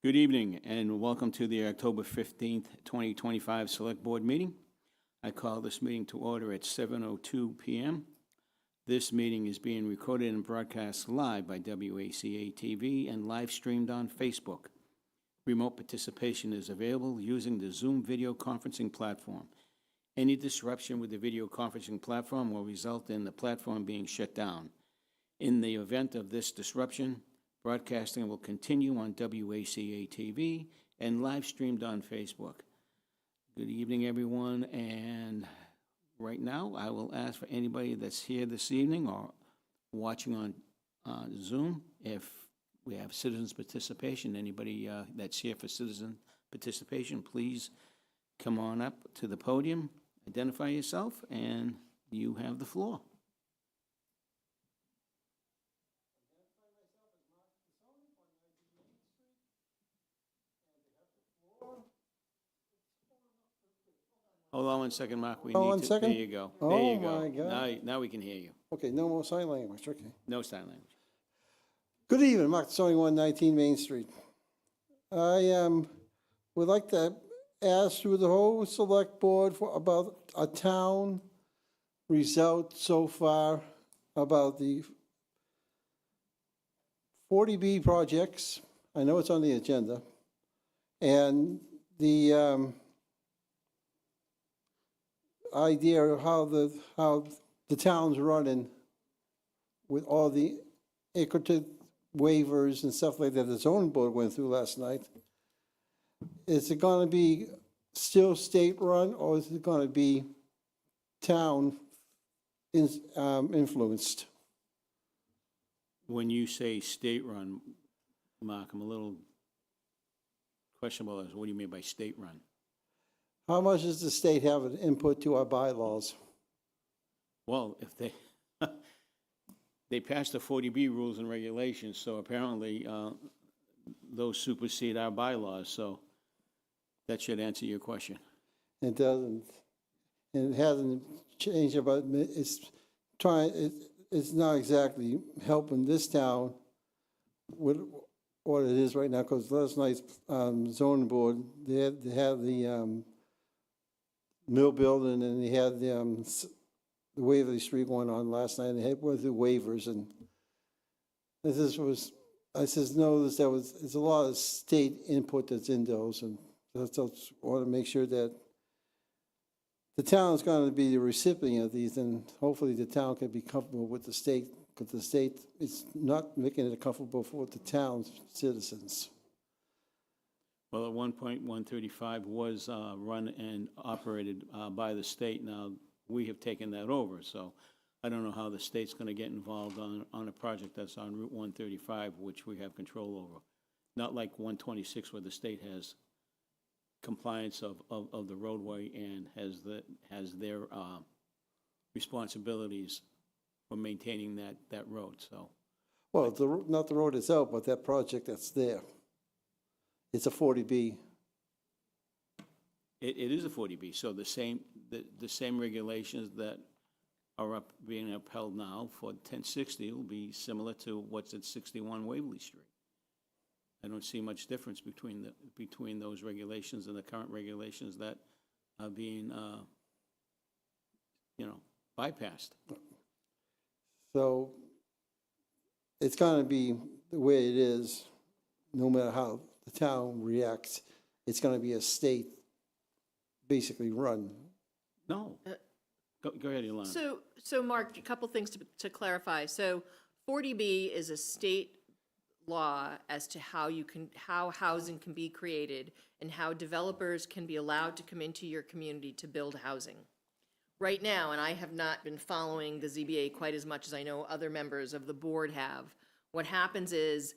Good evening and welcome to the October 15th, 2025 Select Board meeting. I call this meeting to order at 7:02 p.m. This meeting is being recorded and broadcast live by WACA-TV and live streamed on Facebook. Remote participation is available using the Zoom video conferencing platform. Any disruption with the video conferencing platform will result in the platform being shut down. In the event of this disruption, broadcasting will continue on WACA-TV and live streamed on Facebook. Good evening, everyone, and right now I will ask for anybody that's here this evening or watching on Zoom, if we have citizens participation, anybody that's here for citizen participation, please come on up to the podium, identify yourself, and you have the floor. Hold on one second, Mark. We Oh, need one to. second? There you go. Oh, There you go. my God. Now we can hear you. Okay, no more sign language, okay. No sign language. Good evening, Mark Sony, 119 Main Street. I would like to ask through the whole select board about a town result so far about the 40B projects. I know it's on the agenda. And the idea of how the town's running with all the equity waivers and stuff like that the zoning board went through last night. Is it going to be still state-run, or is it going to be town influenced? When you say state-run, Mark, I'm a little questionable as what do you mean by state-run? How much does the state have an input to our bylaws? Well, if they they passed the 40B rules and regulations, so apparently those supersede our bylaws. So that should answer your question. It doesn't, and it hasn't changed about, it's not exactly helping this town with what it is right now, because last night's zoning board, they had the mill building, and they had the Waverly Street going on last night, and they had went through waivers, and I says, no, there's a lot of state input that's in those, and I just want to make sure that the town is going to be the recipient of these, and hopefully the town can be comfortable with the state, because the state is not making it comfortable for the town's citizens. Well, at one point, 135 was run and operated by the state. Now, we have taken that over, so I don't know how the state's going to get involved on a project that's on Route 135, which we have control over. Not like 126, where the state has compliance of the roadway and has their responsibilities for maintaining that road. So, Well, not the road itself, but that project that's there. It's a 40B. it is a 40B. So the same regulations that are being upheld now for 1060 will be similar to what's at 61 Waverly Street. I don't see much difference between those regulations and the current regulations that are being bypassed. So it's going to be the way it is, no matter how the town reacts. It's going to be a state basically run. No. Go ahead, Ilana. So Mark, a couple things to clarify. So 40B is a state law as to how housing can be created and how developers can be allowed to come into your community to build housing. Right now, and I have not been following the ZBA quite as much as I know other members of the board have, what happens is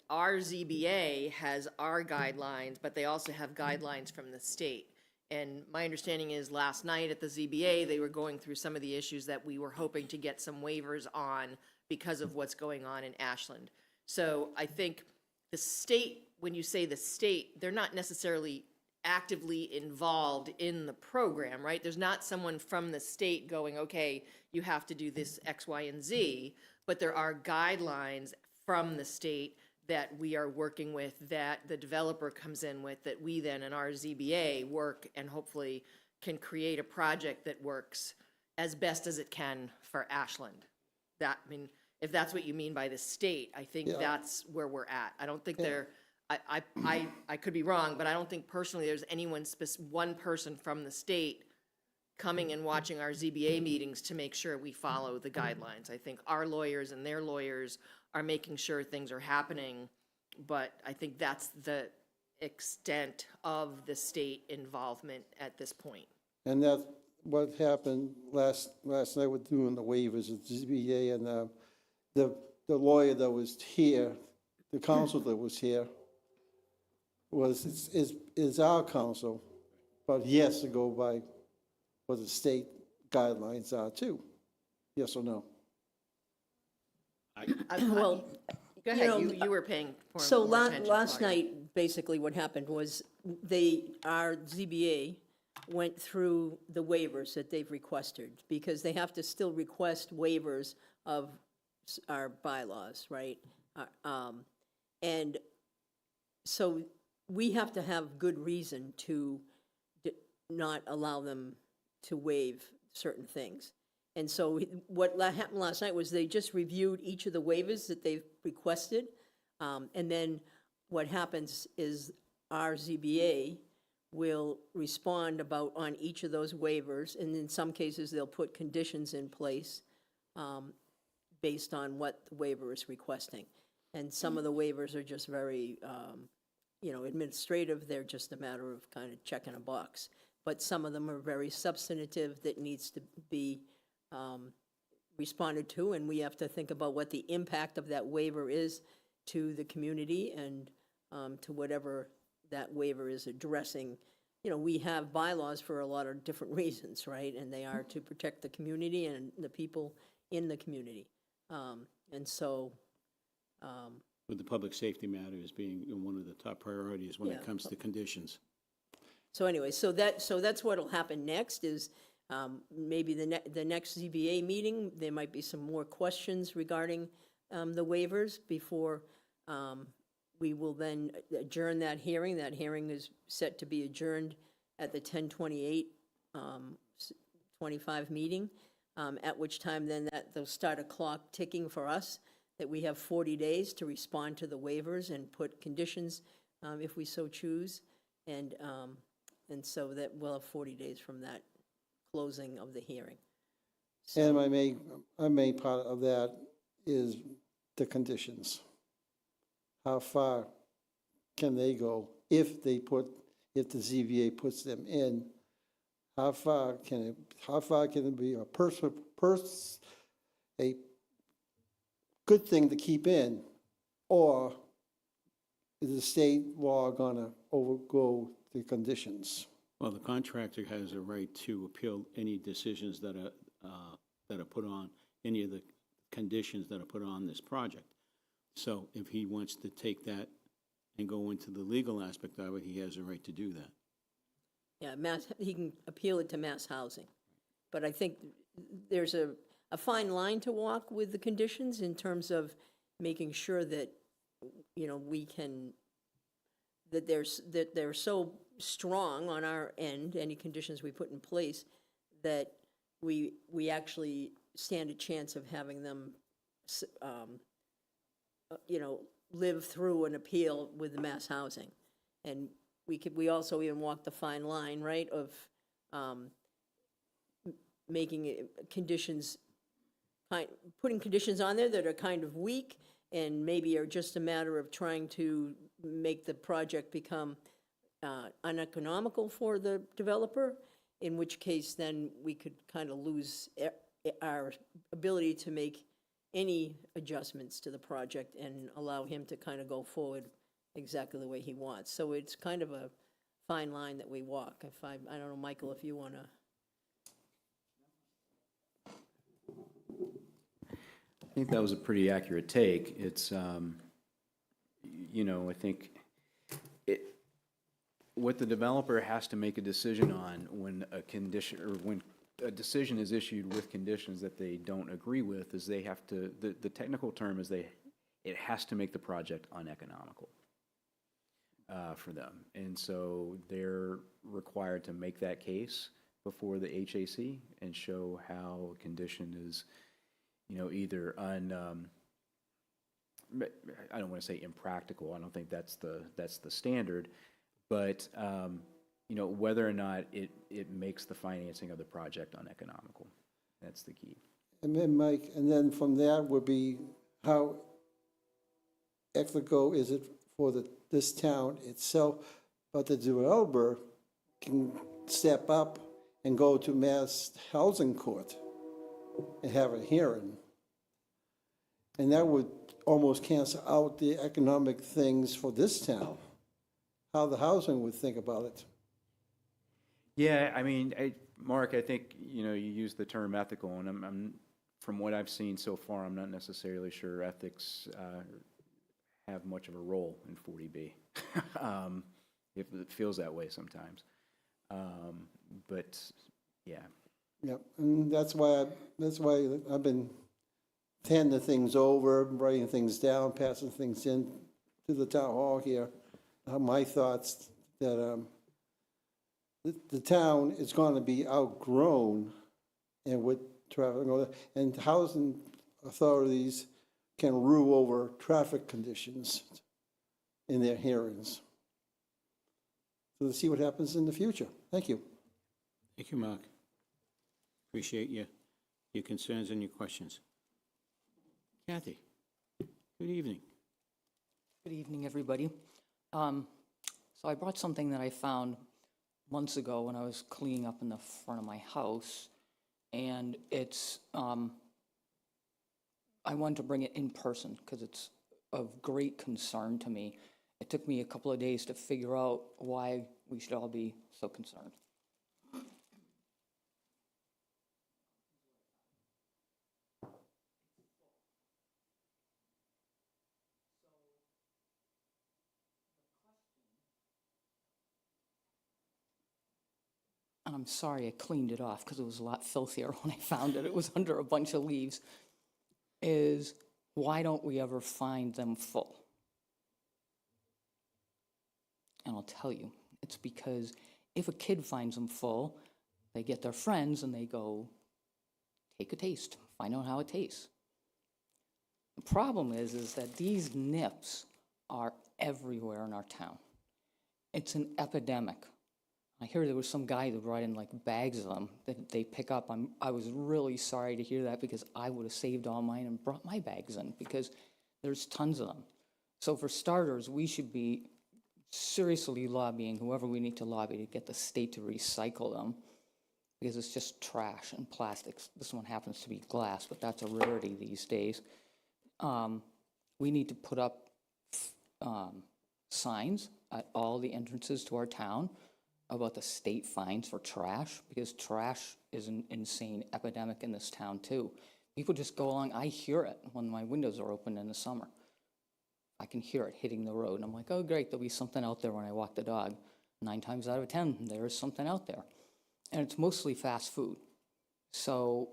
our ZBA has our guidelines, but they also have guidelines from the state. And my understanding is last night at the ZBA, they were going through some of the issues that we were hoping to get some waivers on because of what's going on in Ashland. So I think the state, when you say the state, they're not necessarily actively involved in the program, right? There's not someone from the state going, okay, you have to do this X, Y, and Z, but there are guidelines from the state that we are working with, that the developer comes in with, that we then in our ZBA work and hopefully can create a project that works as best as it can for Ashland. That, I mean, if that's what you mean by the state, I think Yeah. that's where we're at. I don't think I could be wrong, but I don't think personally there's one person from the state coming and watching our ZBA meetings to make sure we follow the guidelines. I think our lawyers and their lawyers are making sure things are happening, but I think that's the extent of the state involvement at this point. And that's what happened last night with doing the waivers at ZBA, and the lawyer that was here, the counsel that was here, is our counsel, but he has to go by what the state guidelines are too. Yes or no? Well, Go You ahead, know, you were paying more so more attention to last lawyers. night, basically what happened was our ZBA went through the waivers that they've requested, because they have to still request waivers of our bylaws, right? And so we have to have good reason to not allow them to waive certain things. And so what happened last night was they just reviewed each of the waivers that they've requested. And then what happens is our ZBA will respond on each of those waivers. And in some cases, they'll put conditions in place based on what the waiver is requesting. And some of the waivers are just very, administrative. They're just a matter of kind of checking a box. But some of them are very substantive that needs to be responded to, and we have to think about what the impact of that waiver is to the community and to whatever that waiver is addressing. You know, we have bylaws for a lot of different reasons, right? And they are to protect the community and the people in the community. And so, With the public safety matters being one of the top priorities when it Yeah. comes to conditions. so anyway, so that's what'll happen next is maybe the next ZBA meeting, there might be some more questions regarding the waivers before we will then adjourn that hearing. That hearing is set to be adjourned at the 10:28, 25 meeting, at which time then they'll start a clock ticking for us, that we have 40 days to respond to the waivers and put conditions if we so choose. And so that we'll have 40 days from that closing of the hearing. And my main part of that is the conditions. How far can they go if the ZBA puts them in? How far can it be a good thing to keep in, or is the state law gonna overgo the conditions? Well, the contractor has a right to appeal any decisions that are put on, any of the conditions that are put on this project. So if he wants to take that and go into the legal aspect of it, he has a right to do that. Yeah, he can appeal it to Mass Housing. But I think there's a fine line to walk with the conditions in terms of making sure that, that they're so strong on our end, any conditions we put in place, that we actually stand a chance of having them, live through an appeal with the Mass Housing. And we also even walk the fine line, right, of making conditions, putting conditions on there that are kind of weak and maybe are just a matter of trying to make the project become uneconomical for the developer, in which case then we could kind of lose our ability to make any adjustments to the project and allow him to kind of go forward exactly the way he wants. So it's kind of a fine line that we walk. I don't know, Michael, if you want to. I think that was a pretty accurate take. It's, I think what the developer has to make a decision on when a condition, or when a decision is issued with conditions that they don't agree with, is they have to, the technical term is they it has to make the project uneconomical for them. And so they're required to make that case before the HAC and show how a condition is, either I don't want to say impractical. I don't think that's the standard, but whether or not it makes the financing of the project uneconomical. That's the key. And then, Mike, and then from that would be how ethical is it for this town itself, but the developer can step up and go to Mass Housing Court and have a hearing. And that would almost cancel out the economic things for this town, how the housing would think about it. Yeah, I mean, Mark, I think, you used the term ethical, and I'm from what I've seen so far, I'm not necessarily sure ethics have much of a role in 40B. If it feels that way sometimes. But, yeah. Yep, and that's why I've been handing things over, writing things down, passing things in to the town hall here. My thoughts that the town is going to be outgrown, and with traffic, and housing authorities can rule over traffic conditions in their hearings. So let's see what happens in the future. Thank you. Thank you, Mark. Appreciate your concerns and your questions. Kathy, good evening. Good evening, everybody. So I brought something that I found months ago when I was cleaning up in the front of my house, and it's, I wanted to bring it in person because it's of great concern to me. It took me a couple of days to figure out why we should all be so concerned. And I'm sorry I cleaned it off because it was a lot filthier when I found it. It was under a bunch of leaves. Is why don't we ever find them full? And I'll tell you, it's because if a kid finds them full, they get their friends and they go, take a taste, find out how it tastes. The problem is that these nips are everywhere in our town. It's an epidemic. I hear there was some guy that brought in like bags of them that they pick up. I was really sorry to hear that because I would have saved all mine and brought my bags in because there's tons of them. So for starters, we should be seriously lobbying whoever we need to lobby to get the state to recycle them because it's just trash and plastics. This one happens to be glass, but that's a rarity these days. We need to put up signs at all the entrances to our town about the state fines for trash, because trash is an insane epidemic in this town too. People just go along, I hear it when my windows are open in the summer. I can hear it hitting the road, and I'm like, oh great, there'll be something out there when I walk the dog. 9 times out of 10, there is something out there. And it's mostly fast food. So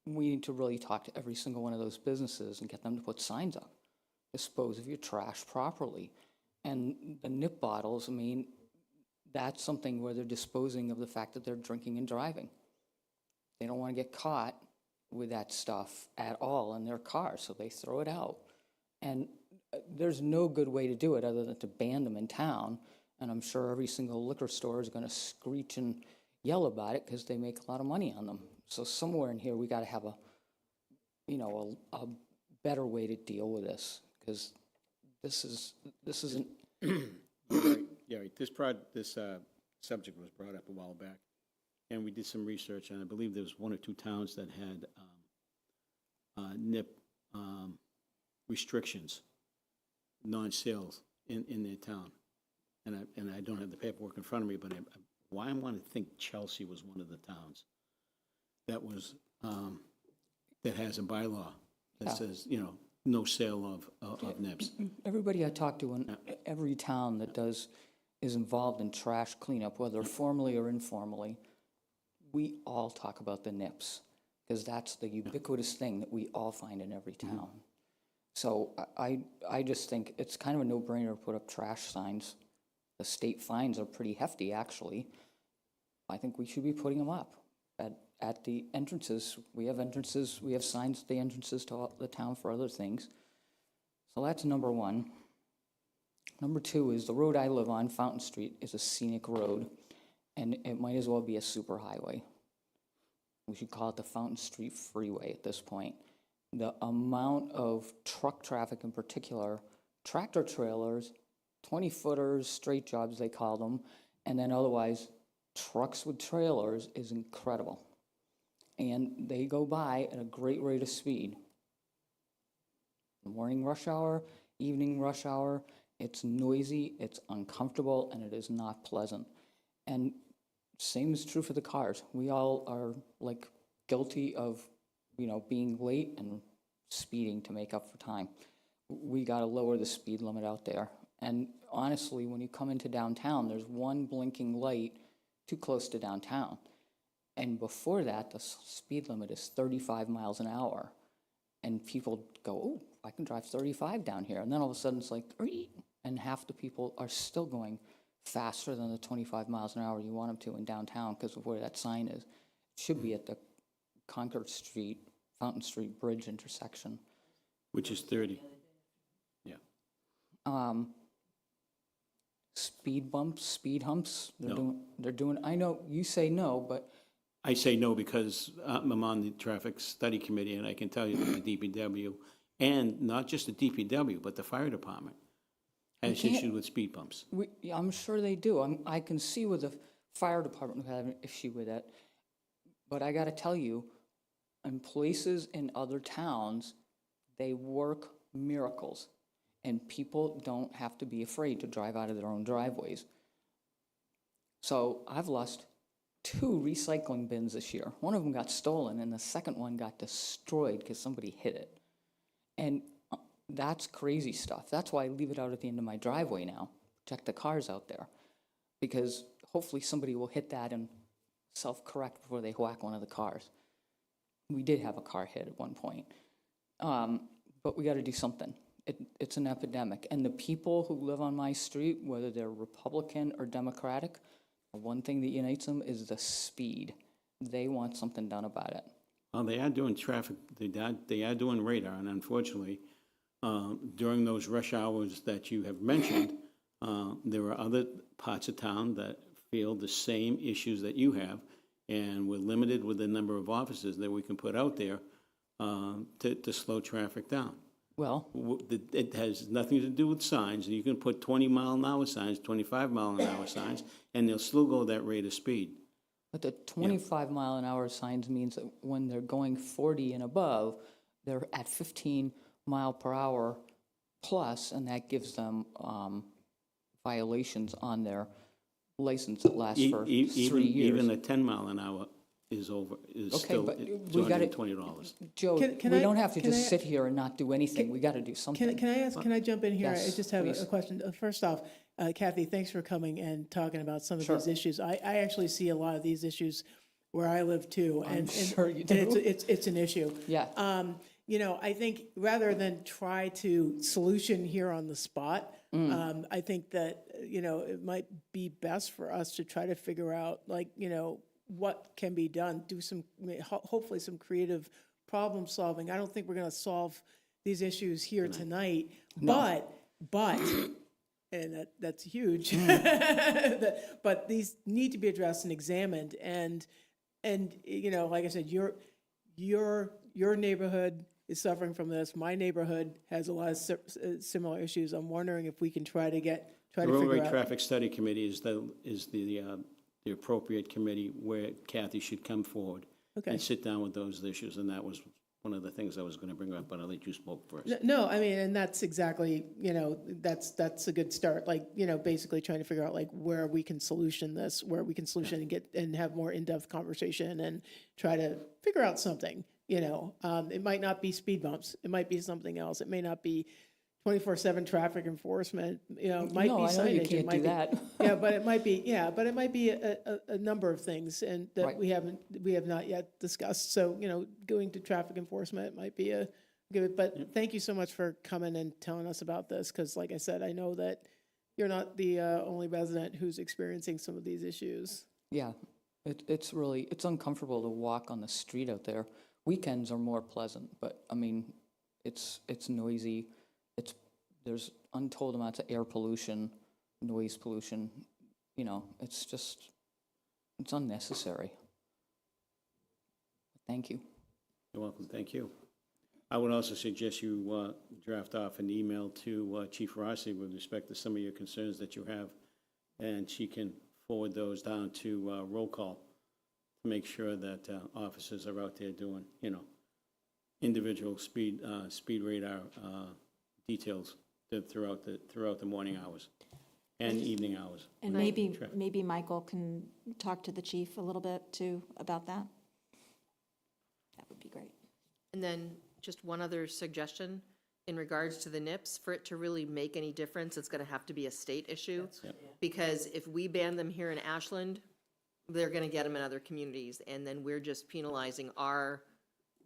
we need to really talk to every single one of those businesses and get them to put signs up. Dispose of your trash properly. And the nip bottles, I mean, that's something where they're disposing of the fact that they're drinking and driving. They don't want to get caught with that stuff at all in their car, so they throw it out. And there's no good way to do it other than to ban them in town, and I'm sure every single liquor store is going to screech and yell about it because they make a lot of money on them. So somewhere in here we got to have a better way to deal with this, because this isn't. Yeah, right. This subject was brought up a while back, and we did some research, and I believe there was 1 or 2 towns that had nip restrictions, non-sales in their town. And I don't have the paperwork in front of me, but I want to think Chelsea was one of the towns that was that has a bylaw that says, no sale of nips. Everybody I talk to in every town that is involved in trash cleanup, whether formally or informally, we all talk about the nips, because that's the ubiquitous thing that we all find in every town. So I just think it's kind of a no-brainer to put up trash signs. The state fines are pretty hefty, actually. I think we should be putting them up at the entrances. We have entrances, we have signs at the entrances to all the town for other things. So that's number one. Number two is the road I live on, Fountain Street, is a scenic road, and it might as well be a superhighway. We should call it the Fountain Street Freeway at this point. The amount of truck traffic in particular, tractor trailers, 20-footers, straight jobs they call them, and then otherwise trucks with trailers is incredible. And they go by at a great rate of speed. Morning rush hour, evening rush hour, it's noisy, it's uncomfortable, and it is not pleasant. And same is true for the cars. We all are like guilty of, being late and speeding to make up for time. We got to lower the speed limit out there. And honestly, when you come into downtown, there's one blinking light too close to downtown. And before that, the speed limit is 35 miles an hour. And people go, oh, I can drive 35 down here. And then all of a sudden it's like, and half the people are still going faster than the 25 miles an hour you want them to in downtown because of where that sign is. It should be at the Concord Street, Fountain Street Bridge intersection. Which is 30. Yeah. Speed bumps, speed humps, No. they're doing, I know you say no, but I say no because I'm on the traffic study committee, and I can tell you that the DPW, and not just the DPW, but the fire department, has can't- issues with speed bumps. I'm sure they do. I can see where the fire department would have an issue with it. But I got to tell you, in places in other towns, they work miracles. And people don't have to be afraid to drive out of their own driveways. So I've lost 2 recycling bins this year. One of them got stolen, and the second one got destroyed because somebody hit it. And that's crazy stuff. That's why I leave it out at the end of my driveway now, protect the cars out there. Because hopefully somebody will hit that and self-correct before they whack one of the cars. We did have a car hit at one point. But we got to do something. It's an epidemic. And the people who live on my street, whether they're Republican or Democratic, one thing that unites them is the speed. They want something done about it. Well, they are doing traffic, they are doing radar, and unfortunately, during those rush hours that you have mentioned, there are other parts of town that feel the same issues that you have, and we're limited with the number of officers that we can put out there to slow traffic down. Well, It has nothing to do with signs. You can put 20-mile-an-hour signs, 25-mile-an-hour signs, and they'll still go that rate of speed. but the 25-mile-an-hour signs means that when they're going 40 and above, they're at 15 mile per hour plus, and that gives them violations on their license that lasts for 3 years. Even a 10-mile-an-hour is Okay, still but we gotta- $220. Joe, Can we I- don't have to can just I- sit here and not do anything. We got to do something. Can I jump in here? I Yes, just have please. a question. First off, Kathy, thanks for coming and talking about some of Sure. these issues. I actually see a lot of these issues where I live too. And sure you and do. it's an issue. Yeah. I think rather than try to solution here on the spot, I think that, it might be best for us to try to figure out, what can be done, do hopefully some creative problem solving. I don't think we're going to solve these issues here tonight, but, and that's huge, but these need to be addressed and examined. And like I said, your neighborhood is suffering from this. My neighborhood has a lot of similar issues. I'm wondering if we can try to The figure Roadway out. Traffic Study Committee is the appropriate committee where Kathy should come forward Okay. and sit down with those issues, and that was one of the things I was going to bring up, but I'll let you spoke first. No, I mean, and that's exactly, that's a good start, basically trying to figure out where we can solution this, where we can solution and have more in-depth conversation and try to figure out something, It might not be speed bumps, it might be something else, it may not be 24/7 traffic enforcement, it might be No, I know signage. you it can't might do be- that. Yeah, but it might be a number of things and that Right. we have not yet discussed. So, going to traffic enforcement might be a Good, but thank you so much for coming and telling us about this, because like I said, I know that you're not the only resident who's experiencing some of these issues. Yeah, it's really, it's uncomfortable to walk on the street out there. Weekends are more pleasant, but I mean, it's noisy. There's untold amounts of air pollution, noise pollution, you know, it's just, it's unnecessary. Thank you. You're welcome, thank you. I would also suggest you draft off an email to Chief Rossi with respect to some of your concerns that you have, and she can forward those down to roll call to make sure that officers are out there doing, you know, individual speed radar details throughout the morning hours and evening hours. And maybe Michael can talk to the chief a little bit too about that. That would be great. And then just one other suggestion in regards to the NIPS, for it to really make any difference, it's gonna have to be a state issue. Because if we ban them here in Ashland, they're gonna get them in other communities, and then we're just penalizing our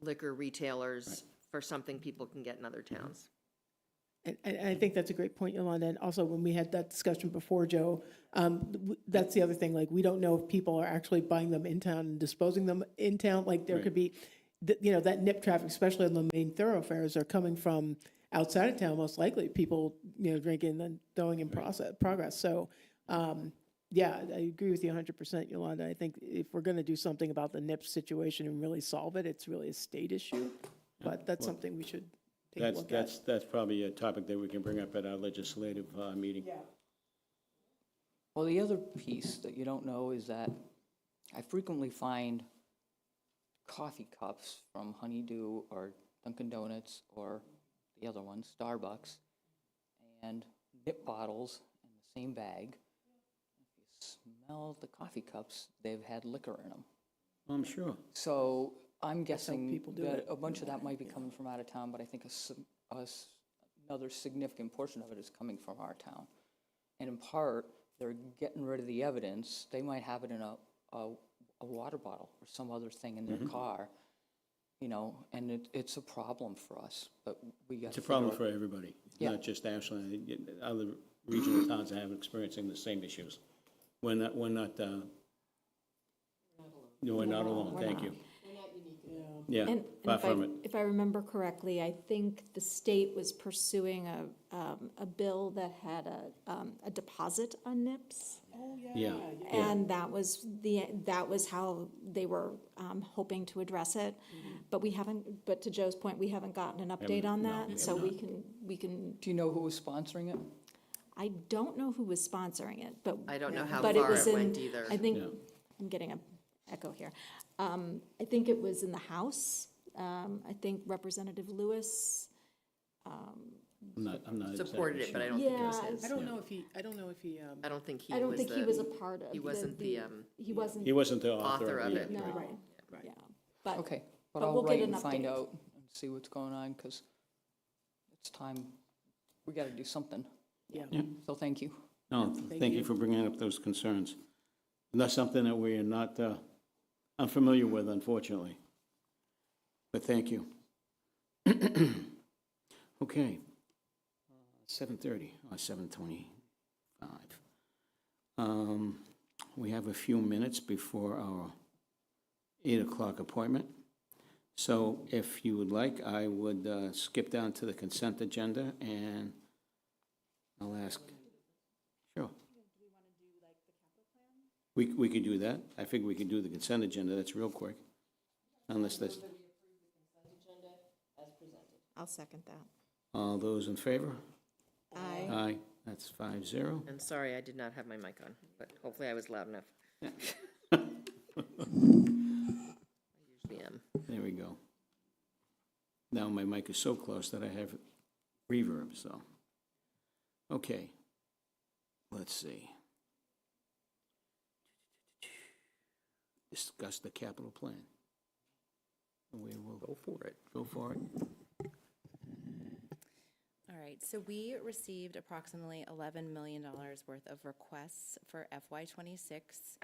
liquor retailers for something people can get in other towns. And I think that's a great point, Yolanda. And also, when we had that discussion before, Joe, that's the other thing, like, we don't know if people are actually buying them in town and disposing them in town. Like, there could be, you know, that nip traffic, especially on the main thoroughfares, are coming from outside of town, most likely, people, you know, drinking and throwing in progress. So, yeah, I agree with you 100%, Yolanda. I think if we're going to do something about the NIPS situation and really solve it, it's really a state issue. But that's something we should take a look at. That's probably a topic that we can bring up at our legislative meeting. Yeah. Well, the other piece that you don't know is that I frequently find coffee cups from Honeydew or Dunkin' Donuts or the other one, Starbucks, and nip bottles in the same bag. If you smell the coffee cups, they've had liquor in them. I'm sure. So I'm guessing people do that it. a bunch of that might be coming from out of town, but I think another significant portion of it is coming from our town. And in part, they're getting rid of the evidence. They might have it in a water bottle or some other thing in their car, you know, and it's a problem for us, but we got to It's a problem for everybody, not just Ashland. Other regional towns are experiencing the same issues. We're not alone, thank you. Yeah, And far from it. if I remember correctly, I think the state was pursuing a bill that had a deposit on NIPS. Yeah, And that was how they were hoping to address it. But to Joe's point, we haven't gotten an update on that, so we can, Do you know who was sponsoring it? I don't know who was sponsoring it, but. I don't know how but far was it went in- either. I think, Yeah. I'm getting an echo here. I think it was in the House. I think Representative Lewis, I'm not exactly Supported it, sure. but I don't think it was Yeah, his. I don't know if he, I don't think he I don't was think he was a part of. he wasn't the, He wasn't, He wasn't the author of it. no, Right. yeah. But Okay, but but I'll we'll get write an and find update. out and see what's going on, because it's time, we got to do something. Yeah. So thank you. No, thank you for bringing up those concerns. And that's something that we are not unfamiliar with, unfortunately. But thank you. Okay. 7:30 or 7:25. We have a few minutes before our 8 o'clock appointment. So if you would like, I would skip down to the consent agenda, and I'll ask. Sure. We could do that. I think we could do the consent agenda. That's real quick. Unless there's, I'll second that. all those in favor? Aye. Aye, that's 5-0. And sorry, I did not have my mic on, but hopefully I was loud enough. I usually am. There we go. Now my mic is so close that I have reverb, so. Okay. Let's see. Discuss the capital plan. We will Go for it. go for it. All right, so we received approximately $11 million worth of requests for FY '26.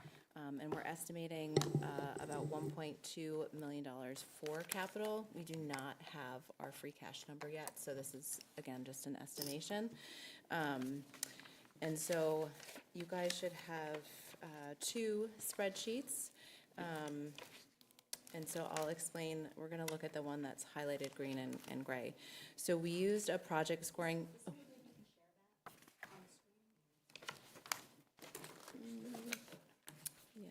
and we're estimating about $1.2 million for capital. We do not have our free cash number yet, so this is, again, just an estimation. And so you guys should have 2 spreadsheets. And so I'll explain, we're gonna look at the one that's highlighted green and gray. So we used a project scoring. Oh. Yeah,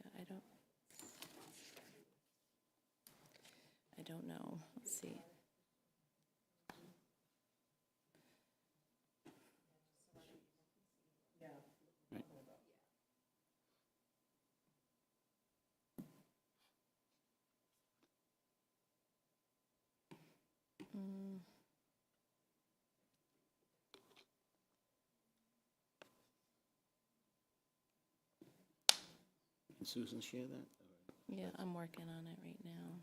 I don't know, let's see. Right. Can Susan share that? Yeah, I'm working on it right now.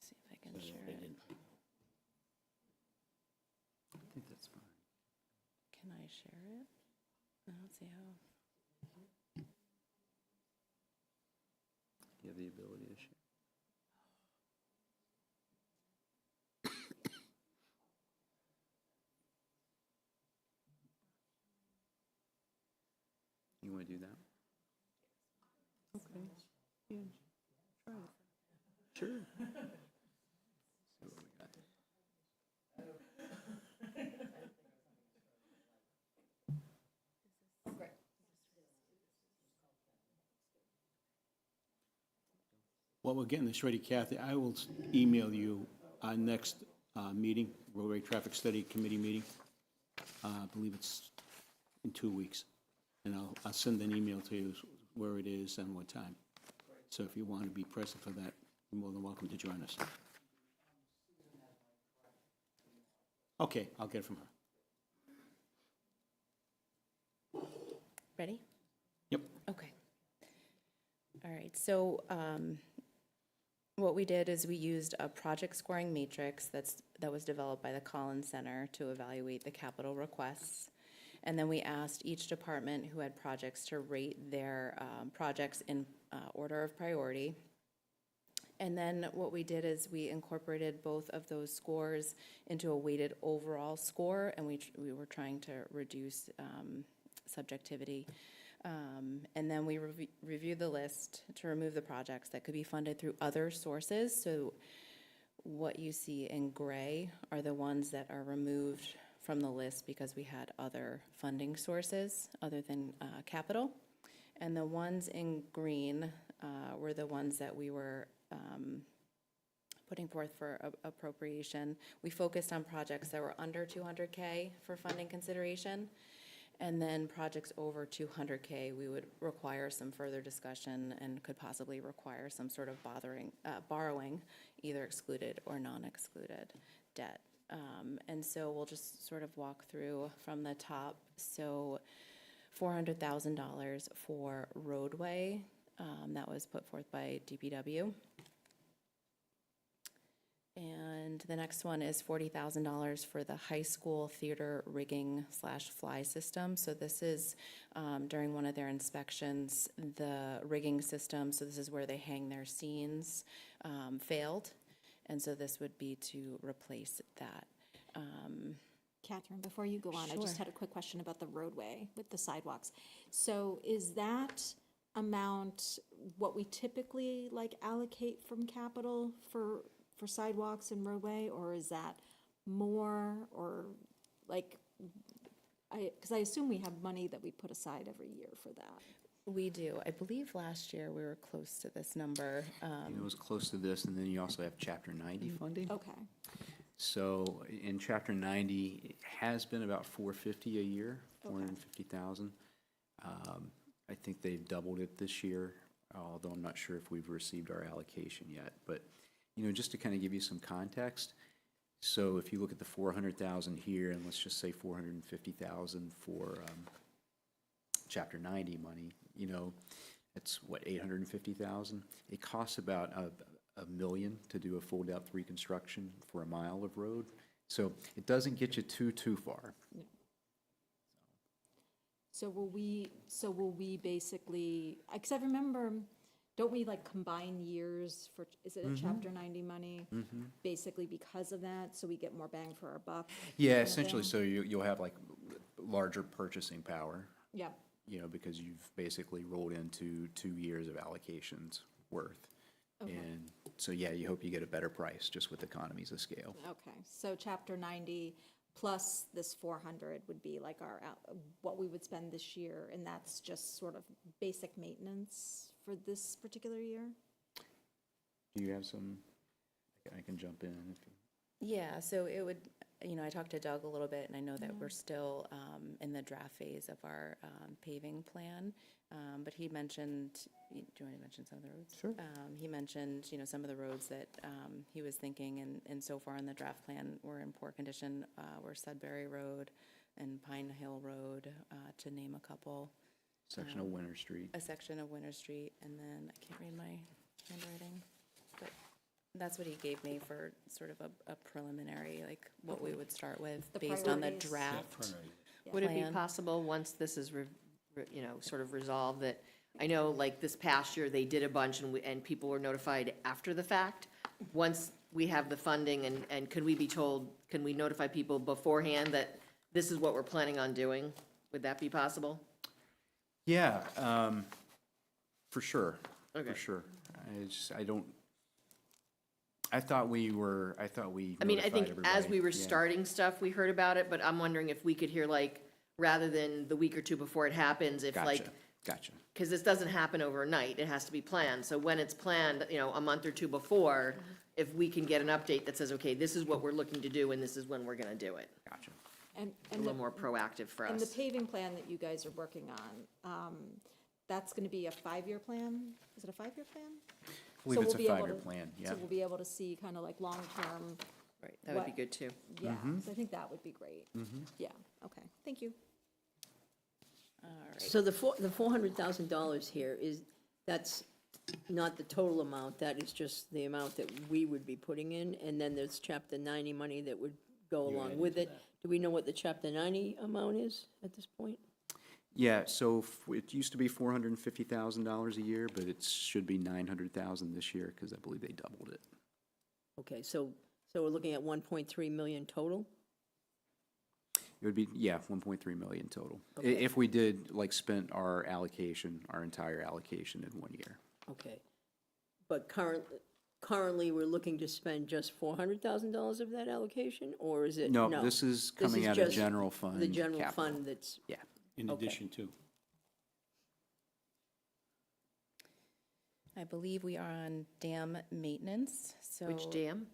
See if I can share it. I think that's fine. Can I share it? I don't see how. You have the ability to share. You want to do that? Okay. Yeah, try it. Sure. See what we got. While we're getting this ready, Kathy, I will email you our next meeting, Roadway Traffic Study Committee meeting. I believe it's in 2 weeks. And I'll send an email to you where it is and what time. So if you want to be present for that, you're more than welcome to join us. Okay, I'll get it from her. Ready? Yep. Okay. All right, so what we did is we used a project scoring matrix that was developed by the Collins Center to evaluate the capital requests. And then we asked each department who had projects to rate their projects in order of priority. And then what we did is we incorporated both of those scores into a weighted overall score, and we were trying to reduce subjectivity. And then we reviewed the list to remove the projects that could be funded through other sources. So what you see in gray are the ones that are removed from the list because we had other funding sources other than capital. And the ones in green were the ones that we were putting forth for appropriation. We focused on projects that were under 200K for funding consideration. And then projects over 200K, we would require some further discussion and could possibly require some sort of borrowing, either excluded or non-excluded debt. And so we'll just sort of walk through from the top. So $400,000 for roadway, that was put forth by DPW. And the next one is $40,000 for the high school theater rigging / fly system. So this is during one of their inspections, the rigging system, so this is where they hang their scenes, failed. And so this would be to replace that. Catherine, before you go on, I just Sure. had a quick question about the roadway with the sidewalks. So is that amount what we typically like allocate from capital for sidewalks and roadway, or is that more, or like, because I assume we have money that we put aside every year for that. We do. I believe last year we were close to this number. It was close to this, and then you also have Chapter 90 funding. Okay, So in Chapter 90, it has been about $450 a year, $450,000. I think they've doubled it this year, although I'm not sure if we've received our allocation yet. But, you know, just to kind of give you some context, so if you look at the 400,000 here, and let's just say 450,000 for Chapter 90 money, you know, it's what, 850,000? It costs about a million to do a full depth reconstruction for a mile of road. So it doesn't get you too far. So will we basically, because I remember, don't we like combine years for, is it a Chapter 90 money? Basically because of that, so we get more bang for our buck? Yeah, kind of essentially, thing? so you'll have like larger purchasing power, Yeah, because you've basically rolled into 2 years of allocations worth. And so, yeah, you hope you get a better price just with economies of scale. okay, so Chapter 90 plus this 400 would be like what we would spend this year, and that's just sort of basic maintenance for this particular year? Do you have some, I can jump in if you. Yeah, so it would, I talked to Doug a little bit, and I know that we're still in the draft phase of our paving plan. But he mentioned, do you want to mention some of the roads? Sure. He mentioned, some of the roads that he was thinking, and so far in the draft plan were in poor condition, were Sudbury Road and Pine Hill Road, to name a couple. Section of Winter Street. A section of Winter Street, and then, I can't read my handwriting, but that's what he gave me for sort of a preliminary, like, what we would start with, The based on the priorities. draft. Would it be plan. possible, once this is, sort of resolved, that, I know, like, this past year, they did a bunch, and people were notified after the fact? Once we have the funding, and could we be told, can we notify people beforehand that this is what we're planning on doing? Would that be possible? Yeah, for sure. Okay. For sure. I thought we I mean, I notified think as everybody. we were Yeah. starting stuff, we heard about it, but I'm wondering if we could hear, like, rather than the week or two before it happens, if like, Gotcha. because this doesn't happen overnight, it has to be planned. So when it's planned, a month or two before, if we can get an update that says, okay, this is what we're looking to do, and this is when we're gonna do it. Gotcha. And A little more proactive for And the us. paving plan that you guys are working on, that's gonna be a 5-year plan? Is it a 5-year plan? I believe So it's we'll a be able 5-year to- plan, yeah. So we'll be able to see kind of like long-term, Right, that would be what- good, too. yeah, so I think that would be great. Yeah, okay, thank you. So the $400,000 here that's not the total amount, that is just the amount that we would be putting in, and then there's Chapter 90 money that would go along with it. Do we know what the Chapter 90 amount is at this point? Yeah, so it used to be $450,000 a year, but it should be $900,000 this year, because I believe they doubled it. Okay, so we're looking at 1.3 million total? It would be, yeah, 1.3 million total. Okay. If we did, like, spent our entire allocation in 1 year. Okay. But currently, we're looking to spend just $400,000 of that allocation, or is it? No, this is coming out of just general fund. The general capital. fund that's, Yeah. In Okay. addition to. I believe we are on dam maintenance, so. Which dam?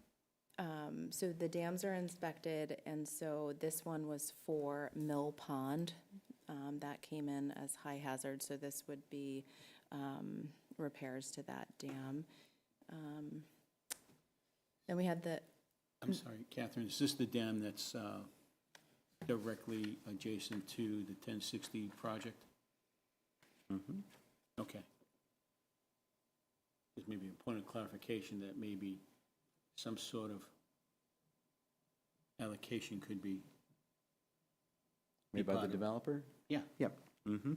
So the dams are inspected, and so this one was for Mill Pond. That came in as high hazard, so this would be repairs to that dam. Then we had the, I'm sorry, Catherine, is this the dam that's directly adjacent to the 1060 project? Mhm. Okay. There's maybe a point of clarification that maybe some sort of allocation could be, Made by part the of it. developer? yeah. Yep. Mm-hmm.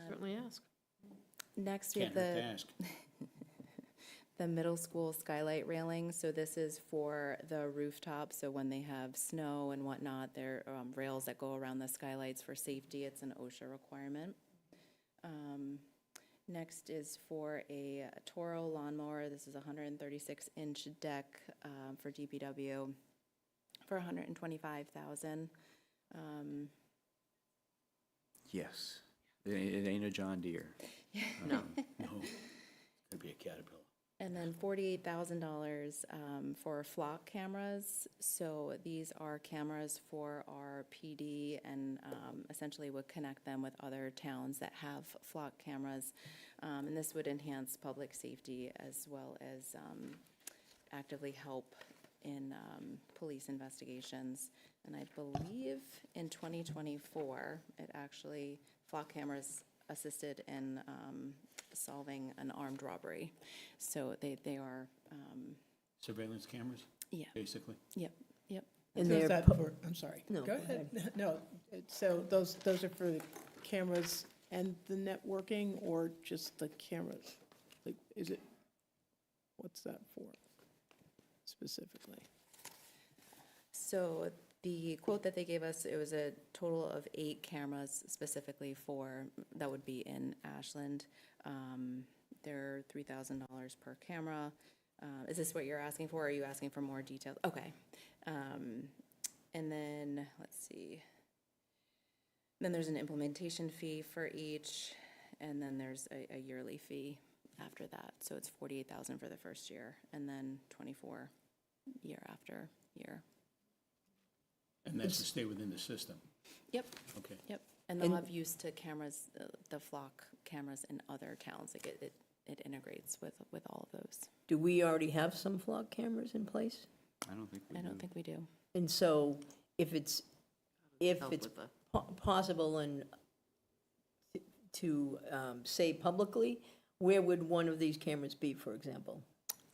Certainly ask. next we have Can't hurt the. to ask. The middle school skylight railing, so this is for the rooftop, so when they have snow and whatnot, there are rails that go around the skylights for safety, it's an OSHA requirement. Next is for a Toro lawnmower, this is a 136-inch deck for DPW for $125,000. Yes. It ain't a John Deere. No. No, could be a Caterpillar. And then $48,000 for flock cameras. So these are cameras for our PD and essentially would connect them with other towns that have flock cameras. And this would enhance public safety as well as actively help in police investigations. And I believe in 2024, it actually, flock cameras assisted in solving an armed robbery. So they are, Surveillance cameras, yeah, basically. yep. and So is they're, that pu- for, I'm sorry. No, Go go ahead. No, So those are for the cameras and the networking, or just the cameras? Like, is it, what's that for specifically? So the quote that they gave us, it was a total of 8 cameras specifically for, that would be in Ashland. They're $3,000 per camera. Is this what you're asking for, or are you asking for more details? Okay. And then, let's see. Then there's an implementation fee for each, and then there's a yearly fee after that. So it's $48,000 for the first year, and then $24,000 year after year. And that's to stay within the system. Yep, Okay. yep. And they'll have use to cameras, the flock cameras in other towns. Like it integrates with all of those. Do we already have some flock cameras in place? I don't think we I do. don't think we do. And so if it's Help with the- possible and to say publicly, where would one of these cameras be, for example?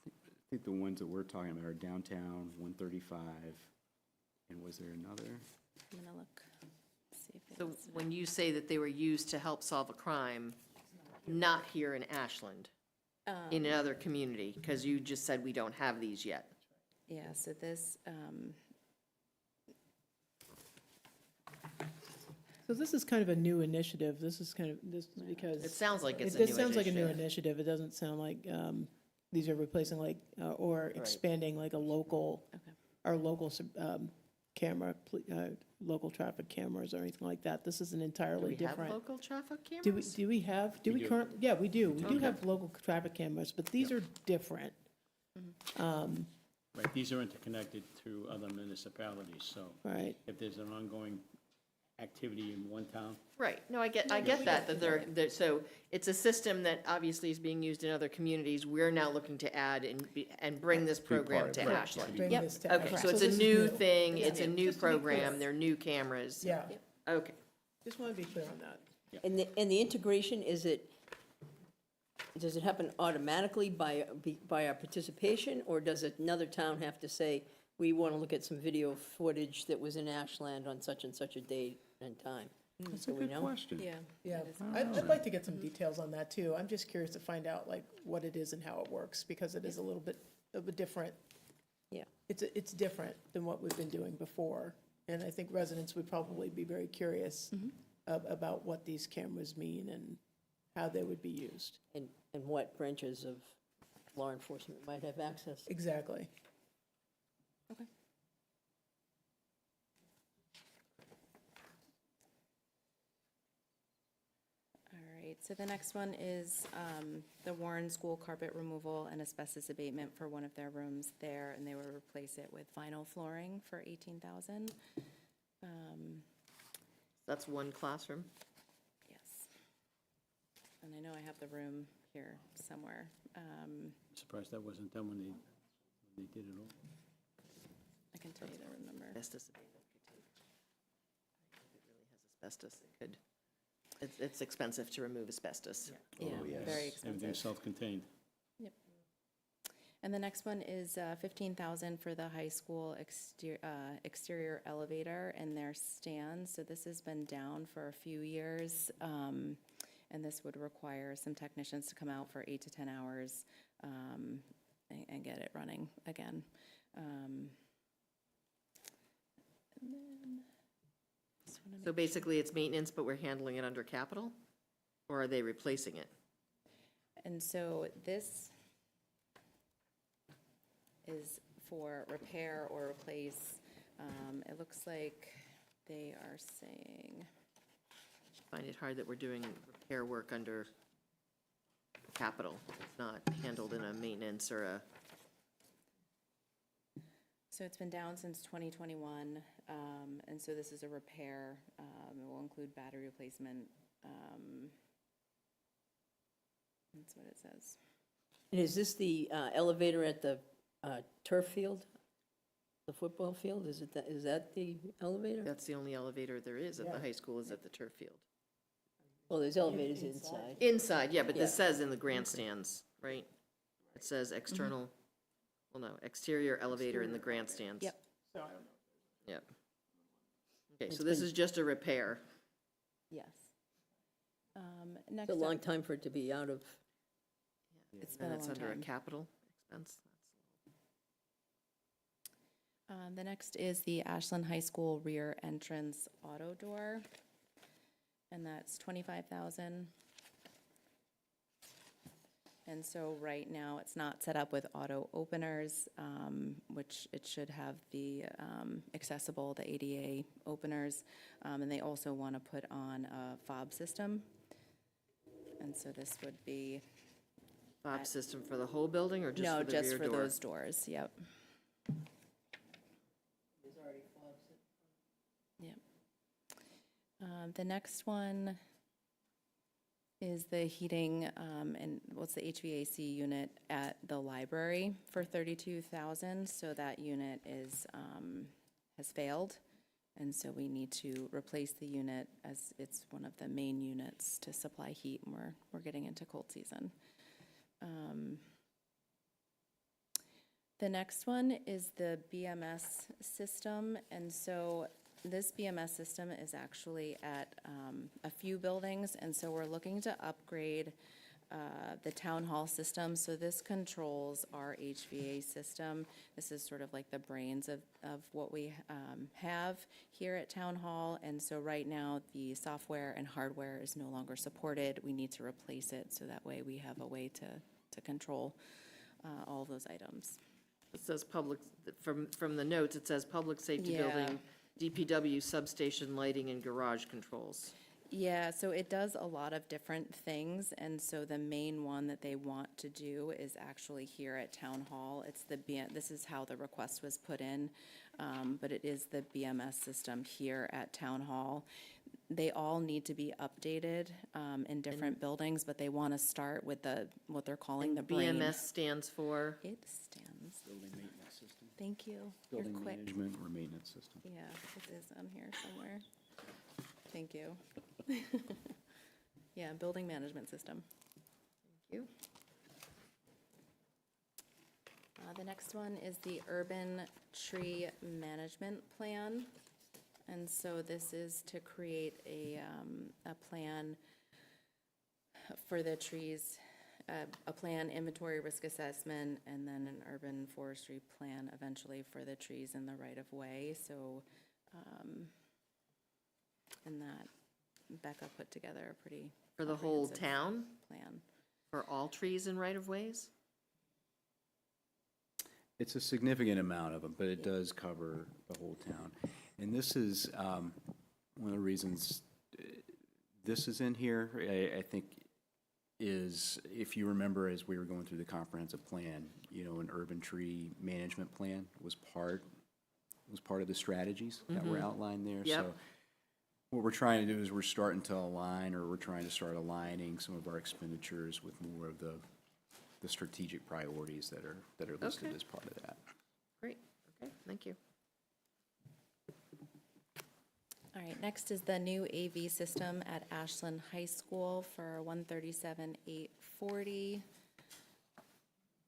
I think the ones that we're talking about are downtown, 135, and was there another? I'm gonna look, see if So it's, when you say that they were used to help solve a crime, not here in Ashland, in another community, because you just said we don't have these yet. yeah, so this, So this is kind of a new initiative. This is because. It sounds like it's a It new just sounds like a new initiative. initiative. It doesn't sound like these are replacing like, or expanding like a local, Okay. our local camera, local traffic cameras or anything like that. This is an Do entirely we have different. local traffic Do we, cameras? do we do. currently, yeah, we do. We do Okay. have local traffic cameras, but these are different. Right, these are interconnected through other municipalities, so Right. if there's an ongoing activity in one town, Right, no, I get that they're, so it's a system that obviously is being used in other communities. We're now looking to add and bring this program to Ashland. Bring Yep. this to Okay, Ashland. so it's this a is new thing, Yeah. it's a new Just to be clear. program, they're new cameras. Yeah, Okay, just want to be clear on that. And the integration, does it happen automatically by our participation? Or does another town have to say, we want to look at some video footage that was in Ashland on such and such a date and time? That's Do a we good know? question. yeah. Yeah, it is. I'd like to get some details on that too. I'm just curious to find out like what it is and how it works, because it is a little bit of a different. Yeah. It's different than what we've been doing before. And I think residents would probably be very curious about what these cameras mean and how they would be used. And what branches of law enforcement might have access? Exactly. Okay. All right, so the next one is the Warren School carpet removal and asbestos abatement for one of their rooms there, and they will replace it with vinyl flooring for $18,000. that's one classroom. Yes. And I know I have the room here somewhere. I'm surprised that wasn't done when they did it all. I can tell you the room number. Asbestos abatement could take. If it really has asbestos, it could. It's expensive to remove asbestos. Yeah, yes. very Everything's expensive. self-contained. Yep. And the next one is $15,000 for the high school exterior elevator and their stands. So this has been down for a few years, and this would require some technicians to come out for 8 to 10 hours and get it running again. And then just wanna So basically, it's maintenance, but we're handling it under capital? Or are they replacing it? And so this is for repair or replace. It looks like they are saying, Find it hard that we're doing repair work under capital. It's not handled in a maintenance or a, so it's been down since 2021, and so this is a repair. It will include battery replacement. That's what it says. And is this the elevator at the turf field? The football field? Is that the elevator? that's the only elevator there is at the high school, is at the turf field. Well, there's elevators inside. Inside, yeah, but this Yeah. says in the grandstands, right? It says external, well, no, exterior elevator in the grandstands. Yep. Yep. Okay, so this is just a repair. Yes. It's Next a long up, time for it to be out of, it's been And a it's long under a time. capital expense. The next is the Ashland High School rear entrance auto door, and that's 25,000. And so right now, it's not set up with auto openers, which it should have the accessible, the ADA openers. And they also want to put on a fob system. And so this would be, Fob system for the whole building or just no, for the rear just door? for those doors, yep. Yep. The next one is the heating, and what's the HVAC unit at the library for 32,000. So that unit is, has failed. And so we need to replace the unit as it's one of the main units to supply heat, and we're getting into cold season. The next one is the BMS system, and so this BMS system is actually at a few buildings, and so we're looking to upgrade the town hall system. So this controls our HVA system. This is sort of like the brains of what we have here at town hall, and so right now the software and hardware is no longer supported. We need to replace it, so that way we have a way to control all of those items. It says public, from the notes, it says public safety Yeah. building, DPW substation lighting and garage controls. Yeah, so it does a lot of different things, and so the main one that they want to do is actually here at Town Hall. It's this is how the request was put in, but it is the BMS system here at Town Hall. They all need to be updated in different buildings, but they want to start with what they're calling the brain. BMS stands for, It stands, Building maintenance system. thank you, you're Building quick. management or maintenance system. Yeah, it is on here somewhere. Thank you. Yeah, building management system. you. The next one is the urban tree management plan. And so this is to create a plan for the trees, a plan, inventory, risk assessment, and then an urban forestry plan eventually for the trees in the right-of-way. So, and that Becca put together a pretty For the whole comprehensive town, plan. for all trees and right-of-ways? It's a significant amount of them, but it does cover the whole town. And this is one of the reasons this is in here, I think, is, if you remember, as we were going through the comprehensive plan, you know, an urban tree management plan was part of the strategies that were outlined there. Yep. So what we're trying to do is we're starting to align, or we're trying to start aligning some of our expenditures with more of the strategic priorities that are listed Okay. as part of that. Great, okay, thank you. All right, next is the new AV system at Ashland High School for $137,840.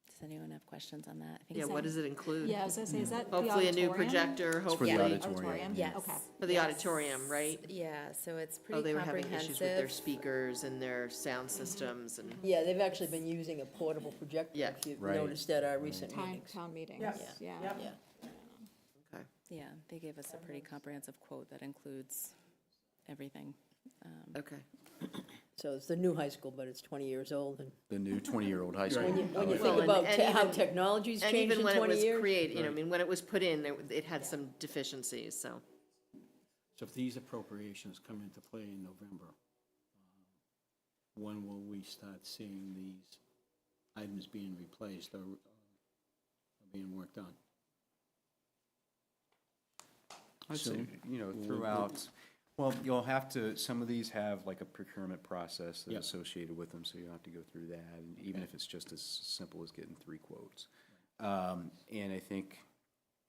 Does anyone have questions on that? I think Yeah, so. what does it include? Yeah, I was gonna say, is that the Hopefully a new auditorium? projector, for the hopefully, auditorium. Yes. Okay. for the auditorium, right? Yeah, so it's Oh, pretty they were having issues with their comprehensive. speakers and their sound systems and, yeah, they've actually been using a portable projector, Yeah. if you've Right. noticed at our recent meetings. Town meetings, Yes. yeah. Yep. Yeah. okay. Yeah, they gave us a pretty comprehensive quote that includes everything. Okay. So it's the new high school, but it's 20 years old, and The new 20-year-old high school. when you Well, think and- about and how even- technology's And changed even in when it 20 was years. created, you know, I mean, when it was put in, it had some deficiencies, so. So if these appropriations come into play in November, when will we start seeing these items being replaced or being worked on? I'd say, Soon. you know, throughout, well, you'll have to, some of these have like a procurement process that's Yeah. associated with them, so you'll have to go through that, and even if it's just as simple as getting 3 quotes. And I think,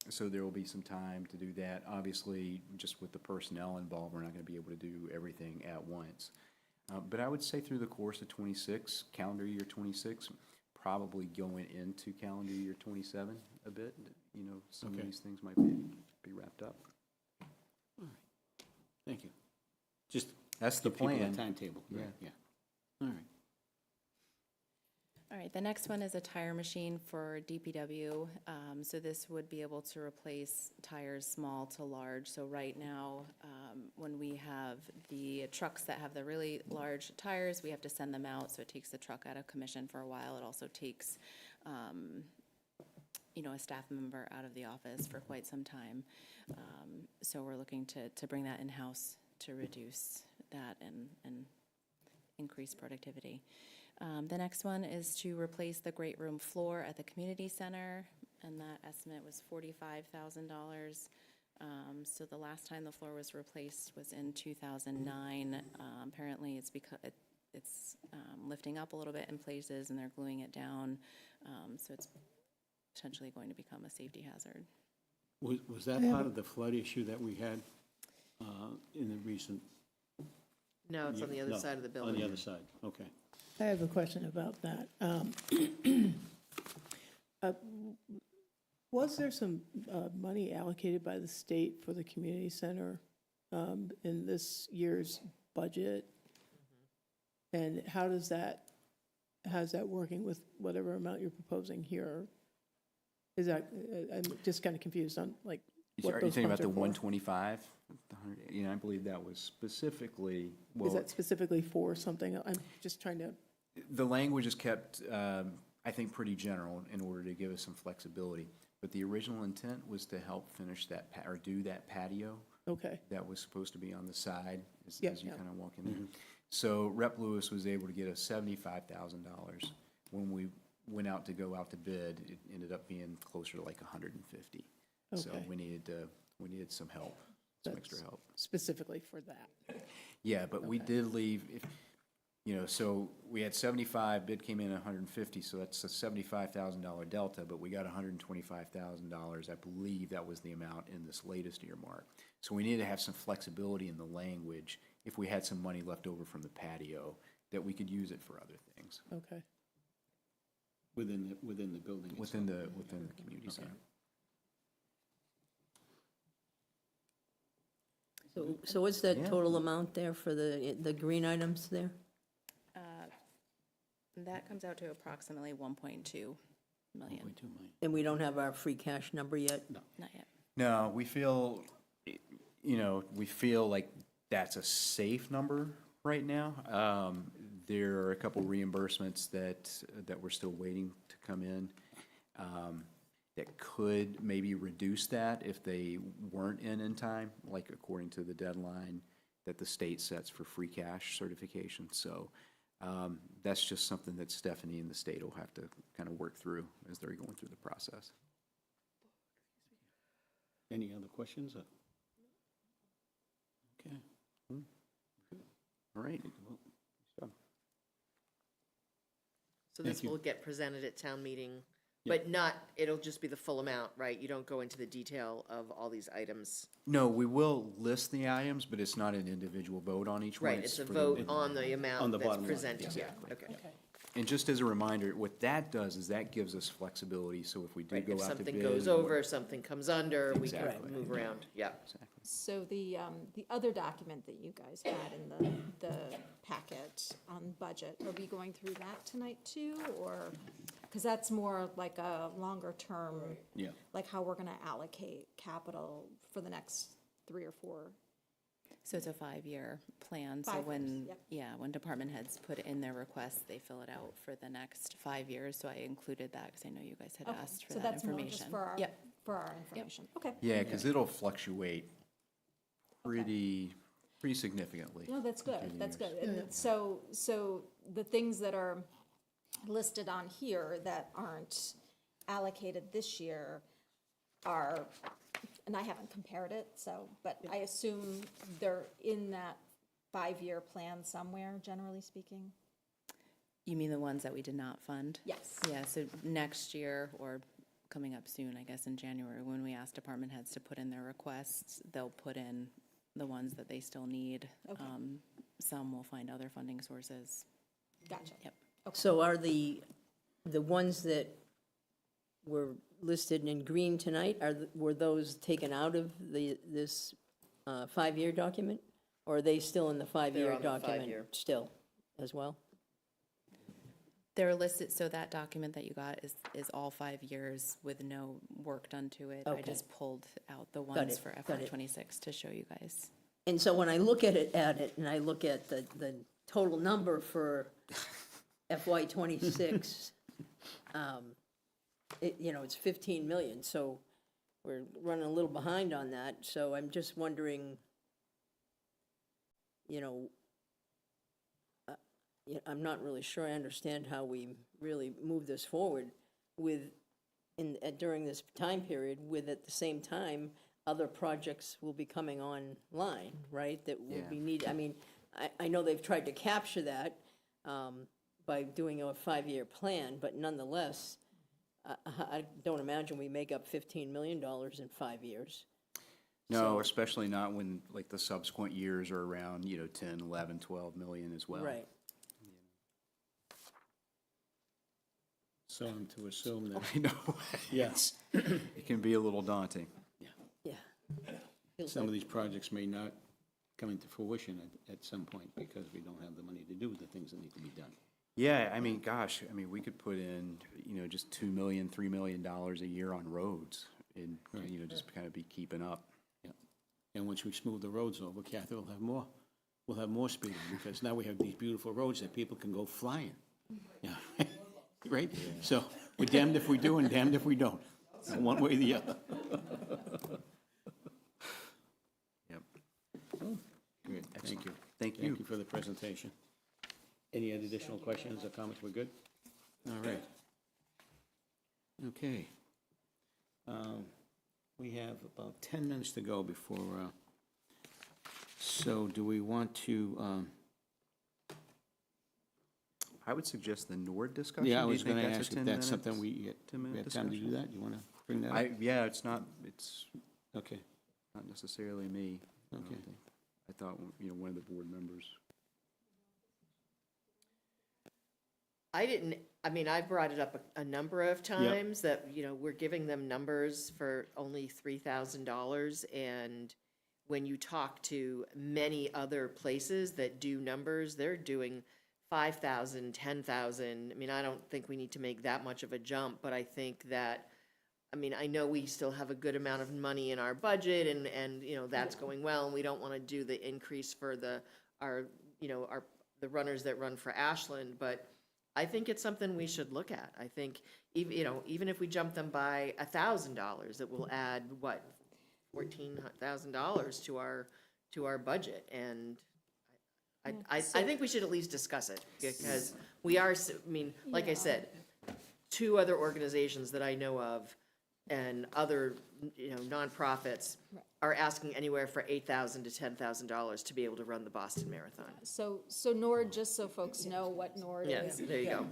so there will be some time to do that. Obviously, just with the personnel involved, we're not gonna be able to do everything at once. But I would say through the course of 26, calendar year 26, probably going into calendar year 27 a bit, you know, some of Okay. these things might be wrapped up. Thank you. Just That's the give people a plan. timetable. Right, yeah. All right. All right, the next one is a tire machine for DPW. So this would be able to replace tires small to large. So right now, when we have the trucks that have the really large tires, we have to send them out, so it takes the truck out of commission for a while. It also takes, a staff member out of the office for quite some time. So we're looking to bring that in-house to reduce that and increase productivity. The next one is to replace the great room floor at the community center, and that estimate was $45,000. So the last time the floor was replaced was in 2009. Apparently, it's because it's lifting up a little bit in places, and they're gluing it down. So it's potentially going to become a safety hazard. Was that part of the flood issue that we had in the recent? No, it's on the other No, side of the On building. the other side, okay. I have a question about that. Was there some money allocated by the state for the community center in this year's budget? And how's that working with whatever amount you're proposing here? Is that, I'm just kind of confused on like what Are you those talking about funds the are for. 125? I believe that was specifically, Is well, that specifically for something? I'm just trying to, the language is kept, I think, pretty general in order to give us some flexibility. But the original intent was to help finish that, or do that patio okay, that was supposed to be on the side as Yeah, you yeah. kind of walk in there. So Rep. Lewis was able to get us $75,000. When we went out to go out to bid, it ended up being closer to like 150. So Okay. we needed some help, some extra help. specifically for that. Yeah, but we did leave, so we had 75, bid came in at 150, so that's a $75,000 delta, but we got $125,000. I believe that was the amount in this latest earmark. So we needed to have some flexibility in the language if we had some money left over from the patio, that we could use it for other things Okay. Within the building itself. within the community center. So what's that Yeah. total amount there for the green items there? That comes out to approximately 1.2 million. 1.2 million. And we don't have our free cash number yet? Not yet. No, we feel like that's a safe number right now. There are a couple reimbursements that we're still waiting to come in, that could maybe reduce that if they weren't in time, like according to the deadline that the state sets for free cash certification. So that's just something that Stephanie and the state will have to kind of work through as they're going through the process. Any other questions? Okay. All right. So this Thank you. will get presented at town meeting, but not, it'll just be the full amount, right? You don't go into the detail of all these items. No, we will list the items, but it's not an individual vote on each one. Right, it's a for the- vote on the On amount the that's bottom line, presented, yeah, exactly. okay. And just as a reminder, what that does is that gives us flexibility, so if we do Right, go if out to something bid. goes over, something comes under, we can Exactly. move around, yeah. Exactly. So the other document that you guys had in the packet on budget, are we going through that tonight too, or? Because that's more like a longer term, Yeah. like how we're gonna allocate capital for the next 3 or 4. So it's a 5-year plan. So 5 years, when, yep. yeah, when department heads put in their requests, they fill it out for the next 5 years. So I included that because I know you guys had Okay, asked for so that that's more information. just for our, Yep. for our information, okay. Yeah, because it'll fluctuate pretty significantly. No, that's good, through the that's years. good. And so the things that are listed on here that aren't allocated this year are, and I haven't compared it, so, but I assume they're in that 5-year plan somewhere, generally speaking? You mean the ones that we did not fund? Yes. Yeah, so next year, or coming up soon, I guess in January, when we ask department heads to put in their requests, they'll put in the ones that they still need. Okay. Some will find other funding sources. Gotcha. Yep. So are the ones that were listed in green tonight, were those taken out of this 5-year document? Or are they still in the five-year on the document five-year. still as well? They're listed, so that document that you got is all 5 years with no work done to it. I Okay. just pulled out the ones it, for got FY it. '26 to show you guys. And so when I look at it, and I look at the total number for FY '26, it's 15 million, so we're running a little behind on that, so I'm just wondering, I'm not really sure I understand how we really move this forward during this time period, with at the same time, other projects will be coming online, right? That will be needed. I mean, I know they've tried to capture that by doing a 5-year plan, but nonetheless, I don't imagine we make up $15 million in 5 years. No, especially not when, like, the subsequent years are around, 10, 11, 12 million as well. Right. So I'm to assume that, I know, yes, it can be a little daunting. Yeah. Feels some like- of these projects may not come into fruition at some point because we don't have the money to do the things that need to be done. Yeah, I mean, gosh, we could put in, just $2 million, $3 million a year on roads and, just kind of be keeping up. Yeah. And once we smooth the roads over, Kathy will have more speed because now we have these beautiful roads that people can go flying. Yeah, right? So we're damned if we do and damned if we don't, one way or the other. Yep. Good, thank you. Thank you. Thank you for the presentation. Any other additional questions or comments? We're good? All right. Okay. We have about 10 minutes to go before, so do we want to, I would suggest the NORD discussion. yeah, I Do you was think going to that's a ask if 10 that's minutes? something we 10-minute have time to do discussion? that? You want to bring that up? Yeah, it's not Okay, necessarily me. I don't Okay. think. I thought, one of the board members. I brought it up a number of times that, we're giving them numbers for only $3,000. And when you talk to many other places that do numbers, they're doing 5,000, 10,000. I don't think we need to make that much of a jump, but I think that, I know we still have a good amount of money in our budget and that's going well, and we don't want to do the increase for the runners that run for Ashland, but I think it's something we should look at. I think, even if we jump them by $1,000, it will add, $14,000 to our budget, and I think we should at least discuss it, because we are, like I said, 2 other organizations that I know of and other, nonprofits are asking anywhere for $8,000 to $10,000 to be able to run the Boston Marathon. So NORD, just so folks know what NORD Yes, is. there you go.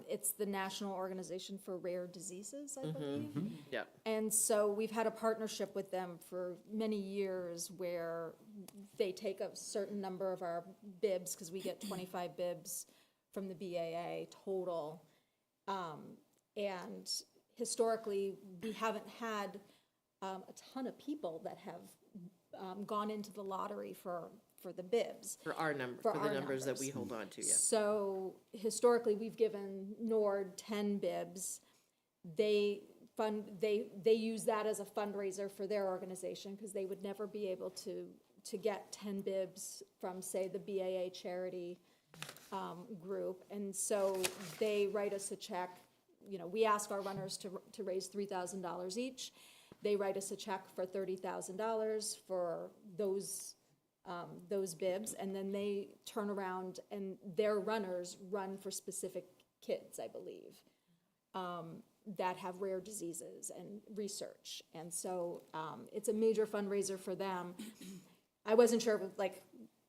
It's the National Organization for Rare Diseases, I believe. Yep. And so we've had a partnership with them for many years where they take a certain number of our bibs, because we get 25 bibs from the BAA total. And historically, we haven't had a ton of people that have gone into the lottery for the bibs. For our number, For for the our numbers that numbers. we hold on to, yeah. So historically, we've given NORD 10 bibs. They use that as a fundraiser for their organization, because they would never be able to get 10 bibs from, say, the BAA charity group. And so they write us a check. We ask our runners to raise $3,000 each. They write us a check for $30,000 for those bibs, and then they turn around and their runners run for specific kids, I believe, that have rare diseases and research. And so it's a major fundraiser for them. I wasn't sure,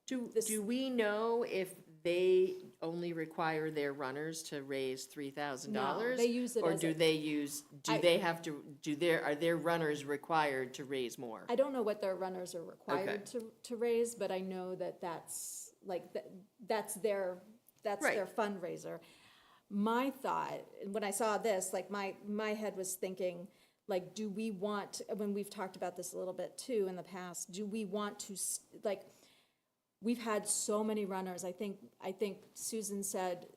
Do we know if they only require their runners to raise $3,000? No, they use it Or as do a- they use, are their runners required to raise more? I don't know what their runners are required Okay. to raise, but I know that's their fundraiser. My thought, and when I saw this, my head was thinking, do we want, when we've talked about this a little bit too in the past, do we want to, we've had so many runners. I think Susan said,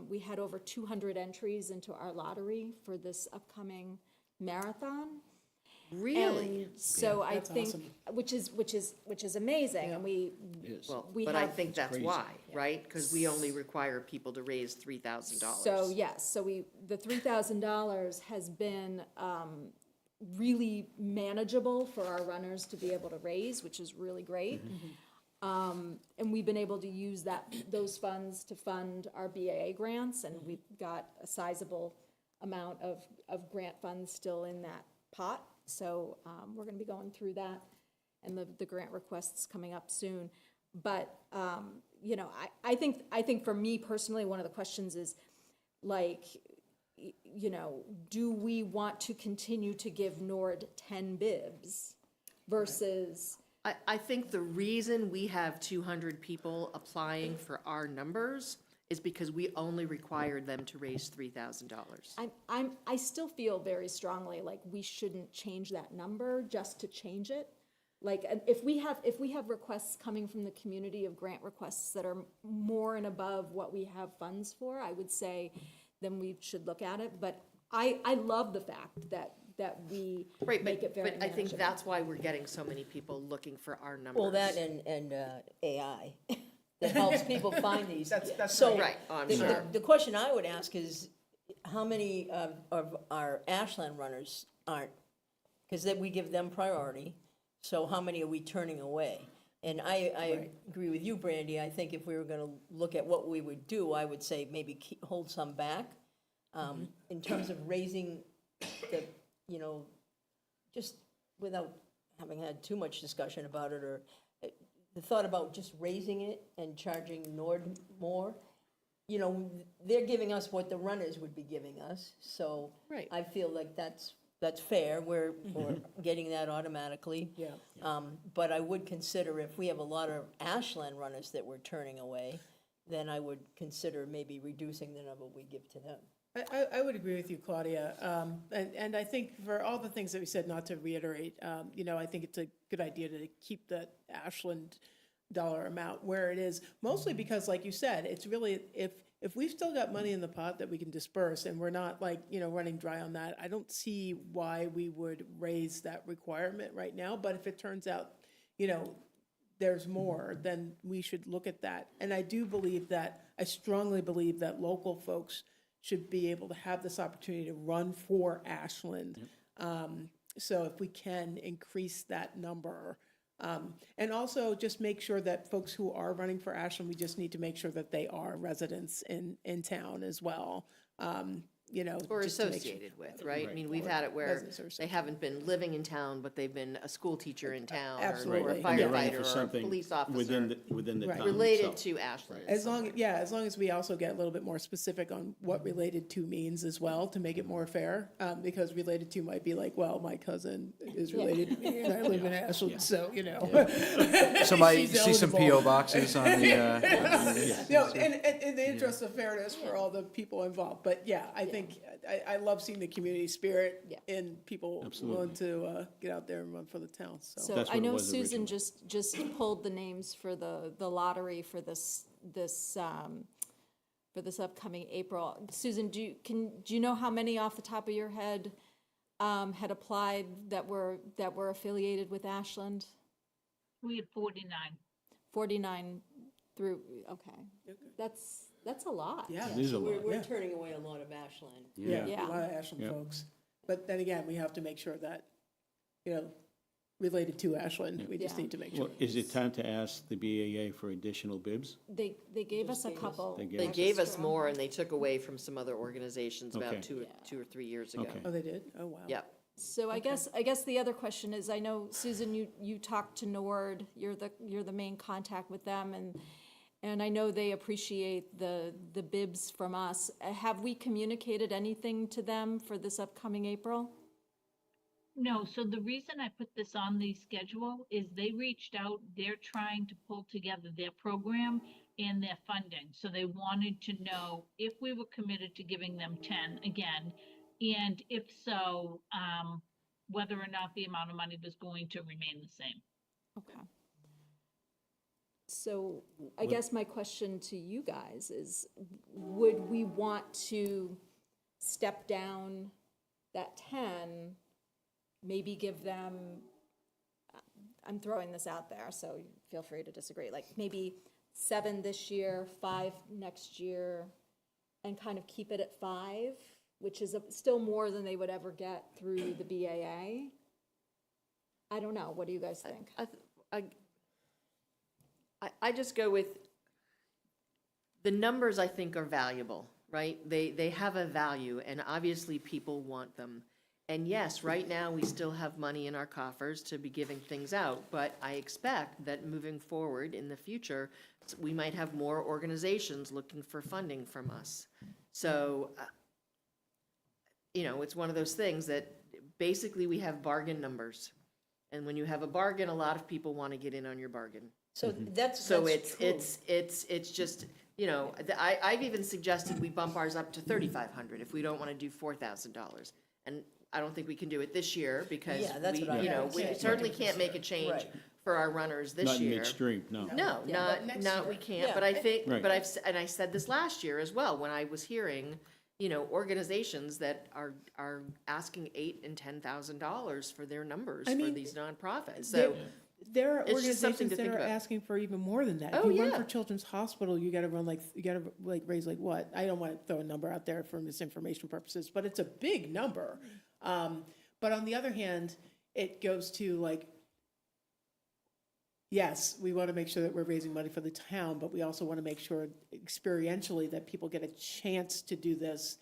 we had over 200 entries into our lottery for this upcoming marathon. Really? And so I That's think, awesome. which is amazing, and we Well, we but I have- think that's why, right? Because we only require people to raise $3,000. So, yes, so the $3,000 has been really manageable for our runners to be able to raise, which is really great. And we've been able to use those funds to fund our BAA grants, and we've got a sizable amount of grant funds still in that pot. So we're gonna be going through that, and the grant requests coming up soon. But, you know, I think for me personally, one of the questions is, like, you know, do we want to continue to give Nord 10 bibs versus, I think the reason we have 200 people applying for our numbers is because we only required them to raise $3,000. I still feel very strongly like we shouldn't change that number just to change it. Like, and if we have requests coming from the community of grant requests that are more and above what we have funds for, I would say then we should look at it. But I love the fact that we Right, make it very but I think manageable. that's why we're getting so many people looking for our numbers. Well, that and AI, that helps people find these. That's So, Right, oh, I'm the- sure. The question I would ask is, how many of our Ashland runners aren't, because then we give them priority, so how many are we turning away? And I agree with you, Brandy, I think if we were gonna look at what we would do, I would say maybe hold some back. In terms of raising the, you know, just without having had too much discussion about it, or the thought about just raising it and charging Nord more, you know, they're giving us what the runners would be giving us, so Right. I feel like that's fair, we're getting that automatically. Yeah. But I would consider if we have a lot of Ashland runners that we're turning away, then I would consider maybe reducing the number we give to them. I would agree with you, Claudia. And I think for all the things that we said, not to reiterate, you know, I think it's a good idea to keep that Ashland dollar amount where it is, mostly because, like you said, it's really, if we've still got money in the pot that we can disperse and we're not, like, you know, running dry on that, I don't see why we would raise that requirement right now. But if it turns out, you know, there's more, then we should look at that. And I strongly believe that local folks should be able to have this opportunity to run for Ashland. So if we can increase that number, and also just make sure that folks who are running for Ashland, we just need to make sure that they are residents in town as well. You know. Or just to make sure- associated with, right? I mean, we've had it where Residents are they haven't been living in town, but they've been a school teacher in town, or a Absolutely. And you're running firefighter, for or a something police officer, within the Right. town related itself. to Ashland. As long as we also get a little bit more specific on what related to means as well, to make it more fair, because related to might be like, well, my cousin is related to me and I live in Ashland, so, you know. Somebody She's see some eligible. PO boxes on the, No, and in the interest of fairness for all the people involved, but yeah, I think, I love seeing the community spirit Yeah. in people willing to get out there and run for the town, so. So That's I what it know was Susan originally. just pulled the names for the lottery for this upcoming April. Susan, do you know how many off the top of your head had applied that were affiliated with Ashland? We had 49. 49 through, okay. That's a lot. Yeah. It is a lot. We're turning away a lot of Ashland. Yeah, Yeah. a lot of Ashland Yeah. folks. But then again, we have to make sure that, you know, related to Ashland, we just Yeah. need to make sure. Well, is it time to ask the BAA for additional bibs? They gave us a couple. They They gave us more, and they took away from some other organizations Okay. about two or 3 years ago. Okay. Oh, they did? Oh, wow. Yep. So I guess the other question is, I know, Susan, you talked to Nord, you're the main contact with them, and I know they appreciate the bibs from us. Have we communicated anything to them for this upcoming April? No, so the reason I put this on the schedule is they reached out, they're trying to pull together their program and their funding. So they wanted to know if we were committed to giving them 10 again, and if so, whether or not the amount of money was going to remain the same. Okay. So I guess my question to you guys is, would we want to step down that 10, maybe give them, I'm throwing this out there, so feel free to disagree, like maybe 7 this year, 5 next year, and kind of keep it at 5, which is still more than they would ever get through the BAA? I don't know. What do you guys think? I just go with, the numbers I think are valuable, right? They have a value, and obviously people want them. And yes, right now, we still have money in our coffers to be giving things out, but I expect that moving forward in the future, we might have more organizations looking for funding from us. So, it's one of those things that basically we have bargain numbers. And when you have a bargain, a lot of people want to get in on your bargain. So that's So true. it's just, I've even suggested we bump ours up to $3,500 if we don't want to do $4,000. And I don't think we can do it this year because Yeah, that's what I was we saying. certainly can't make a change Right. for our runners this Not year. midstream, no. No, not, we can't, Yeah. but I think, Right. but and I said this last year as well, when I was hearing, organizations that are asking $8,000 and $10,000 for their numbers I for mean, these nonprofits, There- so. There are It's just something organizations to that think are about. asking for even more than that. Oh, If you run yeah. for Children's Hospital, you gotta raise like what? I don't wanna throw a number out there for misinformation purposes, but it's a big number. But on the other hand, it goes to like, yes, we wanna make sure that we're raising money for the town, but we also wanna make sure experientially that people get a chance to do this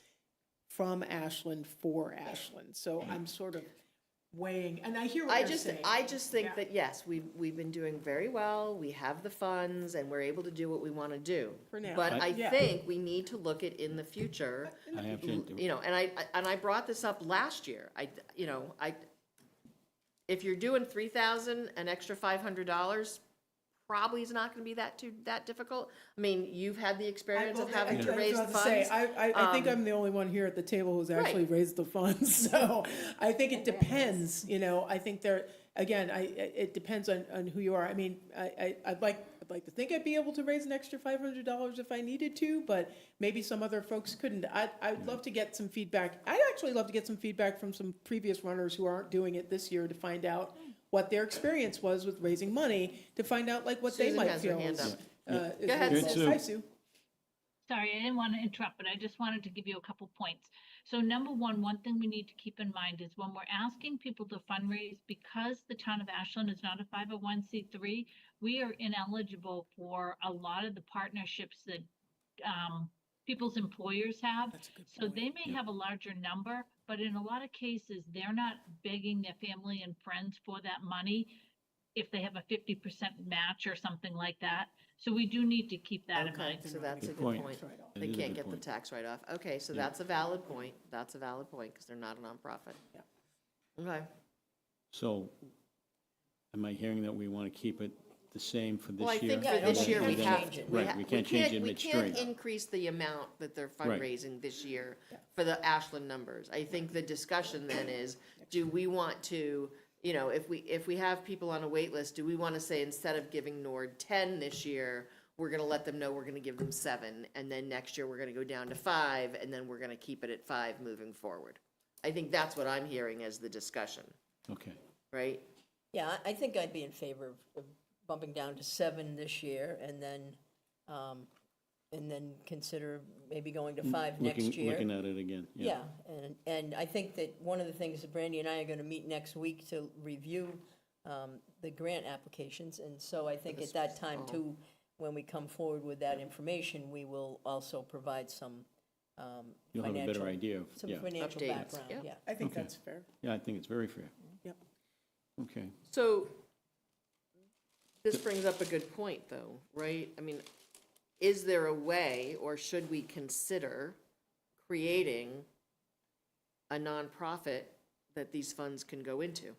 from Ashland for Ashland. So I'm sort of weighing, and I hear what you're saying. I just think Yeah. that, yes, we've been doing very well, we have the funds, and we're able to do what we want to do. For now. But I Yeah. think we need to look at in the future, I have to, and I brought this up last year. If you're doing 3,000, an extra $500 probably is not going to be that difficult. I mean, you've had the experience of having to raise the funds. I think I'm the only one here at the table who's actually raised the funds, so I think it depends, I think it depends on who you are. I mean, I'd like to think I'd be able to raise an extra $500 if I needed to, but maybe some other folks couldn't. I'd love to get some feedback. I'd actually love to get some feedback from some previous runners who aren't doing it this year to find out what their experience was with raising money, to find out like what they Susan might has her feel hand is. up. Is Go ahead, helpful. Sue. Hi, Sue. Sorry, I didn't want to interrupt, but I just wanted to give you a couple points. So number one thing we need to keep in mind is when we're asking people to fundraise, because the town of Ashland is not a 501c3, we are ineligible for a lot of the partnerships that people's employers have. That's a good So point. they may have a larger number, but in a lot of cases, they're not begging their family and friends for that money if they have a 50% match or something like that. So we do need to keep that in Okay, mind. so that's a good point. point. That They is a can't good get the point. tax write-off. Okay, so that's a valid point. That's a valid point, because they're not a nonprofit. Yeah. Okay. So, am I hearing that we want to keep it the same for this year? Well, I think Yeah, for I don't this think year, we we can have. change it. Right, we can't change it We midstream. can't increase the amount that they're Right. fundraising this year for the Ashland numbers. I think the discussion then is, do we want to, if we have people on a wait list, do we want to say, instead of giving Nord 10 this year, we're going to let them know we're going to give them 7, and then next year we're going to go down to 5, and then we're going to keep it at 5 moving forward. I think that's what I'm hearing as the discussion, Okay, right? Yeah, I think I'd be in favor of bumping down to 7 this year and then consider maybe going to 5 next year. looking at it again, yeah. Yeah, and I think that one of the things that Brandy and I are gonna meet next week to review the grant applications, and so I think at that time too, when we come forward with that information, we will also provide some You'll have a financial, better idea of, some yeah. financial Updates, background, yeah. yeah. I think Okay. that's fair. Yeah, I think it's very fair. Yep. Okay. So, this brings up a good point, though, right? I mean, is there a way, or should we consider creating a nonprofit that these funds can go into?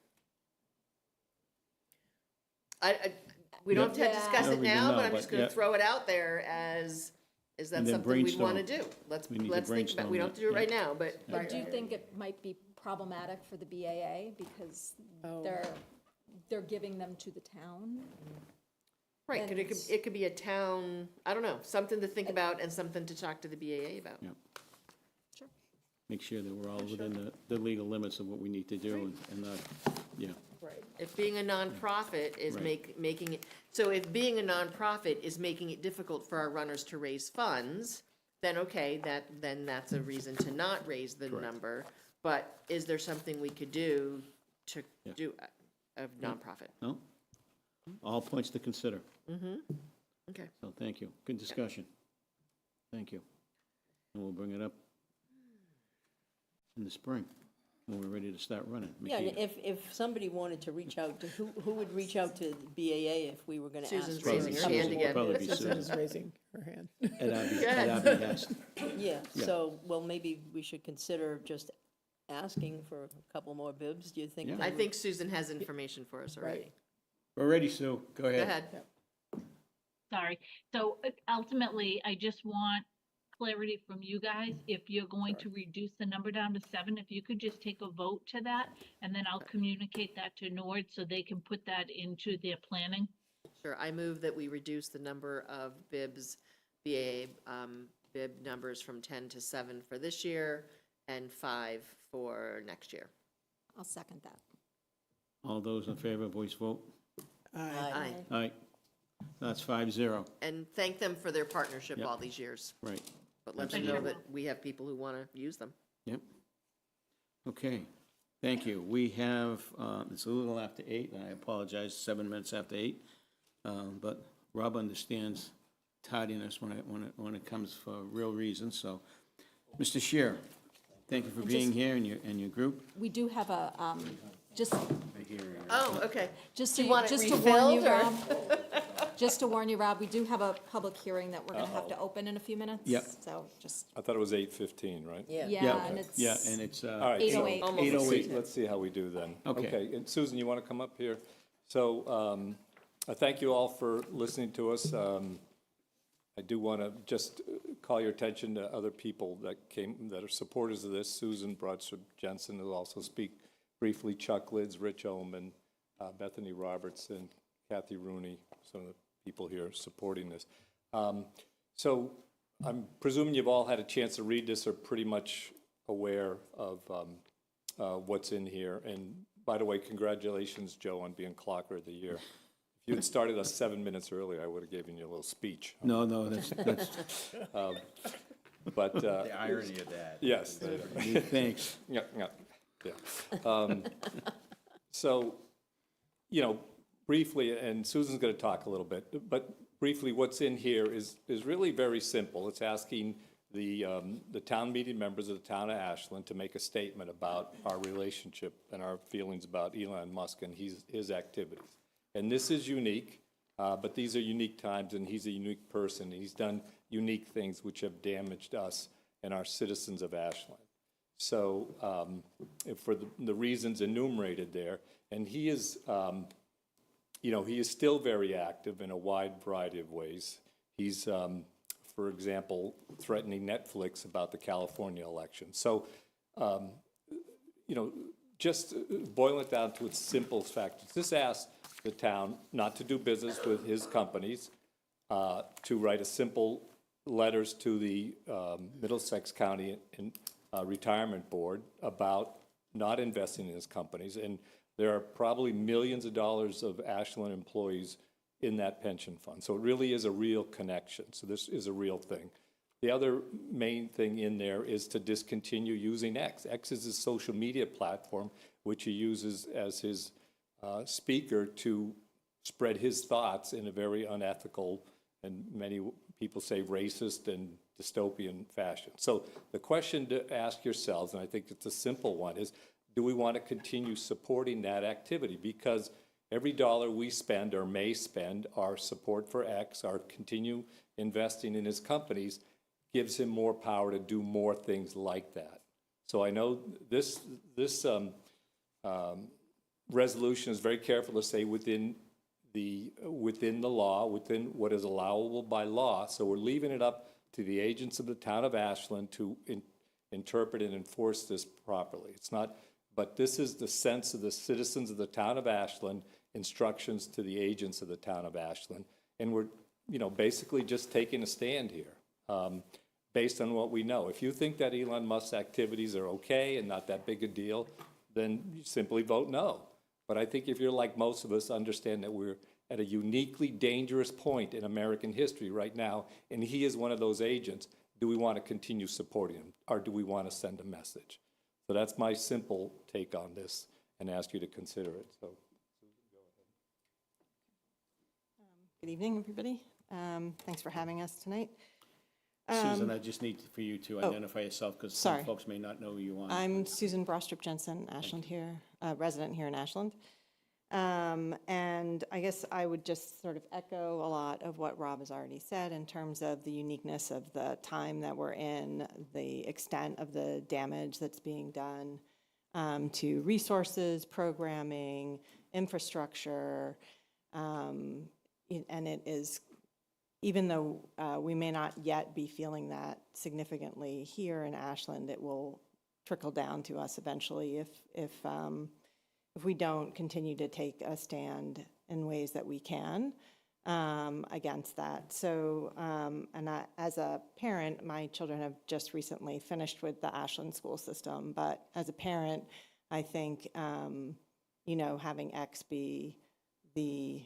We don't have to discuss No, it we do now, not, but I'm but just gonna yeah. throw it out there as, is that And then something we'd wanna brainstorm. do? Let's We need to think about, brainstorm we don't that, have to do it yeah. right now, but. I do think it might be problematic for the BAA because Oh. they're giving them to the town. Right, it could be a town, I don't know, something to think about and something to talk to the BAA about. Yeah. Sure. Make sure that we're all within the legal limits of what we need to do and not, yeah. Right. If being a nonprofit is Right. making it, so if being a nonprofit is making it difficult for our runners to raise funds, then okay, then that's a reason to not raise the Correct. number. But is there something we could do to Yeah. do a nonprofit? No? All points to consider. Okay. So thank you. Good discussion. Thank you. And we'll bring it up in the spring when we're ready to start running. Yeah, and Mickey, if somebody wanted to reach out to, who would reach out to BAA if we were gonna ask? Susan's for raising her some hand support? again. Probably be Susan Susan. is raising her hand. At our ahead. at our behest. Yeah, Yeah. so, well, maybe we should consider just asking for a couple more bibs, do you think? Yeah. that I would- think Susan has information for us already. We're ready, Sue. Go Go ahead. ahead. Sorry. So ultimately, I just want clarity from you guys. If you're going to reduce the number down to 7, if you could just take a vote to that, and then I'll communicate that to Nord so they can put that into their planning. Sure, I move that we reduce the number of BAA bib numbers from 10 to 7 for this year and 5 for next year. I'll second that. All those in favor, voice vote? Aye. Aye. That's 5-0. And thank them for their partnership Yep. all these years. Right. But let them know that we have people who want to use them. Yep. Okay, thank you. We have, it's a little after 8, and I apologize, 7 minutes after 8. But Rob understands tardiness when it comes for real reasons, so. Mr. Shear, thank you for being here and your group. We do have a, just, Oh, okay. just Do to, you want it just to warn you, refilled, or- Rob. Just to warn you, Rob, we do have a public hearing that we're gonna have to open in a few minutes. Yep. So just, I thought it was 8:15, right? Yeah. yeah, and it's. Yeah, and it's, All right, so 8:08. Almost. 8:08. let's see how we do then. Okay. And Susan, you want to come up here? So I thank you all for listening to us. I do want to just call your attention to other people that are supporters of this. Susan Broadstrup Jensen will also speak briefly, Chuck Lids, Rich Oman, Bethany Roberts, and Kathy Rooney, some of the people here supporting this. So I'm presuming you've all had a chance to read this or pretty much aware of what's in here. And by the way, congratulations, Joe, on being Clocker of the Year. If you had started us 7 minutes earlier, I would have given you a little speech. No, that's, But, The irony of that. yes. thanks. Yeah, yeah. So, briefly, and Susan's going to talk a little bit, but briefly, what's in here is really very simple. It's asking the town meeting members of the town of Ashland to make a statement about our relationship and our feelings about Elon Musk and his activities. And this is unique, but these are unique times, and he's a unique person. He's done unique things which have damaged us and our citizens of Ashland. So for the reasons enumerated there, and he is, he is still very active in a wide variety of ways. He's, for example, threatening Netflix about the California election. So, just boiling it down to its simplest factors. This asks the town not to do business with his companies, to write a simple letters to the Middlesex County Retirement Board about not investing in his companies. And there are probably millions of dollars of Ashland employees in that pension fund. So it really is a real connection. So this is a real thing. The other main thing in there is to discontinue using X. X is his social media platform, which he uses as his speaker to spread his thoughts in a very unethical and many people say racist and dystopian fashion. So the question to ask yourselves, and I think it's a simple one, is do we want to continue supporting that activity? Because every dollar we spend or may spend, our support for X, our continue investing in his companies, gives him more power to do more things like that. So I know this resolution is very careful to say within the law, within what is allowable by law. So we're leaving it up to the agents of the town of Ashland to interpret and enforce this properly. It's not, but this is the sense of the citizens of the town of Ashland, instructions to the agents of the town of Ashland. and we're, basically just taking a stand here, based on what we know. If you think that Elon Musk's activities are okay and not that big a deal, then you simply vote no. But I think if you're like most of us, understand that we're at a uniquely dangerous point in American history right now, and he is one of those agents. Do we want to continue supporting him, or do we want to send a message? So that's my simple take on this, and ask you to consider it, so. Good evening, everybody. Thanks for having us tonight. Susan, I just need for you to identify yourself, because some sorry. folks may not know who you are. I'm Susan Brostrup Jensen, Ashland here, resident here in Ashland. And I guess I would just sort of echo a lot of what Rob has already said in terms of the uniqueness of the time that we're in, the extent of the damage that's being done to resources, programming, infrastructure. And it is, even though we may not yet be feeling that significantly here in Ashland, it will trickle down to us eventually if we don't continue to take a stand in ways that we can against that. So, as a parent, my children have just recently finished with the Ashland school system, but as a parent, I think, having X be the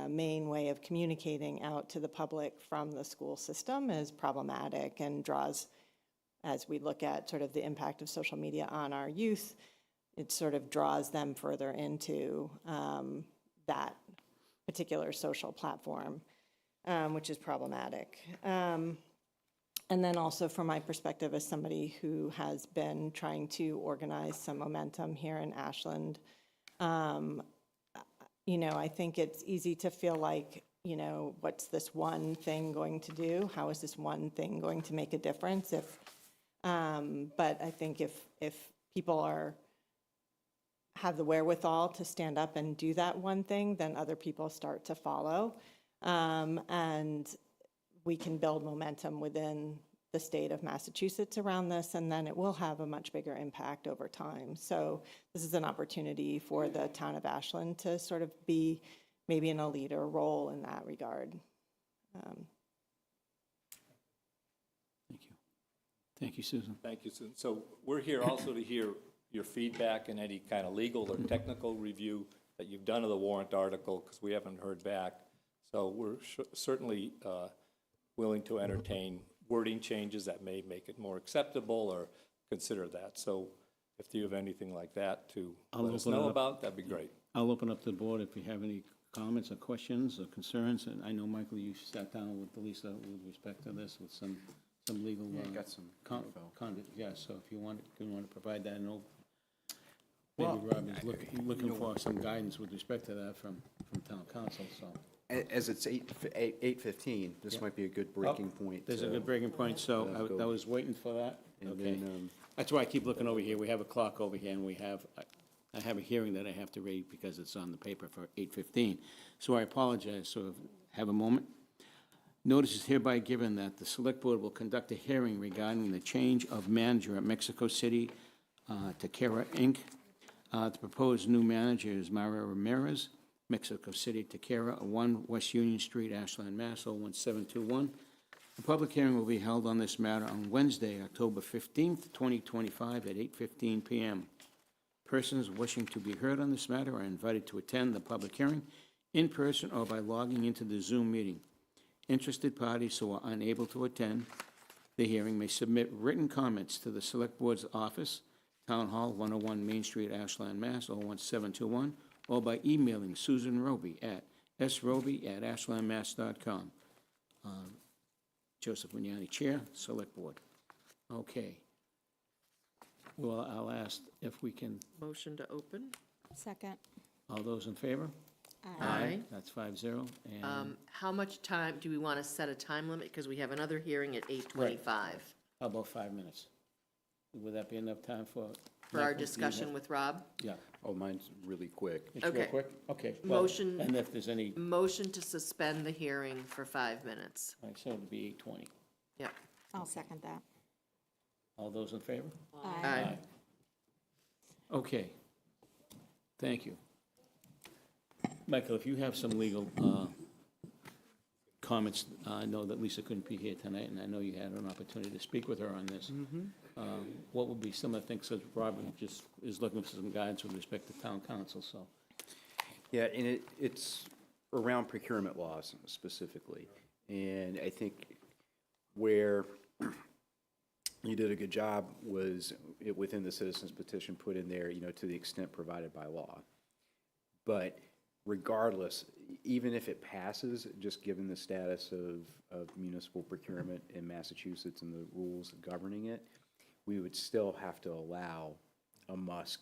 main way of communicating out to the public from the school system is problematic and draws, as we look at sort of the impact of social media on our youth, it sort of draws them further into that particular social platform, which is problematic. And then also from my perspective as somebody who has been trying to organize some momentum here in Ashland, I think it's easy to feel like, what's this one thing going to do? How is this one thing going to make a difference? But I think if people have the wherewithal to stand up and do that one thing, then other people start to follow. And we can build momentum within the state of Massachusetts around this, and then it will have a much bigger impact over time. So this is an opportunity for the town of Ashland to sort of be maybe in a leader role in that regard. Thank you. Thank you, Susan. Thank you, Susan. So we're here also to hear your feedback and any kind of legal or technical review that you've done of the warrant article, because we haven't heard back. So we're certainly willing to entertain wording changes that may make it more acceptable or consider that. So if you have anything like that to let us know about, that'd be great. I'll open up the board if you have any comments or questions or concerns. And I know, Michael, you sat down with Lisa with respect to this with some legal. Got some Yeah, so if you want to provide that, maybe Rob is looking for some guidance with respect to that from town council, so. As it's 8:15, this might be a good breaking point. There's a good breaking point, so I was waiting for that. And Okay. then, That's why I keep looking over here. We have a clock over here, and I have a hearing that I have to read because it's on the paper for 8:15. So I apologize, so have a moment. Notice is hereby given that the Select Board will conduct a hearing regarding the change of manager at Mexico City to Kara Inc. The proposed new manager is Mara Ramirez, Mexico City to Kara, 1 West Union Street, Ashland, Mass. 01721. The public hearing will be held on this matter on Wednesday, October 15th, 2025, at 8:15 p.m. Persons wishing to be heard on this matter are invited to attend the public hearing in person or by logging into the Zoom meeting. Interested parties who are unable to attend the hearing may submit written comments to the Select Board's office, Town Hall, 101 Main Street, Ashland, Mass. 01721, or by emailing Susan Roby at sroby@ashlandmass.com. Joseph Vignani, Chair, Select Board. Okay. Well, I'll ask if we can, Motion to open? Second. all those in favor? Aye. That's 5-0, and How much time, do we want to set a time limit? Because we have another hearing at 8:25. how about 5 minutes? Would that be enough time for? For our Michael, do you discussion have- with Rob? Yeah. oh, mine's really quick. It's real Okay. quick? Okay. well, Motion- And if there's any, Motion to suspend the hearing for 5 minutes. like, so it'd be 8:20. Yep. I'll second that. All those in favor? Aye. Okay. Thank you. Michael, if you have some legal comments. I know that Lisa couldn't be here tonight, and I know you had an opportunity to speak with her on this. What would be some of the things that Robin just is looking for some guidance with respect to town council, so. Yeah, and it's around procurement laws specifically. And I think where you did a good job was within the citizens petition put in there, to the extent provided by law. But regardless, even if it passes, just given the status of municipal procurement in Massachusetts and the rules governing it, we would still have to allow a MUSC,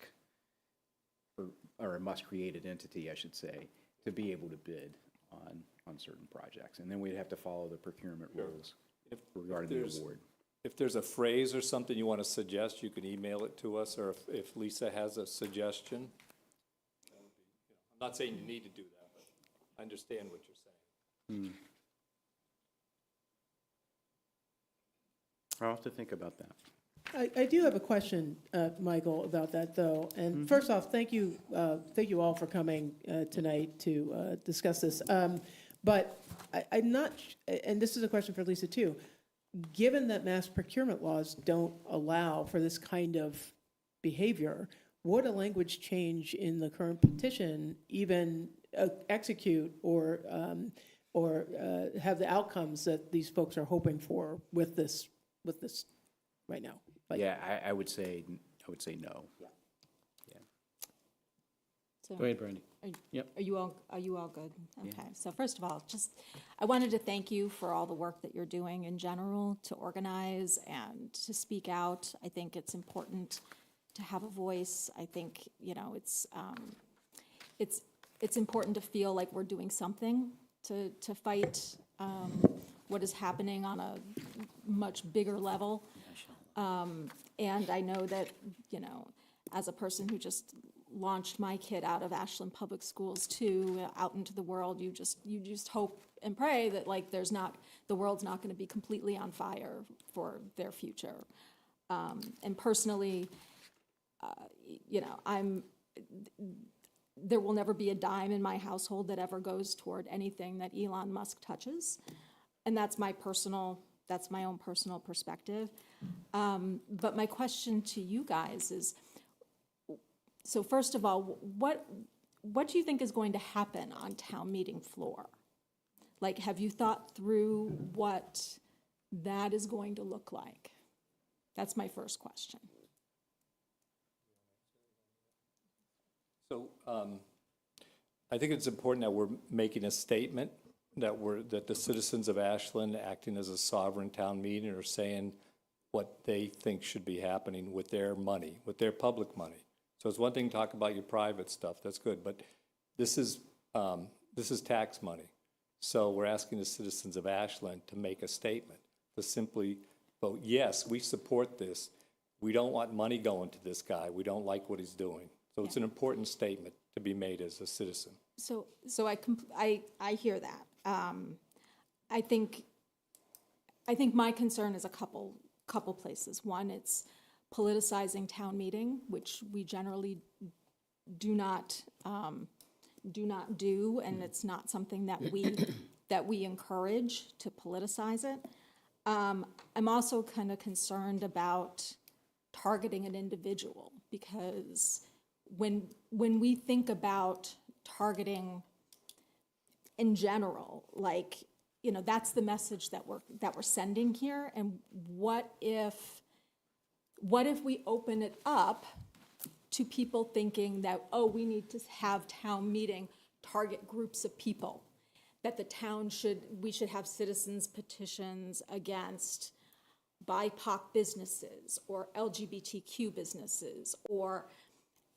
or a MUSC-created entity, I should say, to be able to bid on certain projects. And then we'd have to follow the procurement rules regarding the award. If there's a phrase or something you want to suggest, you can email it to us, or if Lisa has a suggestion. I'm not saying you need to do that, but I understand what you're saying. I'll have to think about that. I do have a question, Michael, about that, though. And first off, thank you all for coming tonight to discuss this. But I'm not, and this is a question for Lisa, too. Given that mass procurement laws don't allow for this kind of behavior, would a language change in the current petition even execute or have the outcomes that these folks are hoping for with this right now? But Yeah, I would say no. So, Go ahead, Brandy. Yep. Are you all good? Okay. So first of all, I wanted to thank you for all the work that you're doing in general to organize and to speak out. I think it's important to have a voice. I think, it's important to feel like we're doing something to fight what is happening on a much bigger level. And I know that, as a person who just launched my kid out of Ashland Public Schools too, out into the world, you just hope and pray that the world's not going to be completely on fire for their future. And personally, there will never be a dime in my household that ever goes toward anything that Elon Musk touches. And that's my own personal perspective. But my question to you guys is, so first of all, what do you think is going to happen on town meeting floor? Like, have you thought through what that is going to look like? That's my first question. So I think it's important that we're making a statement that the citizens of Ashland, acting as a sovereign town meeting, are saying what they think should be happening with their money, with their public money. So it's one thing to talk about your private stuff, that's good, but this is tax money. So we're asking the citizens of Ashland to make a statement, to simply vote, yes, we support this. We don't want money going to this guy. We don't like what he's doing. So it's an important statement to be made as a citizen. So I hear that. I think my concern is a couple places. One, it's politicizing town meeting, which we generally do not do, and it's not something that we encourage to politicize it. I'm also kind of concerned about targeting an individual, because when we think about targeting in general, that's the message that we're sending here. And what if we open it up to people thinking that, we need to have town meeting target groups of people, that we should have citizens petitions against BIPOC businesses or LGBTQ businesses or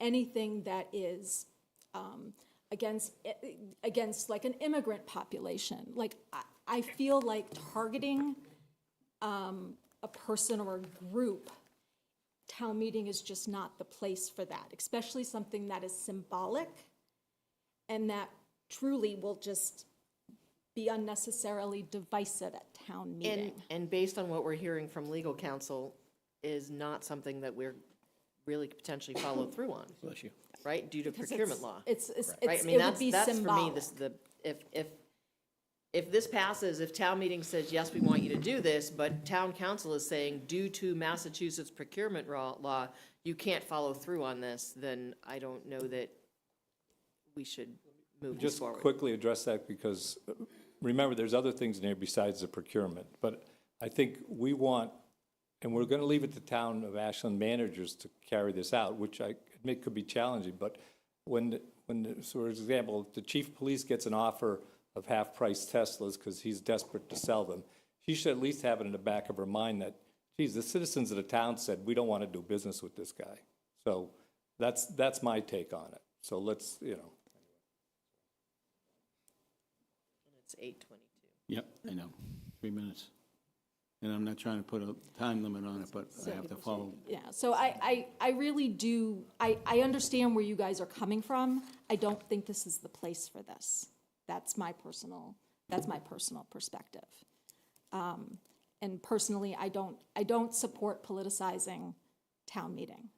anything that is against like an immigrant population. Like, I feel like targeting a person or a group, town meeting is just not the place for that, especially something that is symbolic and that truly will just be unnecessarily divisive at town meeting. And based on what we're hearing from legal counsel, is not something that we're really potentially follow through on. Bless you. Right, due to Because procurement law. It's Right, I mean, it would be that's for me, symbolic. if if this passes, if town meeting says, yes, we want you to do this, but town council is saying, due to Massachusetts procurement law, you can't follow through on this, then I don't know that we should move this Just forward. quickly address that, because remember, there's other things in there besides the procurement. But I think we want, and we're going to leave it to town of Ashland managers to carry this out, which I admit could be challenging. But when for example, the chief of police gets an offer of half-price Teslas because he's desperate to sell them, she should at least have it in the back of her mind that, geez, the citizens of the town said, we don't want to do business with this guy. So that's my take on it. So let's, It's 8:22. Yep, I know, 3 minutes. And I'm not trying to put a time limit on it, but I have to follow. Yeah, so I really do, I understand where you guys are coming from. I don't think this is the place for this. That's my personal perspective. And personally, I don't support politicizing town meeting.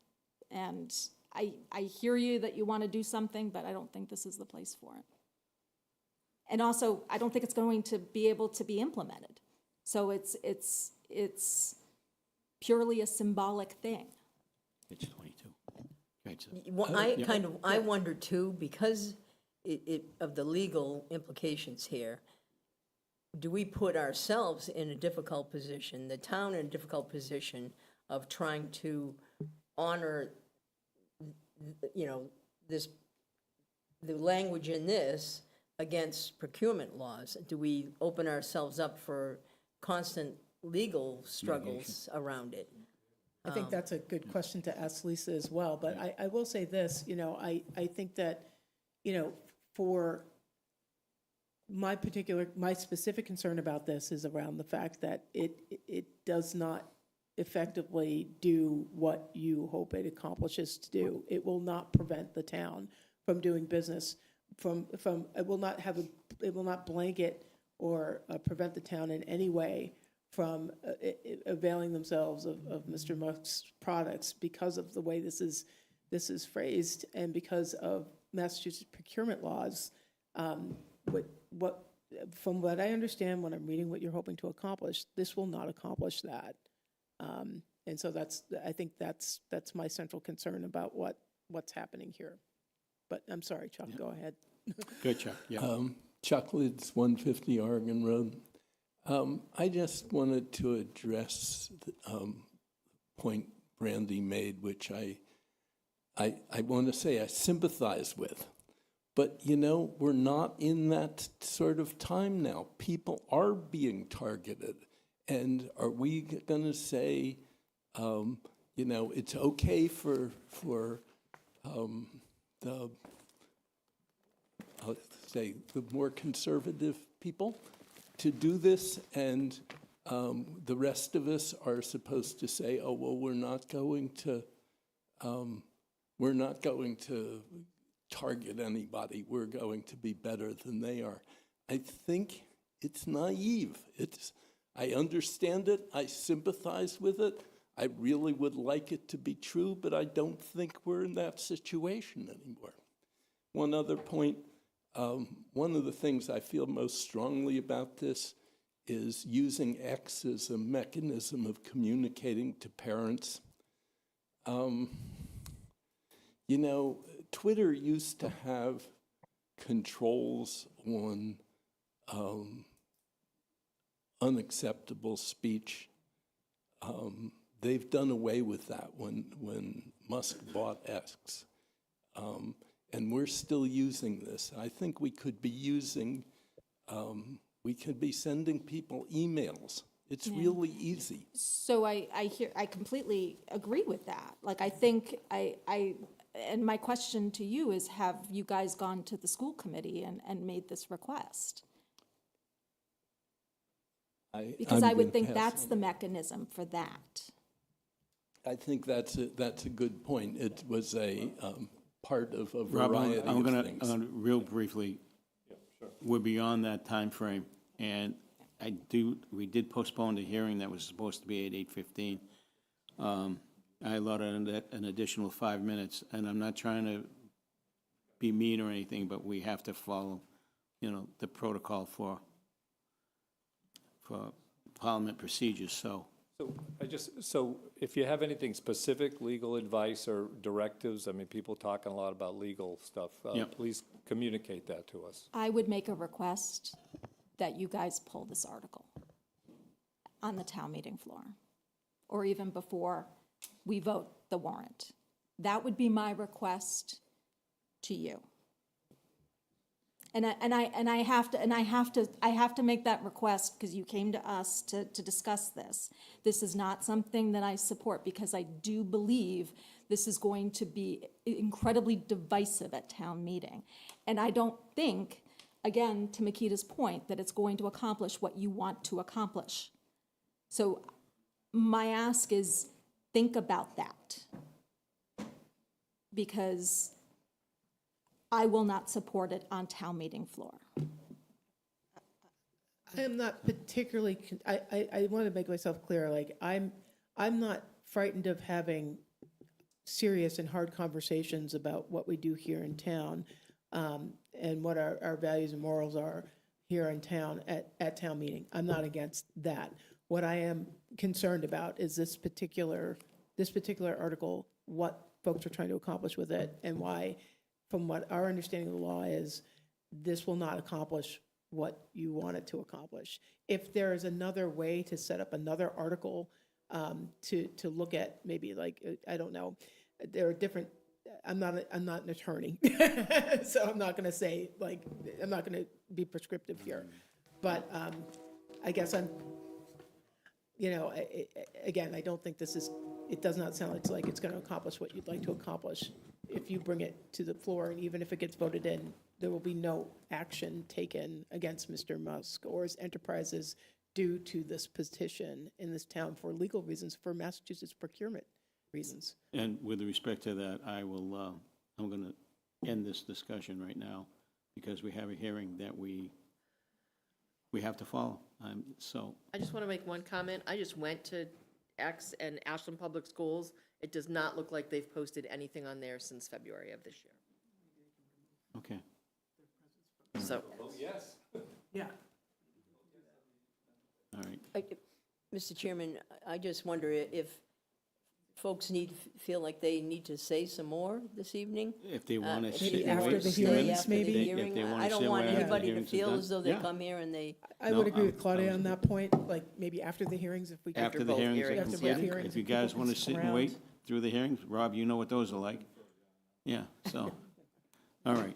And I hear you that you want to do something, but I don't think this is the place for it. And also, I don't think it's going to be able to be implemented. So it's purely a symbolic thing. It's 22. Right, so- Well, I wonder too, because of the legal implications here, do we put ourselves in a difficult position, the town in a difficult position of trying to honor, the language in this against procurement laws? Do we open ourselves up for constant legal struggles around it? I think that's a good question to ask Lisa as well, but I will say this, I think that, for my specific concern about this is around the fact that it does not effectively do what you hope it accomplishes to do. It will not prevent the town from doing business, it will not blanket or prevent the town in any way from availing themselves of Mr. Musk's products because of the way this is phrased and because of Massachusetts procurement laws. From what I understand, when I'm reading what you're hoping to accomplish, this will not accomplish that. And so I think that's my central concern about what's happening here. But I'm sorry, Chuck, go ahead. Good, Chuck, yeah. Chuck Lids, 150 Oregon Road. I just wanted to address the point Brandy made, which I want to say I sympathize with. But, we're not in that sort of time now. People are being targeted. And are we going to say, it's okay for the more conservative people to do this, and the rest of us are supposed to say, oh, well, we're not going to target anybody. We're going to be better than they are. I think it's naive. I understand it. I sympathize with it. I really would like it to be true, but I don't think we're in that situation anymore. One other point, one of the things I feel most strongly about this is using X as a mechanism of communicating to parents. Twitter used to have controls on unacceptable speech. They've done away with that when Musk bought X. And we're still using this. I think we could be sending people emails. It's really easy. So I completely agree with that. Like, I think and my question to you is, have you guys gone to the school committee and made this request? Because I would think that's the mechanism for that. I think that's a good point. It was a part of a Rob, variety I'm of gonna, things. real briefly, we're beyond that time frame, and we did postpone the hearing that was supposed to be at 8:15. I allotted an additional 5 minutes, and I'm not trying to be mean or anything, but we have to follow, the protocol for for Parliament procedures, so. So if you have anything specific, legal advice or directives, I mean, people talking a lot about legal stuff, Yep. please communicate that to us. I would make a request that you guys pull this article on the town meeting floor, or even before we vote the warrant. That would be my request to you. And I have to make that request because you came to us to discuss this. This is not something that I support because I do believe this is going to be incredibly divisive at town meeting. And I don't think, again, to Makita's point, that it's going to accomplish what you want to accomplish. So my ask is, think about that. Because I will not support it on town meeting floor. I am not particularly, I want to make myself clear, like, I'm not frightened of having serious and hard conversations about what we do here in town, and what our values and morals are here in town at town meeting. I'm not against that. What I am concerned about is this particular article, what folks are trying to accomplish with it, and why, from what our understanding of the law is, this will not accomplish what you want it to accomplish. If there is another way to set up another article to look at, maybe like, I don't know, there are different, I'm not an attorney, so I'm not gonna say, like, I'm not gonna be prescriptive here. But I guess I'm, again, I don't think it does not sound like it's gonna accomplish what you'd like to accomplish. If you bring it to the floor, and even if it gets voted in, there will be no action taken against Mr. Musk or his enterprises due to this petition in this town for legal reasons, for Massachusetts procurement reasons. And with respect to that, I'm going to end this discussion right now because we have a hearing that we have to follow. So, I just want to make one comment. I just went to X and Ashland Public Schools. It does not look like they've posted anything on there since February of this year. okay. So, Yeah. All right. Mr. Chairman, I just wonder if folks feel like they need to say some more this evening? If they want to Maybe sit and after wait. the see what- hearings, if maybe? they- Hearing, If they want I to don't sit want where after the anybody to hearings are feel done. as though they Yeah. come here and they, I No, would agree with I'm- Claudia on that point, like, maybe after the hearings, if we could. After the both hearings are hearings. After both completed, hearings, if you and people guys can want to stick sit and around. wait through the hearings, Rob, you know what those are like. Yeah, so, all right.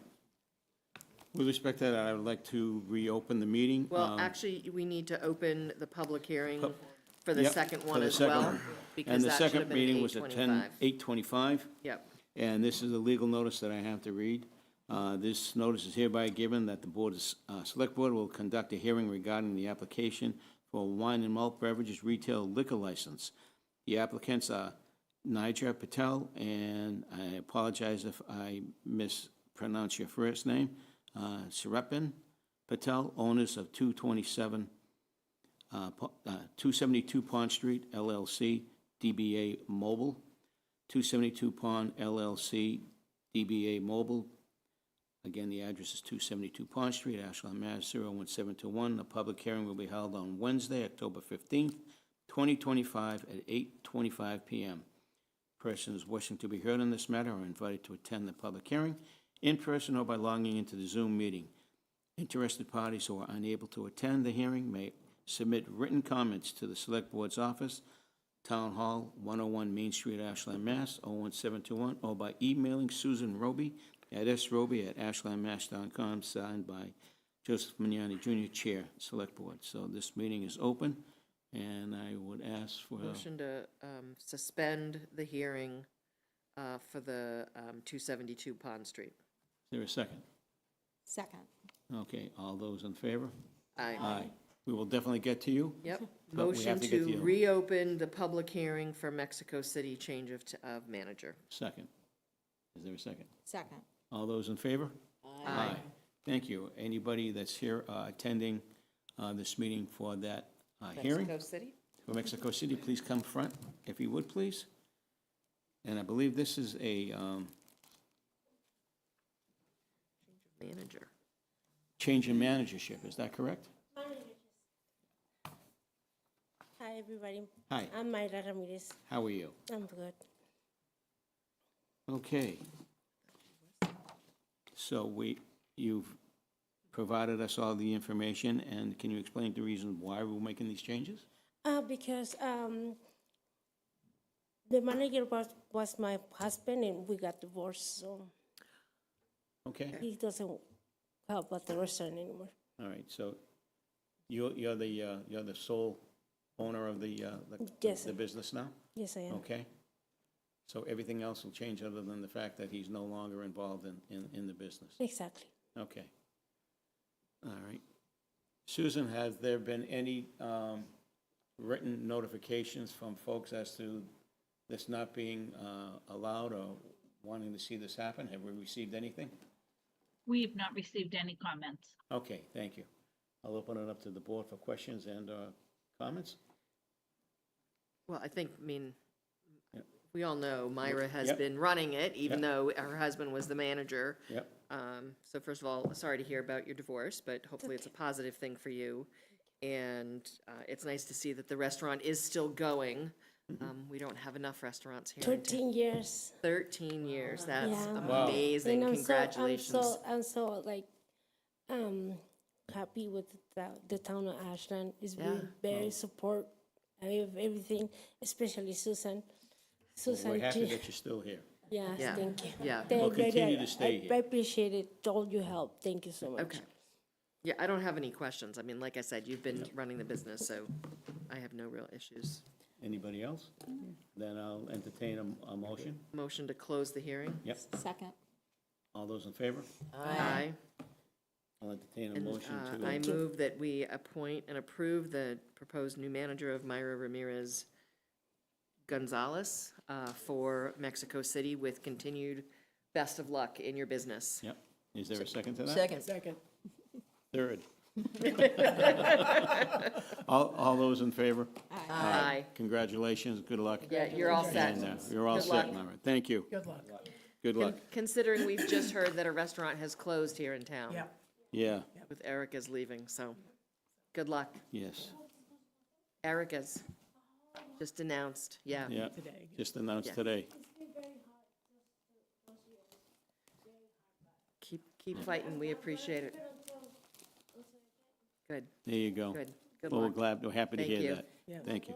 With respect to that, I would like to reopen the meeting. well, actually, we need to open the public hearing for the Yep, second for one the as second well, one. because And the that should have second been at meeting was at 8:25. Yep. And this is a legal notice that I have to read. This notice is hereby given that the Board of Select Board will conduct a hearing regarding the application for a wine and malt beverages retail liquor license. The applicants are Nigel Patel, and I apologize if I mispronounce your first name, Sarapan Patel, owners of 272 Pond Street LLC, DBA Mobile, 272 Pond LLC, DBA Mobile. Again, the address is 272 Pond Street, Ashland, Mass. 01721. The public hearing will be held on Wednesday, October 15th, 2025, at 8:25 p.m. Persons wishing to be heard on this matter are invited to attend the public hearing in person or by logging into the Zoom meeting. Interested parties who are unable to attend the hearing may submit written comments to the Select Board's office, Town Hall, 101 Main Street, Ashland, Mass. 01721, or by emailing Susan Roby at sroby@ashlandmass.com, signed by Joseph Magnani Jr., Chair, Select Board. So this meeting is open, and I would ask for, Motion to suspend the hearing for the 272 Pond Street. is there a second? Second. Okay, all those in favor? Aye. We will definitely get to you. Yep. But we Motion have to get to you. reopen the public hearing for Mexico City change of manager. Second. Is there a second? Second. All those in favor? Aye. Thank you. Anybody that's here attending this meeting for that hearing Mexico City? for Mexico City, please come front, if you would, please. And I believe this is a Manager. change in managership, is that correct? everybody. Hi, I'm Mayra Ramirez. how are you? I'm good. Okay. So you've provided us all the information, and can you explain the reason why we're making these changes? Because the manager was my husband and we got divorced, so Okay, he doesn't help at the restaurant anymore. all right, so you're the sole owner of the Yes, the business now? yes, I am. Okay. So everything else will change other than the fact that he's no longer involved in the business? Exactly. Okay. All right. Susan, has there been any written notifications from folks as to this not being allowed or wanting to see this happen? Have we received anything? We have not received any comments. Okay, thank you. I'll open it up to the board for questions and comments. Well, I mean, Yep. we all know Myra has Yep. been running it, even Yep. though her husband was the manager. Yep. So first of all, sorry to hear about your divorce, but hopefully it's a positive thing for you. And it's nice to see that the restaurant is still going. We don't have enough restaurants here. in town. 13 years. 13 years, that's Yeah. Wow. amazing, And congratulations. I'm so like, happy with the town of Ashland. It's been very support of everything, especially Susan. We're happy she- that you're still here. Yes, Yeah. thank you. Yeah. Thank We'll you. continue to stay I here. appreciate it, all your help. Thank you so much. Okay. Yeah, I don't have any questions. I mean, like I said, you've been running the business, so I have no real issues. Anybody else? Then I'll entertain a motion. Motion to close the hearing? Yep. Second. All those in favor? Aye. I'll entertain a And motion I to, move that we appoint and approve the proposed new manager of Myra Ramirez Gonzalez for Mexico City with continued best of luck in your business. yep. Is there a second to that? Second. Second. Third. All those in favor? Aye. Congratulations, good luck. Yeah, you're all set. And you're all Good set, luck. Myra. Thank you. Good luck. Good luck. Considering we've just heard that a restaurant has closed here in town. Yeah. Yeah, With Erica's leaving, so good luck. yes, Erica's just announced, yeah. yeah. Today. Just announced Yeah. today. Keep fighting, we appreciate it. Good, There you go. good, good Well, luck. we're happy to Thank hear you. that. Yeah. Thank you.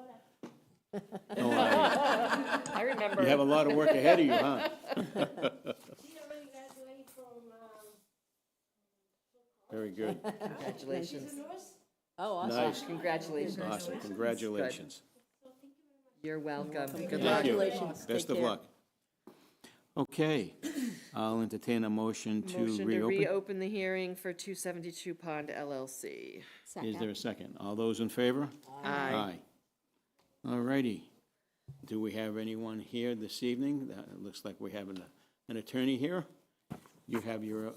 Oh, I- I remember. You have a lot of work ahead of you, huh? Very good. Congratulations. Oh, awesome. Nice. Congratulations. Awesome. Congratulations. You're welcome. Good luck. Thank you. Congratulations. Best Take of care. luck. Okay, I'll entertain a motion to Motion to reopen. reopen the hearing for 272 Pond LLC. Is there a second? All those in favor? Aye. All righty. Do we have anyone here this evening? It looks like we have an attorney here. You have your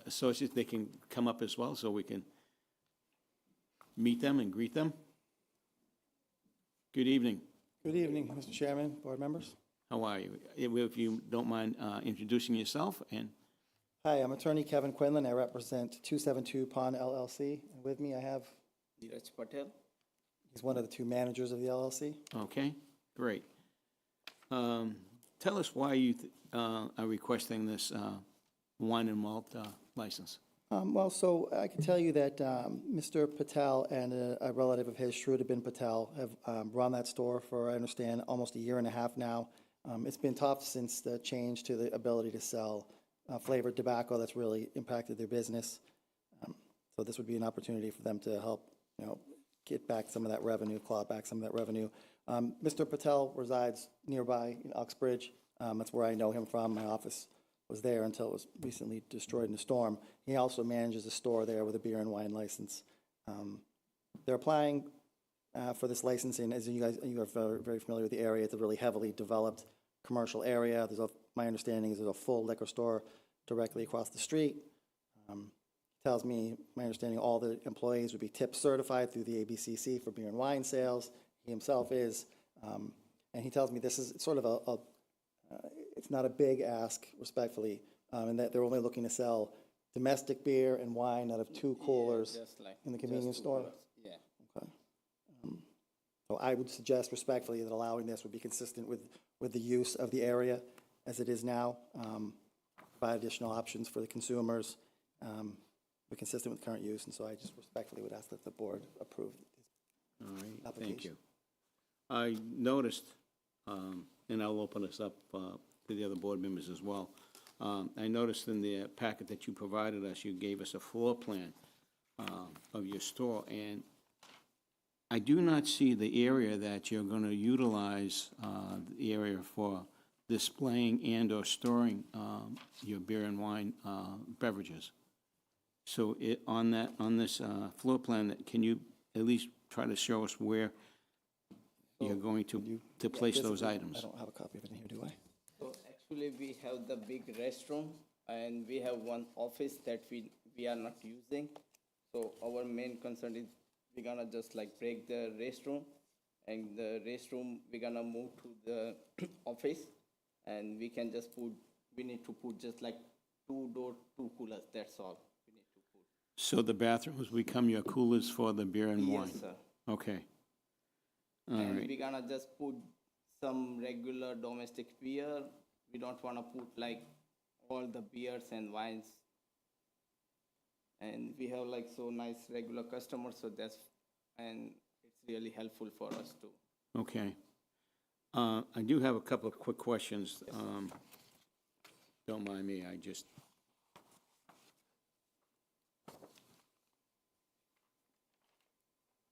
associates, they can come up as well, so we can meet them and greet them. Good evening. Good evening, Mr. Chairman, board members. How are you? If you don't mind introducing yourself, and Hi, I'm attorney Kevin Quinlan. I represent 272 Pond LLC. And with me, I have, Neeraj Patel. he's one of the two managers of the LLC. Okay, great. Tell us why you are requesting this wine and malt license. Well, so I can tell you that Mr. Patel and a relative of his, Shrudabin Patel, have run that store for, I understand, almost a year and a half now. It's been tough since the change to the ability to sell flavored tobacco. That's really impacted their business. So this would be an opportunity for them to help, get back some of that revenue, claw back some of that revenue. Mr. Patel resides nearby in Uxbridge. That's where I know him from. My office was there until it was recently destroyed in a storm. He also manages a store there with a beer and wine license. They're applying for this licensing. As you are very familiar with the area, it's a really heavily developed commercial area. My understanding is there's a full liquor store directly across the street. Tells me, my understanding, all the employees would be tip certified through the ABCC for beer and wine sales. He himself is. And he tells me this is sort of it's not a big ask, respectfully, and that they're only looking to sell domestic beer and wine out of 2 coolers in the convenience store. Yeah. Okay. So I would suggest respectfully that allowing this would be consistent with the use of the area as it is now, provide additional options for the consumers, be consistent with current use, and so I just respectfully would ask that the board approve. All right, thank Application. you. I noticed, and I'll open this up to the other board members as well. I noticed in the packet that you provided us, you gave us a floor plan of your store, and I do not see the area that you're going to utilize, the area for displaying and/or storing your beer and wine beverages. So on this floor plan, can you at least try to show us where you're going to place those items? I don't have a copy of it in here, do I? So actually, we have the big restroom, and we have one office that we are not using. So our main concern is we're gonna just like break the restroom, and the restroom, we're gonna move to the office, and we can just we need to put just like 2 coolers, that's all. We need to put. So the bathrooms become your coolers for the beer and wine? Yes, sir. Okay. All And right. we're gonna just put some regular domestic beer. We don't wanna put like all the beers and wines. And we have like so nice regular customers, so and it's really helpful for us too. Okay. I do have a couple of quick questions. Don't mind me,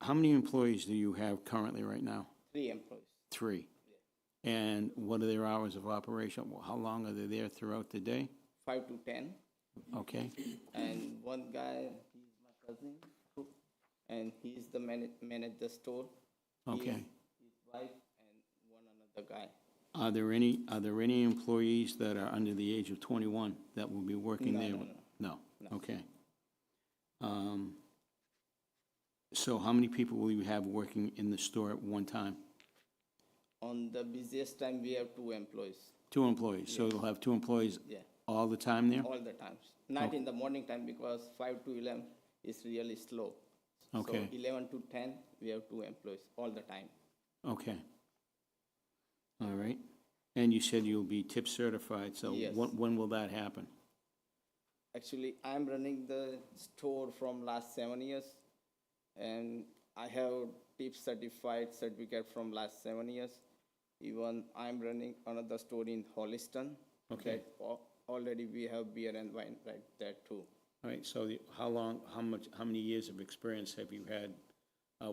How many employees do you have currently right now? 3 employees. 3. And what are their hours of operation? How long are they there throughout the day? 5 to 10. Okay. And one guy, he's my cousin, and he's the manage the store. Okay. His wife and one another guy. Are there any employees that are under the age of 21 that will be working there? No. Okay. So how many people will you have working in the store at one time? On the busiest time, we have 2 employees. 2 employees. So you'll have 2 employees Yeah. all the time there? All the times. Not in the morning time because 5 to 11 is really slow. Okay. So 11 to 10, we have 2 employees all the time. Okay. All right. And you said you'll be tip certified, so Yes. when will that happen? Actually, I'm running the store from last 7 years, and I have tip certificate from last 7 years. Even I'm running another store in Holliston. Okay. that already we have beer and wine right there too. All right, so how many years of experience have you had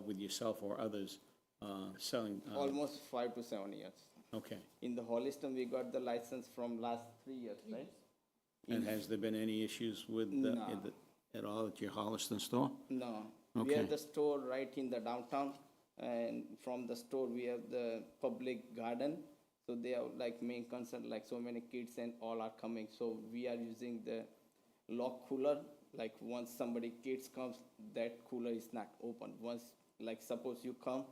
with yourself or others selling? Almost 5 to 7 years. Okay. In the Holliston, we got the license from last 3 years, right? And has there been any issues with at all at your Holliston store? No. We Okay. have the store right in the downtown, and from the store we have the public garden. So they are like main concern, like so many kids and all are coming. So we are using the lock cooler. Like once somebody kids comes, that cooler is not open. Once, like suppose you come,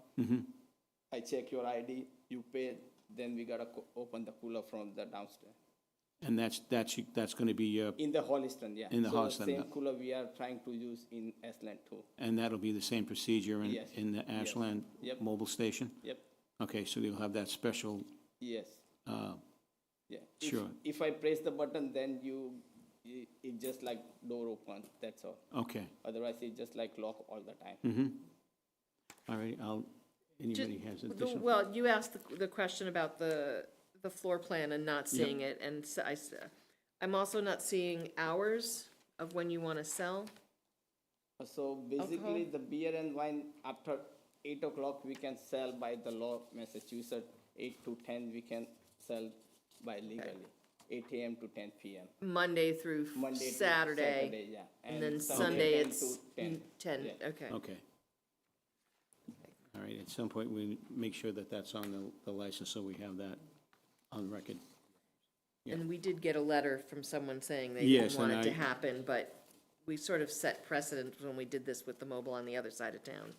I check your ID, you pay, then we gotta open the cooler from the downstairs. And that's going to be your, In the Holliston, yeah. In the Holliston, So the same yeah. cooler we are trying to use in Ashland too. and that'll be the same procedure Yes. in the Ashland Yep. mobile station? Yep, Okay, so you'll have that special, yes, yeah. Sure. If I press the button, then it just like door open, that's all. okay. Otherwise, it just like lock all the time. All right, anybody has additional? Well, you asked the question about the floor plan and not seeing it, and so I'm also not seeing hours of when you want to sell. So basically, the beer and wine after 8 o'clock, we can sell by the law, Massachusetts. 8 to 10, we can sell by legally. 8 a.m. to 10 p.m. Monday through Monday to Saturday, yeah. and then Sunday Sunday 10 it's to 10. 10, Yeah. okay. Okay. All right, at some point, we make sure that that's on the license, so we have that on record. And we did get a letter from someone saying they Yes, didn't want and it to I- happen, but we sort of set precedent when we did this with the mobile on the other side of town.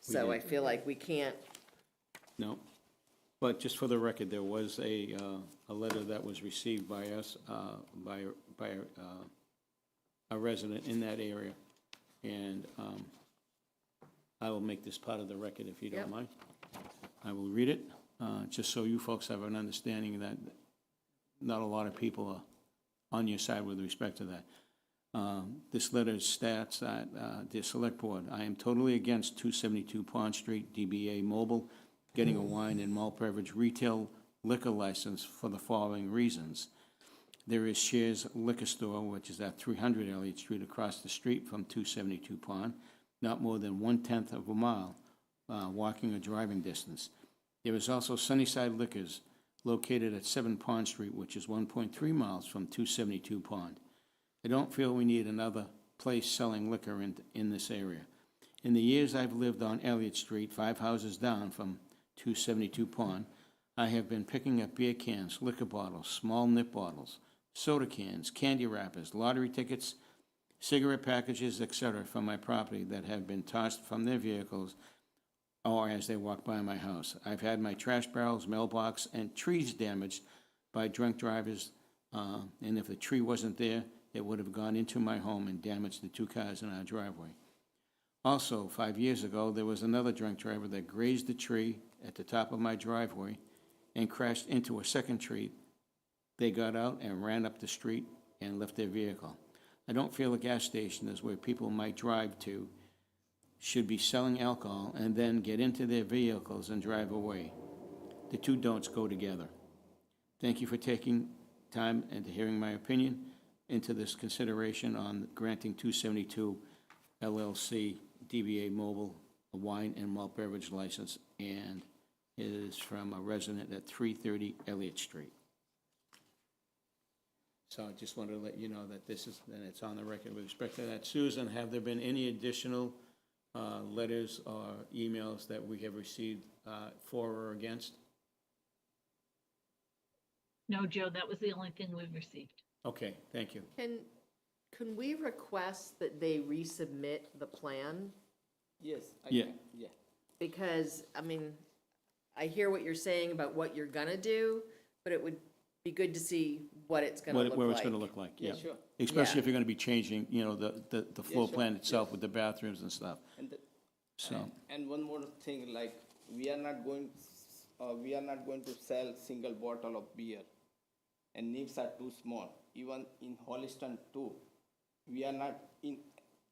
So I feel like we can't, No, but just for the record, there was a letter that was received by us, by a resident in that area, and I will make this part of the record if you Yep. don't mind. I will read it, just so you folks have an understanding that not a lot of people are on your side with respect to that. This letter states that, dear Select Board, I am totally against 272 Pond Street, DBA Mobile, getting a wine and malt beverage retail liquor license for the following reasons. There is Shares Liquor Store, which is at 300 Elliott Street across the street from 272 Pond, not more than 1/10 of a mile, walking or driving distance. There is also Sunnyside Liquors, located at 7 Pond Street, which is 1.3 miles from 272 Pond. I don't feel we need another place selling liquor in this area. In the years I've lived on Elliott Street, 5 houses down from 272 Pond, I have been picking up beer cans, liquor bottles, small nip bottles, soda cans, candy wrappers, lottery tickets, cigarette packages, etc. from my property that have been tossed from their vehicles or as they walk by my house. I've had my trash barrels, mailbox, and trees damaged by drunk drivers, and if the tree wasn't there, it would have gone into my home and damaged the 2 cars in our driveway. Also, 5 years ago, there was another drunk driver that grazed the tree at the top of my driveway and crashed into a second tree. They got out and ran up the street and left their vehicle. I don't feel a gas station is where people might drive to should be selling alcohol and then get into their vehicles and drive away. The two don'ts go together. Thank you for taking time and hearing my opinion into this consideration on granting 272 LLC DBA Mobile a wine and malt beverage license, and it is from a resident at 330 Elliott Street. So I just wanted to let you know that this is, and it's on the record with respect to that. Susan, have there been any additional letters or emails that we have received for or against? No, Joe, that was the only thing we've received. Okay, thank you. Can we request that they resubmit the plan? Yes. Yeah. Yeah. Because, I mean, I hear what you're saying about what you're gonna do, but it would be good to see what it's gonna look like. Where it's gonna look like, yeah. Sure. Especially Yeah. if you're gonna be changing, you know, the floor sure. plan itself with the bathrooms and stuff. So, And one more thing, like, we are not going to sell single bottle of beer, and nibs are too small. Even in Holliston too, we are not in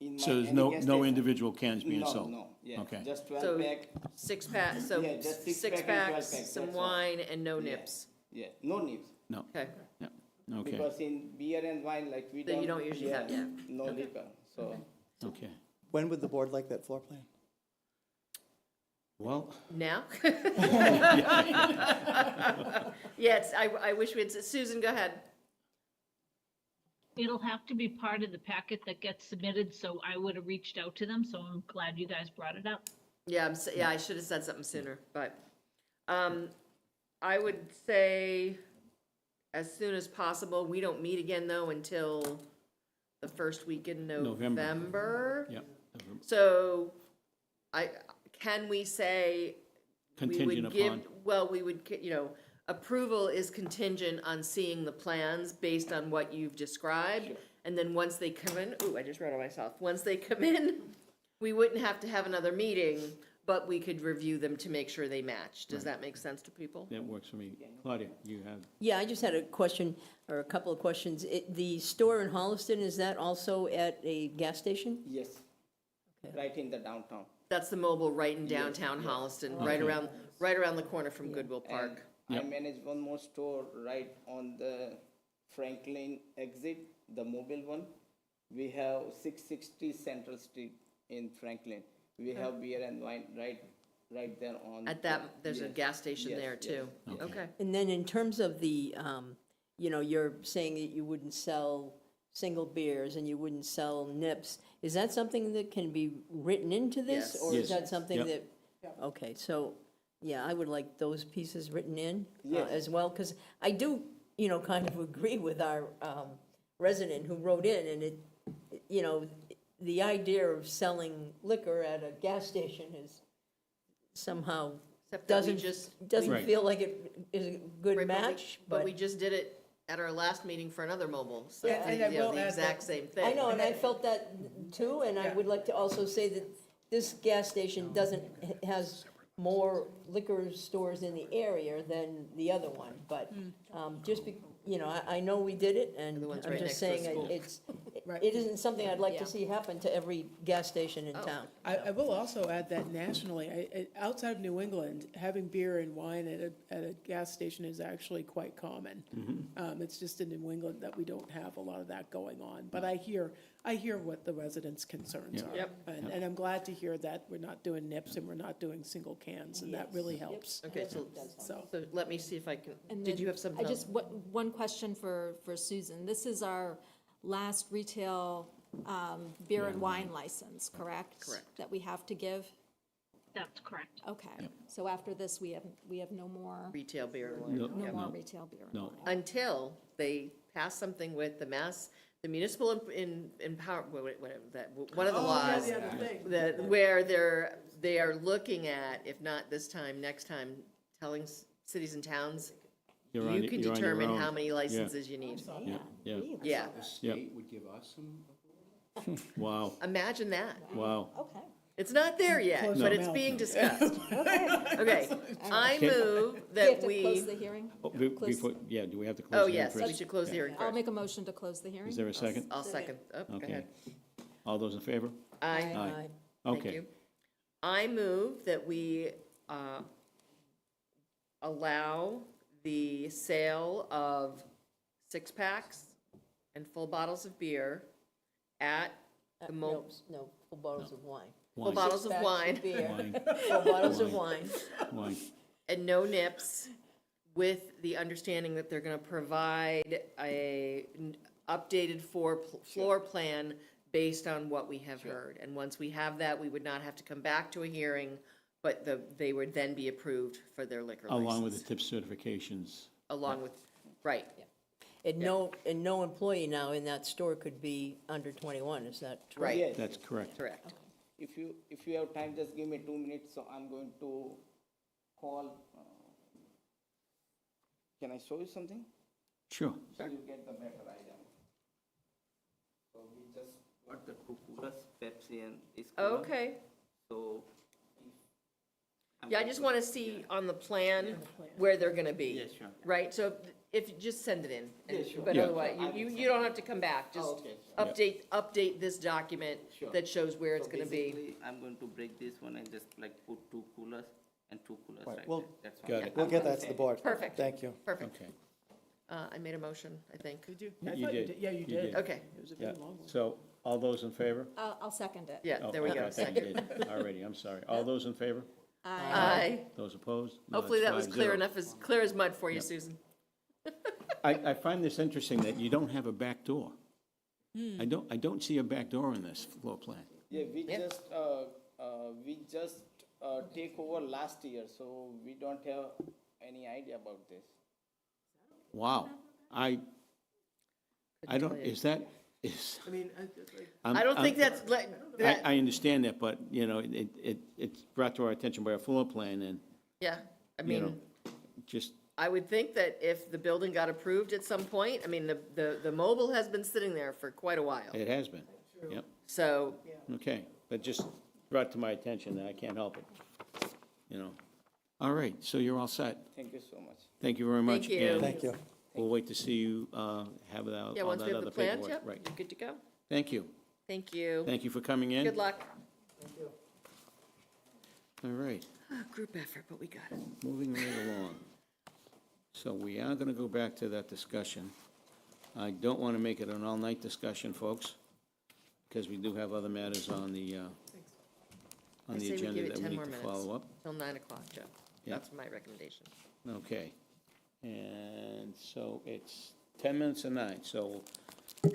my. so there's any no gas no station- individual cans being sold? No, yeah, Okay. just 12 So pack. 6 pack, so Yeah, just 6 6 pack and 12 packs, pack, some that's all. wine, and no Yeah. nips. Yeah, no nibs. No, Okay. yeah, okay, Because in beer and wine, like, we That don't. you don't usually have, yeah. No liquor, so. okay. When would the board like that floor plan? Well, Now? Yes, I wish we'd, Susan, go ahead. It'll have to be part of the packet that gets submitted, so I would have reached out to them, so I'm glad you guys brought it up. Yeah, I should have said something sooner, but, I would say as soon as possible. We don't meet again, though, until the first week in November. yeah, So, can we say we contingent would give, upon, well, we would, you know, approval is contingent on seeing the plans based on what you've described. And then once they come in, ooh, I just read it myself. Once they come in, we wouldn't have to have another meeting, but we could review them to make sure they match. Does that make sense to people? that works for me. Claudia, you have, Yeah, I just had a question, or a couple of questions. The store in Holliston, is that also at a gas station? Yes. Right in the downtown. That's the mobile right in downtown Holliston, right around the corner from Goodwill Park. And I manage one more store right on the Franklin exit, the mobile one. We have 660 Central Street in Franklin. We have beer and wine right there on. At that, there's a Yes. gas station Yes, there yes. too. Okay. And then in terms of the, you know, you're saying that you wouldn't sell single beers and you wouldn't sell nips. Is that something that can be written into this? Yes. Or Yes. is that something Yep. that, okay, so, yeah, I would like those pieces written in Yes. as well. Because I do, you know, kind of agree with our resident who wrote in, and it, you know, the idea of selling liquor at a gas station is somehow Except that we doesn't Right. feel like it is a good Right, match, But we just did it at our last meeting for another mobile, so, Yeah, and I you know, will the add exact that- same thing. I know, and I felt that too, and I Yeah. would like to also say that this gas station has more liquor stores in the area than the other one, but just you know, I know we did it, and one's I'm right just next to the saying, school. it isn't something I'd like Yeah. to see happen to every gas station in town. I will also add that nationally, outside of New England, having beer and wine at a gas station is actually quite common. It's just in New England that we don't have a lot of that going on. But I hear what the residents' concerns are. Yep. And I'm glad to hear that we're not doing nips and we're not doing single cans, and that really helps. Okay, so So, let me see if I can, And did then you have some I help? just, one question for Susan. This is our last retail beer and wine license, correct? Correct. That we have to give? That's correct. Okay. So after this, we have no more, Retail beer and wine. No, no Yep. more retail beer and No. wine. Until they pass something with the municipal empower, whatever, that, one of the laws. That, where they are looking at, if not this time, next time, telling cities and towns, You're on you y- can you're on your determine own. how many licenses you need. Yeah, yeah. Yeah, The state would give us some. Wow, imagine that. wow. Okay. It's not there yet, Close but our it's mouth. being discussed. Okay, I Okay. move Do we have that to we, close the hearing? Before, yeah, do we have to close oh, the hearing yes, we first? should close the hearing I'll first. make a motion to close the hearing. Is there a second? I'll second, oh, go Okay. ahead. All those in favor? Aye. Aye. Thank Okay. you. I move that we allow the sale of six-packs and full bottles of beer at the No, full bottles of wine. full Wine. bottles of Six-packs wine beer, Wine, full bottles of wine. wine. and no nips, with the understanding that they're gonna provide a updated floor plan based on what we have heard. And once we have that, we would not have to come back to a hearing, but they would then be approved for their liquor license. Along with the tip certifications. Along with, right. And no employee now in that store could be under 21, is that true? Right. Yes. That's correct. Correct. If you have time, just give me 2 minutes, so I'm going to call. Can I show you something? Sure. So you get the better idea. So we just got the 2 coolers, Pepsi and this cooler. Okay. So. Yeah, I just want to see on the plan where they're gonna be. Yeah, sure. Right, so if, just send it in. and- Yeah, sure. But Yeah. otherwise, you don't have to come back, just okay. update this document Sure. that shows where it's So gonna be. basically, I'm going to break this one and just like put 2 coolers and 2 coolers Right, right well, there. That's got fine. it. We'll get that to the board. Perfect. Thank you. Perfect. Okay. I made a motion, I think. Did you? You I thought did. Yeah, you You did. did. Okay, It was a Yeah. very long one. So, all those in favor? I'll second it. yeah, Oh, there we okay, go, I thought you second. did. Already, I'm sorry. All those in favor? Aye. Those opposed? No, Hopefully it's that was clear 5-0. enough, as clear as mud for you, Susan. I find this interesting that you don't have a back door. I don't see a back door in this floor plan. Yeah, we just take over last year, so we don't have any idea about this. Wow. I don't, is that, is. I mean, I don't think that's, that, I understand that, but, you know, it's brought to our attention by a floor plan and, yeah, I you know, mean, just, I would think that if the building got approved at some point, I mean, the mobile has been sitting there for quite a while. it has been. Yep, So, okay. But just brought to my attention that I can't help it, you know. All right, so you're all set. Thank you so much. Thank you very much. Thank you. and Thank you. We'll wait to see you have all yeah, once we that have the other plans, paperwork. yep, Right. you're good to go. Thank you. Thank you. Thank you for coming in. Good luck. All right, Group effort, but we got it. moving right along. So we are going to go back to that discussion. I don't want to make it an all-night discussion, folks, because we do have other matters on the I say we agenda give it that we 10 need more to minutes. follow up. Till 9 o'clock, Joe. Yeah. That's my recommendation. Okay. And so it's 10 minutes to 9, so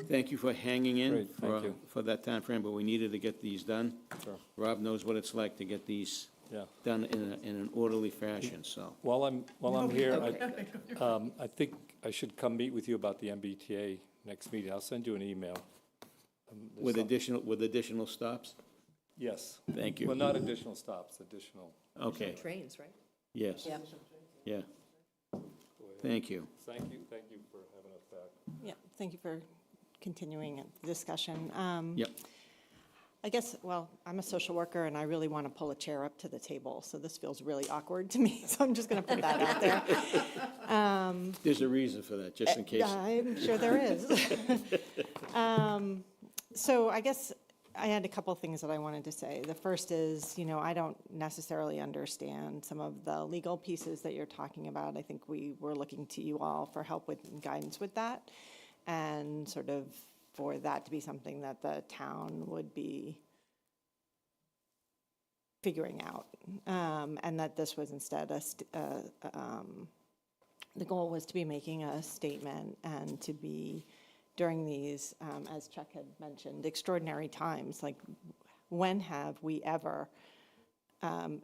thank you for hanging in Great, thank you. for that time frame. But we needed to get these done. Sure. Rob knows what it's like to get these Yeah. done in an orderly fashion, so. While I'm here, Okay. I think I should come meet with you about the MBTA next meeting. I'll send you an email. With additional stops? Yes. Thank you. Well, not additional stops, additional. Okay, Trains, right? yes, Yeah. yeah. Thank you. Thank you for having us back. Yeah, thank you for continuing the discussion. Yep. I guess, well, I'm a social worker and I really want to pull a chair up to the table, so this feels really awkward to me, so I'm just going to put that out there. There's a reason for that, just in case. I'm sure there is. So I guess I had a couple of things that I wanted to say. The first is, I don't necessarily understand some of the legal pieces that you're talking about. I think we were looking to you all for help with and guidance with that, and sort of for that to be something that the town would be figuring out, and that this was instead the goal was to be making a statement and to be during these, as Chuck had mentioned, extraordinary times. Like, when have we ever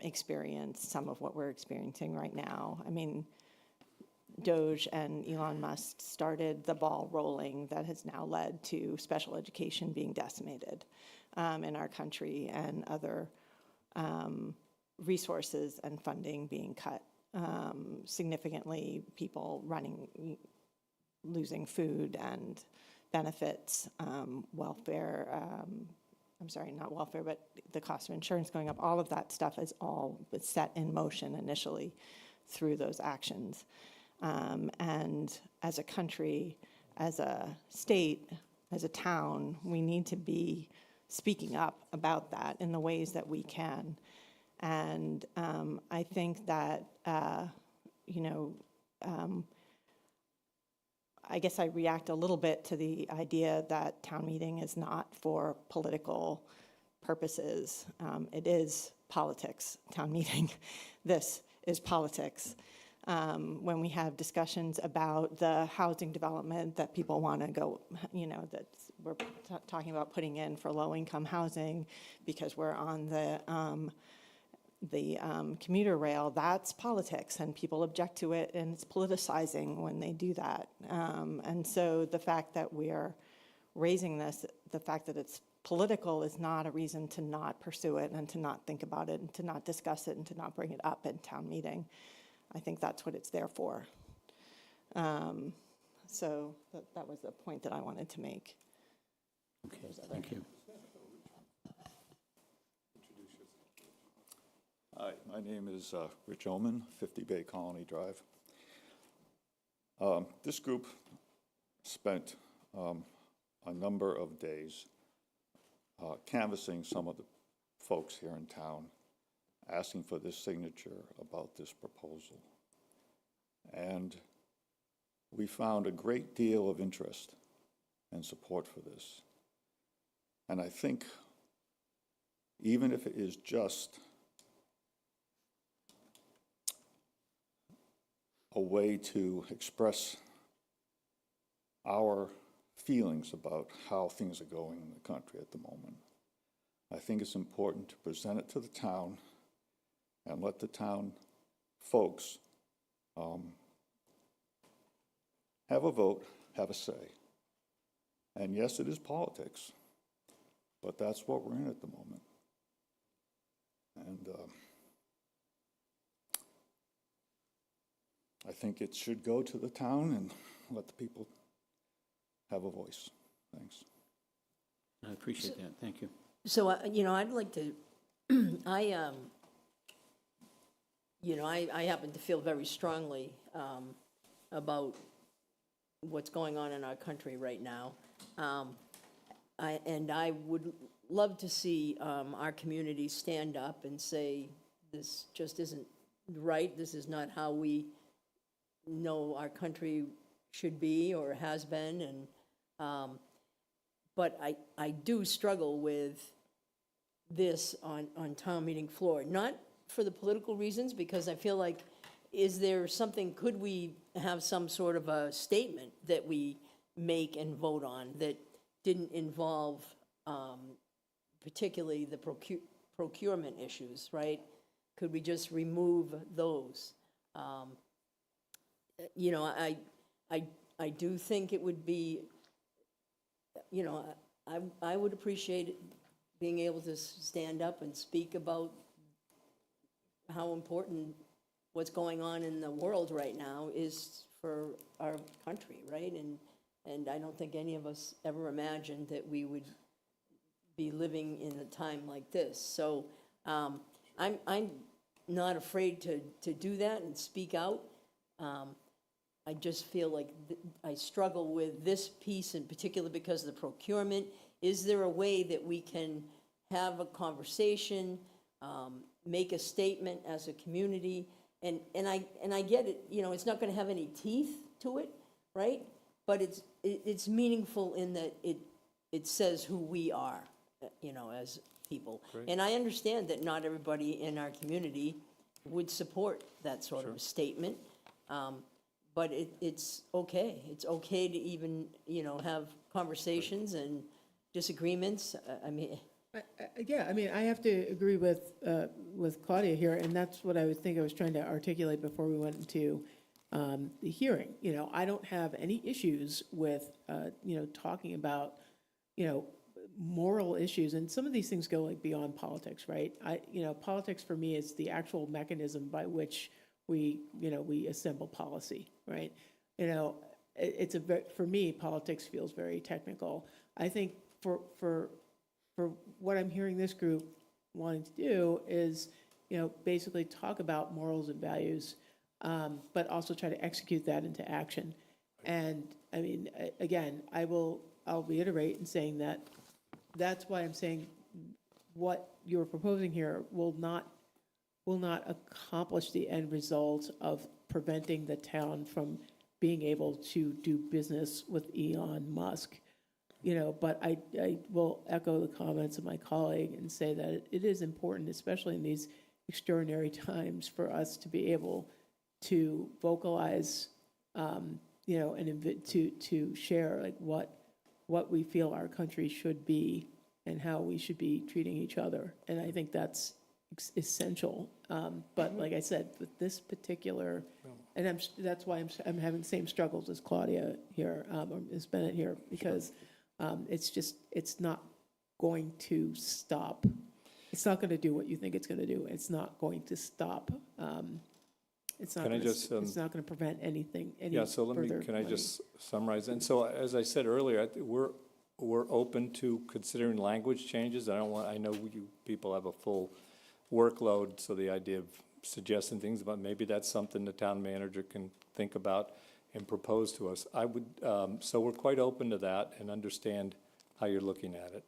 experienced some of what we're experiencing right now? I mean, Doge and Elon Musk started the ball rolling that has now led to special education being decimated in our country, and other resources and funding being cut significantly, people losing food and benefits, welfare, I'm sorry, not welfare, but the cost of insurance going up. All of that stuff is all set in motion initially through those actions. And as a country, as a state, as a town, we need to be speaking up about that in the ways that we can. And I think that, I guess I react a little bit to the idea that town meeting is not for political purposes. It is politics, town meeting. This is politics. When we have discussions about the housing development that people want to go, that we're talking about putting in for low-income housing because we're on the commuter rail, that's politics, and people object to it, and it's politicizing when they do that. And so the fact that we're raising this, the fact that it's political, is not a reason to not pursue it and to not think about it and to not discuss it and to not bring it up at town meeting. I think that's what it's there for. So that was the point that I wanted to make. Okay, thank you. Hi, my name is Rich Oman, 50 Bay Colony Drive. This group spent a number of days canvassing some of the folks here in town, asking for this signature about this proposal. And we found a great deal of interest and support for this. And I think even if it is just a way to express our feelings about how things are going in the country at the moment, I think it's important to present it to the town and let the town folks have a vote, have a say. And yes, it is politics, but that's what we're in at the moment. And I think it should go to the town and let the people have a voice. Thanks. I appreciate that, thank you. So, I'd like to, I happen to feel very strongly about what's going on in our country right now. And I would love to see our community stand up and say, this just isn't right, this is not how we know our country should be or has been. And but I do struggle with this on town meeting floor, not for the political reasons, because I feel like, is there something, could we have some sort of a statement that we make and vote on that didn't involve particularly the procurement issues, right? Could we just remove those? I do think it would be, I would appreciate being able to stand up and speak about how important what's going on in the world right now is for our country, right? And I don't think any of us ever imagined that we would be living in a time like this. So I'm not afraid to do that and speak out. I just feel like I struggle with this piece in particular because of the procurement. Is there a way that we can have a conversation, make a statement as a community? And I get it, you know, it's not gonna have any teeth to it, right? But it's meaningful in that it says who we are, you know, as people. And I understand that not everybody in our community would support that sort of a statement. But it's okay. It's okay to even, you know, have conversations and disagreements. I mean, Yeah, I mean, I have to agree with Claudia here, and that's what I would think I was trying to articulate before we went into the hearing. You know, I don't have any issues with, you know, talking about, you know, moral issues, and some of these things go like beyond politics, right? You know, politics for me is the actual mechanism by which we assemble policy, right? You know, for me, politics feels very technical. I think for what I'm hearing this group wanting to do is, you know, basically talk about morals and values, but also try to execute that into action. And I mean, again, I'll reiterate in saying that's why I'm saying what you're proposing here will not accomplish the end result of preventing the town from being able to do business with Elon Musk. You know, but I will echo the comments of my colleague and say that it is important, especially in these extraordinary times, for us to be able to vocalize, you know, and to share like what we feel our country should be and how we should be treating each other. And I think that's essential. But like I said, with this particular, and that's why I'm having the same struggles as Claudia here, or Ms. Bennett here, because it's not going to stop. It's not going to do what you think it's going to do. It's not going to stop. It's not going to prevent anything. Yeah, so can I just summarize? And so, as I said earlier, I think we're open to considering language changes. I know you people have a full workload, so the idea of suggesting things about maybe that's something the town manager can think about and propose to us. I would, so we're quite open to that and understand how you're looking at it.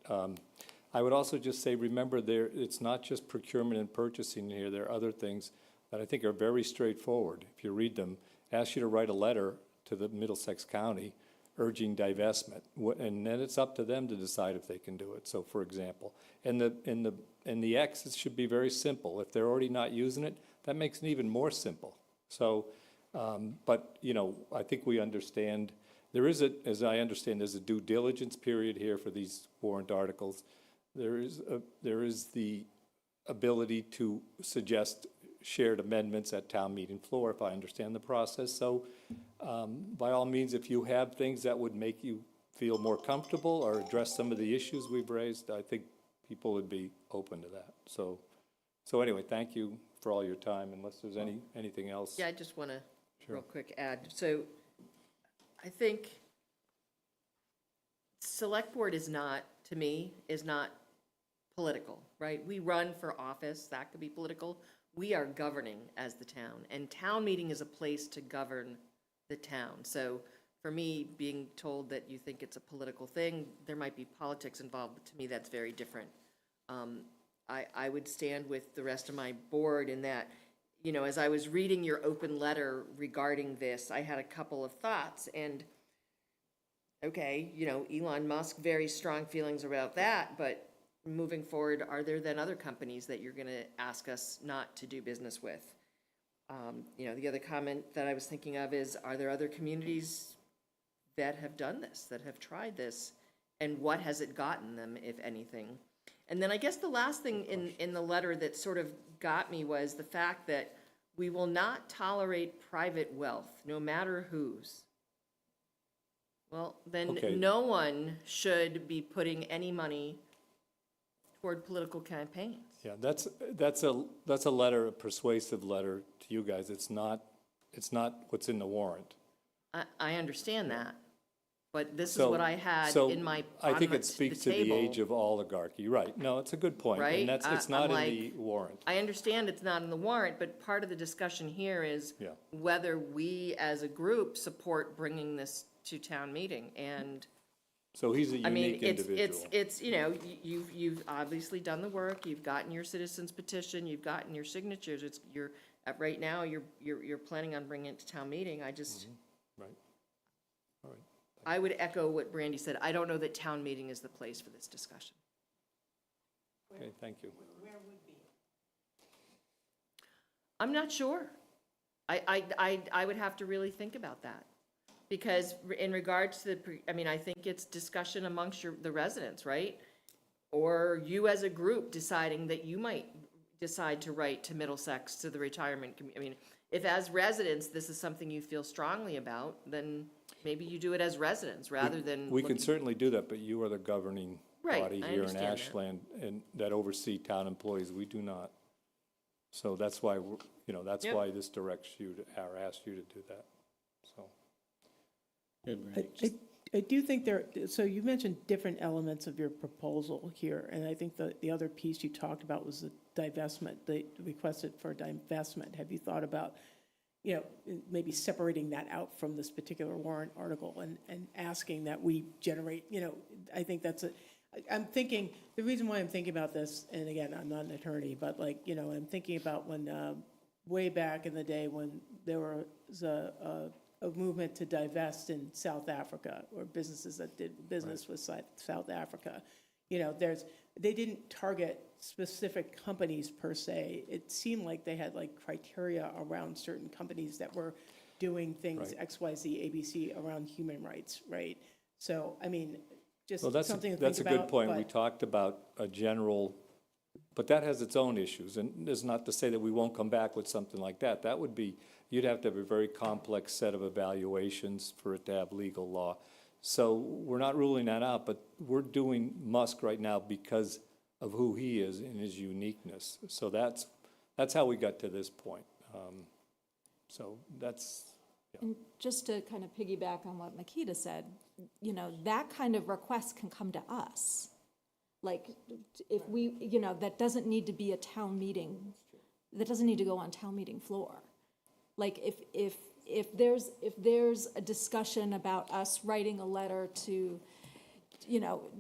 I would also just say, remember, it's not just procurement and purchasing here. There are other things that I think are very straightforward. If you read them, ask you to write a letter to the Middlesex County urging divestment, and then it's up to them to decide if they can do it. So, for example, and the exits should be very simple. If they're already not using it, that makes it even more simple. So, but you know, I think we understand there is as I understand, there's a due diligence period here for these warrant articles. There is the ability to suggest shared amendments at town meeting floor, if I understand the process. So by all means, if you have things that would make you feel more comfortable or address some of the issues we've raised, I think people would be open to that. So anyway, thank you for all your time, unless there's anything else. Yeah, I just want to real quick add. So I think select board is not, to me, is not political, right? We run for office, that could be political. We are governing as the town, and town meeting is a place to govern the town. So for me, being told that you think it's a political thing, there might be politics involved, but to me, that's very different. I would stand with the rest of my board in that, you know, as I was reading your open letter regarding this, I had a couple of thoughts, and okay, you know, Elon Musk, very strong feelings about that, but moving forward, are there then other companies that you're going to ask us not to do business with? You know, the other comment that I was thinking of is, are there other communities that have done this, that have tried this, and what has it gotten them, if anything? And then I guess the last thing in the letter that sort of got me was the fact that we will not tolerate private wealth, no matter whose. Well, then no one should be putting any money toward political campaigns. Yeah, that's a letter, a persuasive letter to you guys. It's not what's in the warrant. I understand that. but this is So- what I had so in my, I on think my- it speaks the to the table. age of oligarchy, right? No, it's a good point. Right? And that's, it's I'm not in like- the warrant. I understand it's not in the warrant, but part of the discussion here is Yeah. whether we as a group support bringing this to town meeting. And, So he's a I mean, unique it's, individual. you know, you've obviously done the work, you've gotten your citizens petition, you've gotten your signatures, right now, you're planning on bringing it to town meeting. I just, Right. All right. I would echo what Brandy said. I don't know that town meeting is the place for this discussion. Okay, thank you. I'm not sure. I would have to really think about that. Because in regards to I mean, I think it's discussion amongst the residents, right? Or you as a group deciding that you might decide to write to Middlesex, to the retirement community. I mean, if as residents, this is something you feel strongly about, then maybe you do it as residents rather than. We can looking- certainly do that, but you are the governing Right, body I here in understand that. Ashland and that oversee town employees. We do not. So that's why, that's Yep. why this directs you to, or asks you to do that, so. Good, Brandy. I do think so you mentioned different elements of your proposal here, and I think the other piece you talked about was the divestment, the requested for divestment. Have you thought about, maybe separating that out from this particular warrant article and asking that we generate, I think I'm thinking, the reason why I'm thinking about this, and again, I'm not an attorney, but I'm thinking about when, way back in the day when there was a movement to divest in South Africa, or businesses that did business with South Africa. They didn't target specific companies per se. It seemed like they had criteria around certain companies that were doing things Right. XYZ, ABC around human rights, right? So, I mean, just Well, that's, something to that's think a good about. point. We but- talked about a general, but that has its own issues. And it's not to say that we won't come back with something like that. That would be, you'd have to have a very complex set of evaluations for it to have legal law. So we're not ruling that out, but we're doing Musk right now because of who he is and his uniqueness. So that's how we got to this point. So that's, And just to kind of piggyback on what Makita said, that kind of request can come to us. Like, if we, that doesn't need to be a town meeting, that doesn't need to go on town meeting floor. Like, if there's a discussion about us writing a letter to,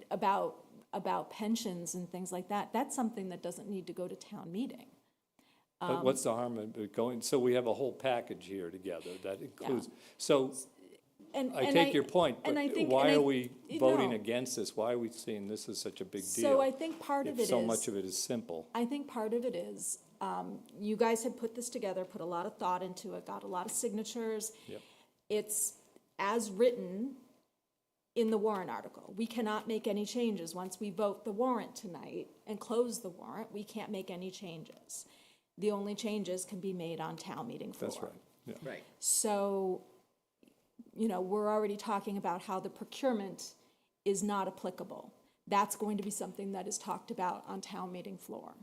about pensions and things like that, that's something that doesn't need to go to town meeting. but what's the harm in it going, so we have a whole package here together that includes, so I take your point, but and I think- why and I- are we voting no. against this? Why are we seeing this as such a big deal? So I think part of it If is. so much of it is simple. I think part of it is, you guys had put this together, put a lot of thought into it, got a lot of signatures. Yep. It's as written in the warrant article. We cannot make any changes. Once we vote the warrant tonight and close the warrant, we can't make any changes. The only changes can be made on town meeting floor. That's right, yeah. Right. So, we're already talking about how the procurement is not applicable. That's going to be something that is talked about on town meeting floor,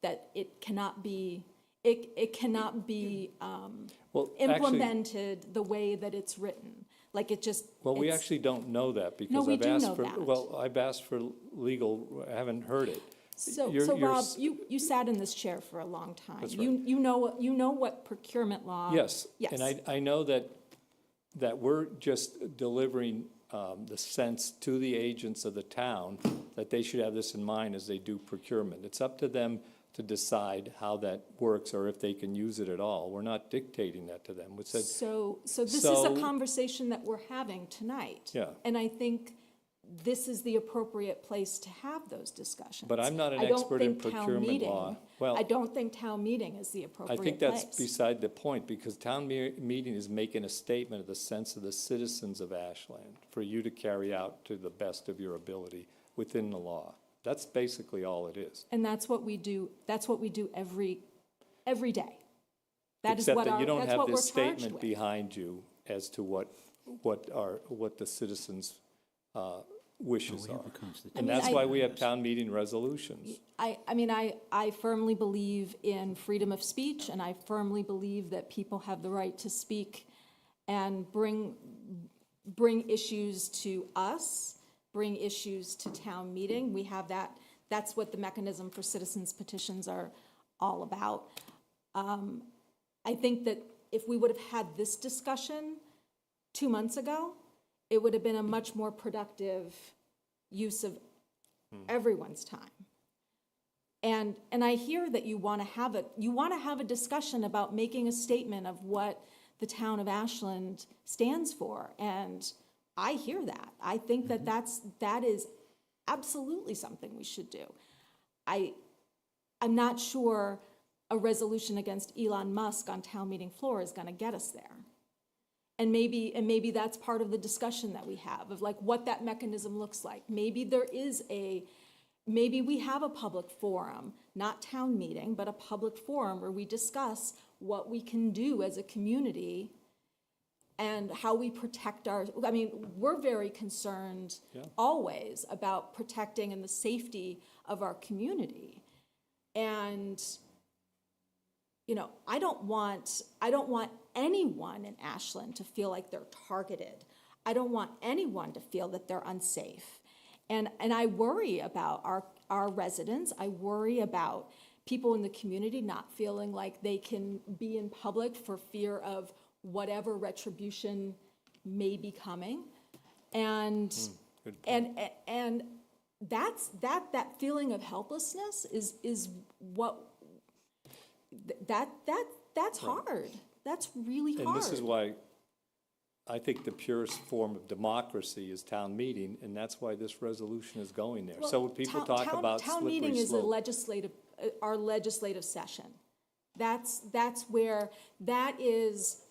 that it cannot be, it cannot be Well, actually, implemented the way that it's written. Like, it just. well, we it's- actually don't know that because we I've do asked know for, that. well, I've asked for legal, I haven't heard it. So, You're- you're Rob, s- you sat in this chair for a long time. That's You know what procurement law. Yes. Yes. And I know that we're just delivering the sense to the agents of the town that they should have this in mind as they do procurement. It's up to them to decide how that works or if they can use it at all. We're not dictating that to them. We said, So this is So- a conversation that we're having tonight. Yeah. And I think this is the appropriate place to have those discussions. But I'm not an I don't expert in think town procurement meeting- law. Well, I don't think town meeting is the I appropriate place. think that's beside the point, because town meeting is making a statement of the sense of the citizens of Ashland for you to carry out to the best of your ability within the law. That's basically all it is. And that's what we do every day. That is Except what that you don't that's have what we're this charged statement with. behind you as to what the citizens' wishes are. And that's why we have town meeting resolutions. I firmly believe in freedom of speech, and I firmly believe that people have the right to speak and bring bring issues to us, bring issues to town meeting. We have that, that's what the mechanism for citizens petitions are all about. I think that if we would have had this discussion 2 months ago, it would have been a much more productive use of everyone's time. And I hear that you want to have a discussion about making a statement of what the town of Ashland stands for, and I hear that. I think that that is absolutely something we should do. I'm not sure a resolution against Elon Musk on town meeting floor is going to get us there. And maybe that's part of the discussion that we have of like what that mechanism looks like. Maybe we have a public forum, not town meeting, but a public forum where we discuss what we can do as a community and how we protect we're very concerned always about protecting and the safety of our community. And, I don't want anyone in Ashland to feel like they're targeted. I don't want anyone to feel that they're unsafe. And I worry about our residents. I worry about people in the community not feeling like they can be in public for fear of whatever retribution may be coming. And that's that feeling of helplessness is what that's hard. That's really hard. And this is why I think the purest form of democracy is town meeting, and that's why this resolution is going there. So when people talk about town slippery meeting is slope. our legislative session. That's where that is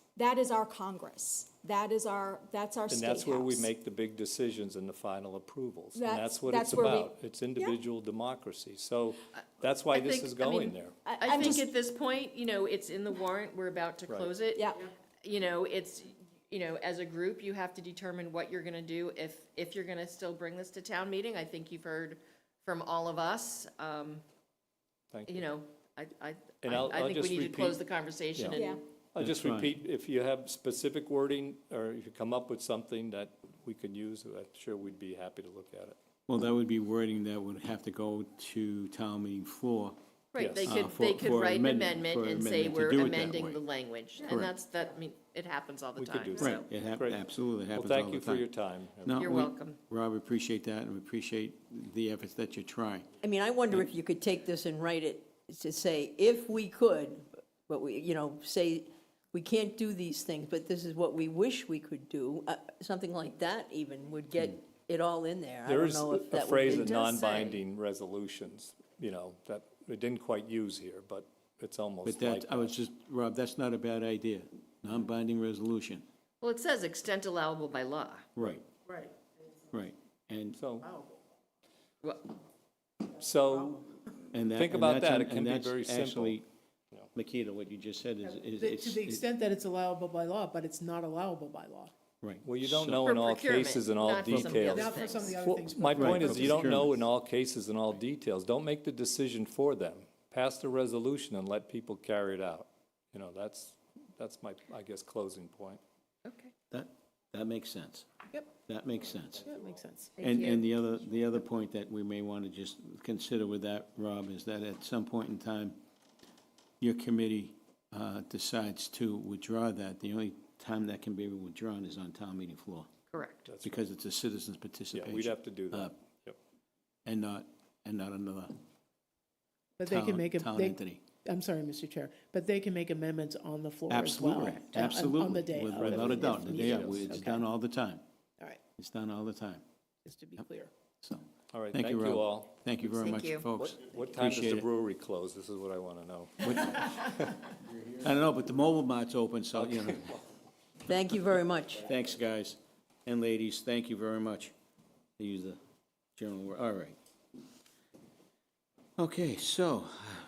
our Congress. That's our state And that's where we house. make the big decisions and the final approvals. And That's- that's what that's it's where we- about. It's individual democracy. So that's why this is going there. I think at this point, it's in the warrant, we're about to close it. Yeah. It's, as a group, you have to determine what you're gonna do if you're gonna still bring this to town meeting. I think you've heard from all of us. Thank you. I I'll think we just need to close repeat- the conversation Yeah. and. I'll just That's fine. repeat, if you have specific wording, or if you come up with something that we could use, I'm sure we'd be happy to look at it. Well, that would be wording that would have to go to town meeting floor. Right, they Yes. could, For- they could for write an amendment- amendment for and say amendment to we're do it that amending way. the language. And Correct. it happens all the We could time, do so. that. It Great. absolutely Well, happens all the time. thank you for your time. No, You're we- welcome. Rob, appreciate that, and we appreciate the efforts that you're trying. I wonder if you could take this and write it to say, if we could, but we, say, we can't do these things, but this is what we wish we could do. Something like that even would get it all in there. I There don't is know if a that would phrase be. of non-binding resolutions, that we didn't quite use here, but it's almost But like that, Rob, that's not a bad idea. Non-binding resolution. Well, it says extent allowable by law. Right, Right. right. And, So, and that. Think and about that's- that. It can and be that's very simple. Actually, Makita, what you just said is. To the extent that it's allowable by law, but it's not allowable by law. Right. well, you don't So- know For in all procurement, cases and all not for some of the details. other Not for some of the other Well, things. my but- point Right, is, for you don't know procurement. in all cases and all details. Don't make the decision for them. Pass the resolution and let people carry it out. That's my, I guess, closing point. Okay. That makes sense. Yep. That makes sense. That makes sense. And the other point that we may want to just consider with that, Rob, is that at some point in time, your committee decides to withdraw that. The only time that can be withdrawn is on town meeting floor, Correct. because it's a citizen's Yeah, participation. we'd have to do that. Yep. And not another But they can make town entity. I'm sorry, Mr. Chair, but they can make amendments on the floor as well. Absolutely, On absolutely. the day. Without a doubt, the day of. It's done all the time. All right, It's done all the time, just to be clear. so. All right, Thank thank you, you Rob. all. Thank you very Thank much, you. folks. What time does Appreciate the it. brewery close? This is what I want to know. I don't know, but the mobile mart's open, so, Thank you very much. Thanks, guys and ladies, thank you very much. I use the general word, all right. Okay, so,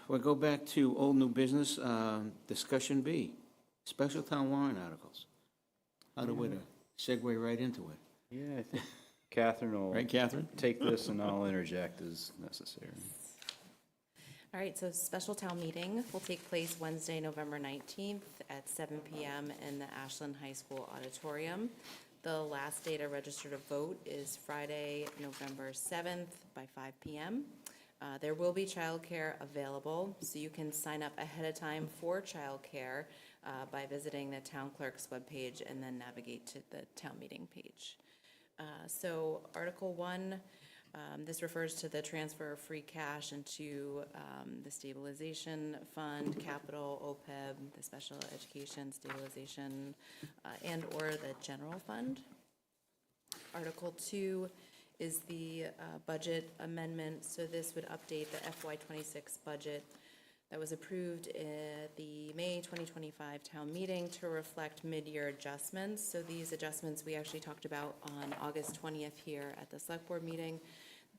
we'll go back to old new business, discussion B, special town warrant articles. How do we segue right into it? Yeah, I think Catherine will Right, Catherine? take this and I'll interject as necessary. All right, so special town meeting will take place Wednesday, November 19th at 7 PM in the Ashland High School auditorium. The last day to register to vote is Friday, November 7th by 5 p.m. There will be childcare available, so you can sign up ahead of time for childcare by visiting the town clerk's webpage and then navigate to the town meeting page. So Article 1, this refers to the transfer of free cash into the stabilization fund, capital, OPEB, the special education stabilization, and/or the general fund. Article 2 is the budget amendment, so this would update the FY26 budget that was approved at the May 2025 town meeting to reflect mid-year adjustments. So these adjustments we actually talked about on August 20th here at the select board meeting.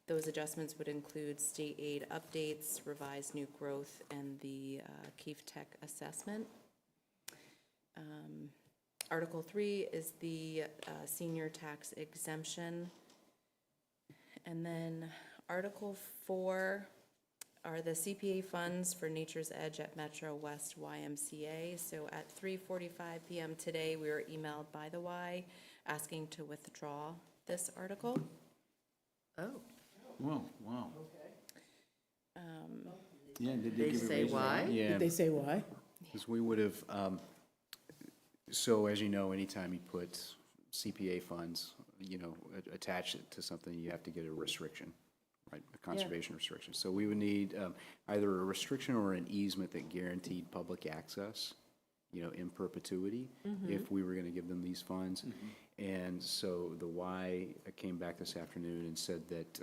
Those adjustments would include state aid updates, revised new growth, and the Keefe Tech assessment. Article 3 is the senior tax exemption. And then Article 4 are the CPA funds for Nature's Edge at Metro West YMCA. So at 3:45 p.m. today, we were emailed by the Y asking to withdraw this article. Oh, Whoa, wow. Um, Yeah, did They give a say reason why? Yeah, Did they say why? because we would have, so as you know, anytime you put CPA funds, attach it to something, you have to get a restriction, right? A conservation restriction. So we would need either a restriction or an easement that guaranteed public access, in perpetuity, if we were going to give them these funds. And so the Y came back this afternoon and said that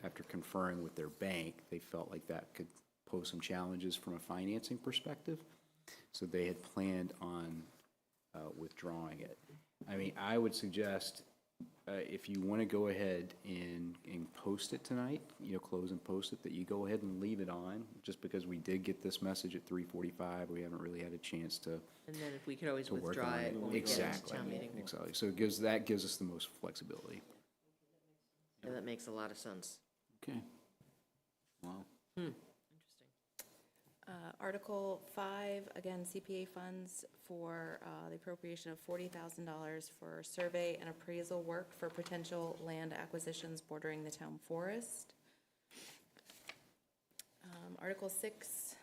after conferring with their bank, they felt like that could pose some challenges from a financing perspective. So they had planned on withdrawing it. I mean, I would suggest if you want to go ahead and post it tonight, close and post it, that you go ahead and leave it on, just because we did get this message at 3:45. We haven't really had a chance to And then if we could always to work withdraw on it it. when we get into Exactly. town meeting. Exactly. So it gives us the most flexibility. Yeah, that makes a lot of sense. Okay. Wow. Interesting. Article 5, again, CPA funds for the appropriation of $40,000 for survey and appraisal work for potential land acquisitions bordering the town forest. Article 6,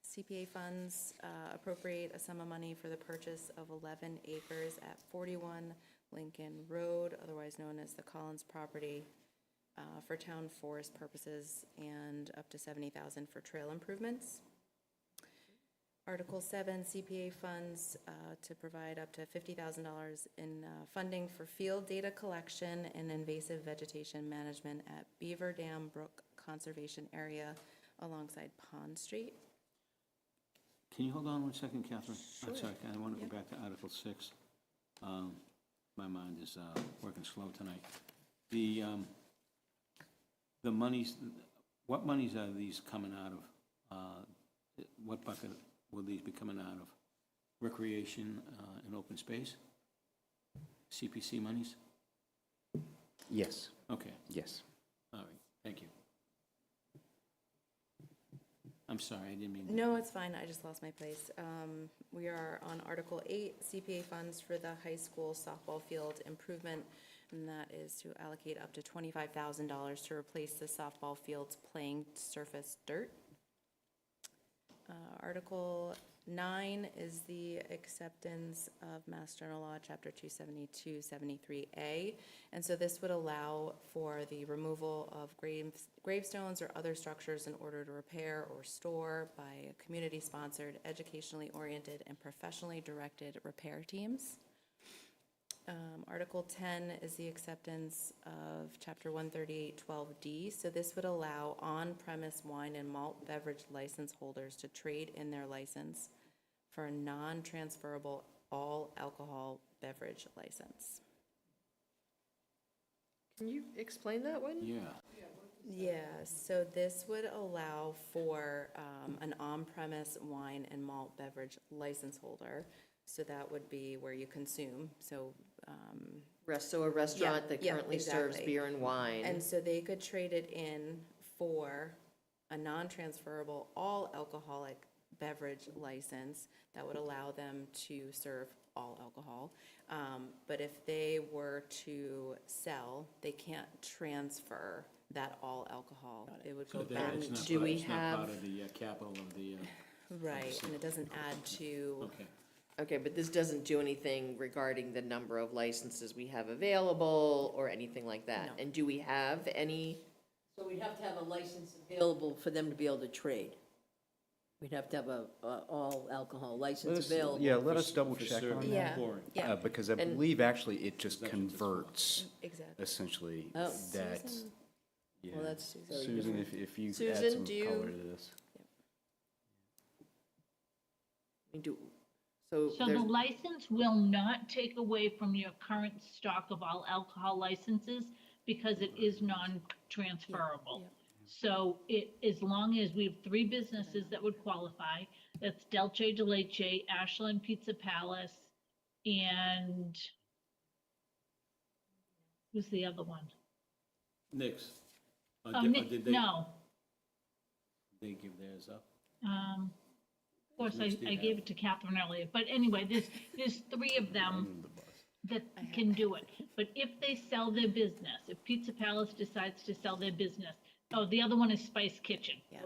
CPA funds appropriate a sum of money for the purchase of 11 acres at 41 Lincoln Road, otherwise known as the Collins property, for town forest purposes, and up to $70,000 for trail improvements. Article 7, CPA funds to provide up to $50,000 in funding for field data collection and invasive vegetation management at Beaver Dam Brook Conservation Area alongside Pond Street. Can you hold on one second, Catherine? I'm sorry, I want to go back to Article 6. My mind is working slow tonight. The monies, what monies are these coming out of? What bucket will these be coming out of? Recreation and open space? CPC monies? Yes. Okay, Yes. all right, thank you. I'm sorry, I didn't mean. No, it's fine, I just lost my place. We are on Article 8, CPA funds for the high school softball field improvement, and that is to allocate up to $25,000 to replace the softball field's playing surface dirt. Article 9 is the acceptance of Mass General Law, Chapter 272, 73A. And so this would allow for the removal of gravestones or other structures in order to repair or store by community-sponsored, educationally oriented, and professionally directed repair teams. Article 10 is the acceptance of Chapter 138-12D. So this would allow on-premise wine and malt beverage license holders to trade in their license for a non-transferable all-alcohol beverage license. Can you explain that one? Yeah. Yeah, so this would allow for an on-premise wine and malt beverage license holder. So that would be where you consume, so. So a restaurant that yeah, currently serves exactly. beer and wine. And so they could trade it in for a non-transferable all-alcoholic beverage license that would allow them to serve all alcohol. But if they were to sell, they can't transfer that all alcohol. It would go back. It's not Do part- we it's not have, part of the capital of the, right, and it doesn't add to, okay. Okay, but this doesn't do anything regarding the number of licenses we have available or anything like that? No. And do we have any? So we'd have to have a license available for them to be able to trade. We'd have to have a all alcohol license available. Yeah, let us double For check on serving that. yeah, pouring. yeah, Because I And- believe actually it just converts, exactly. essentially, Oh. that. Susan? Yeah. Well, that's very Susan, different. if you add Susan, some do you- color to this. So So the there's, license will not take away from your current stock of all alcohol licenses because it is non-transferable. So as long as we have 3 businesses that would qualify, that's Delce de Leche, Ashland Pizza Palace, and who's the other one? Nick's. Oh, Nick, no. They give theirs up? Of course, Which do you I gave have? it to Catherine earlier, but anyway, there's 3 of them that can do it. But if they sell their business, if Pizza Palace decides to sell their business, oh, the other one is Spice Kitchen. Yeah.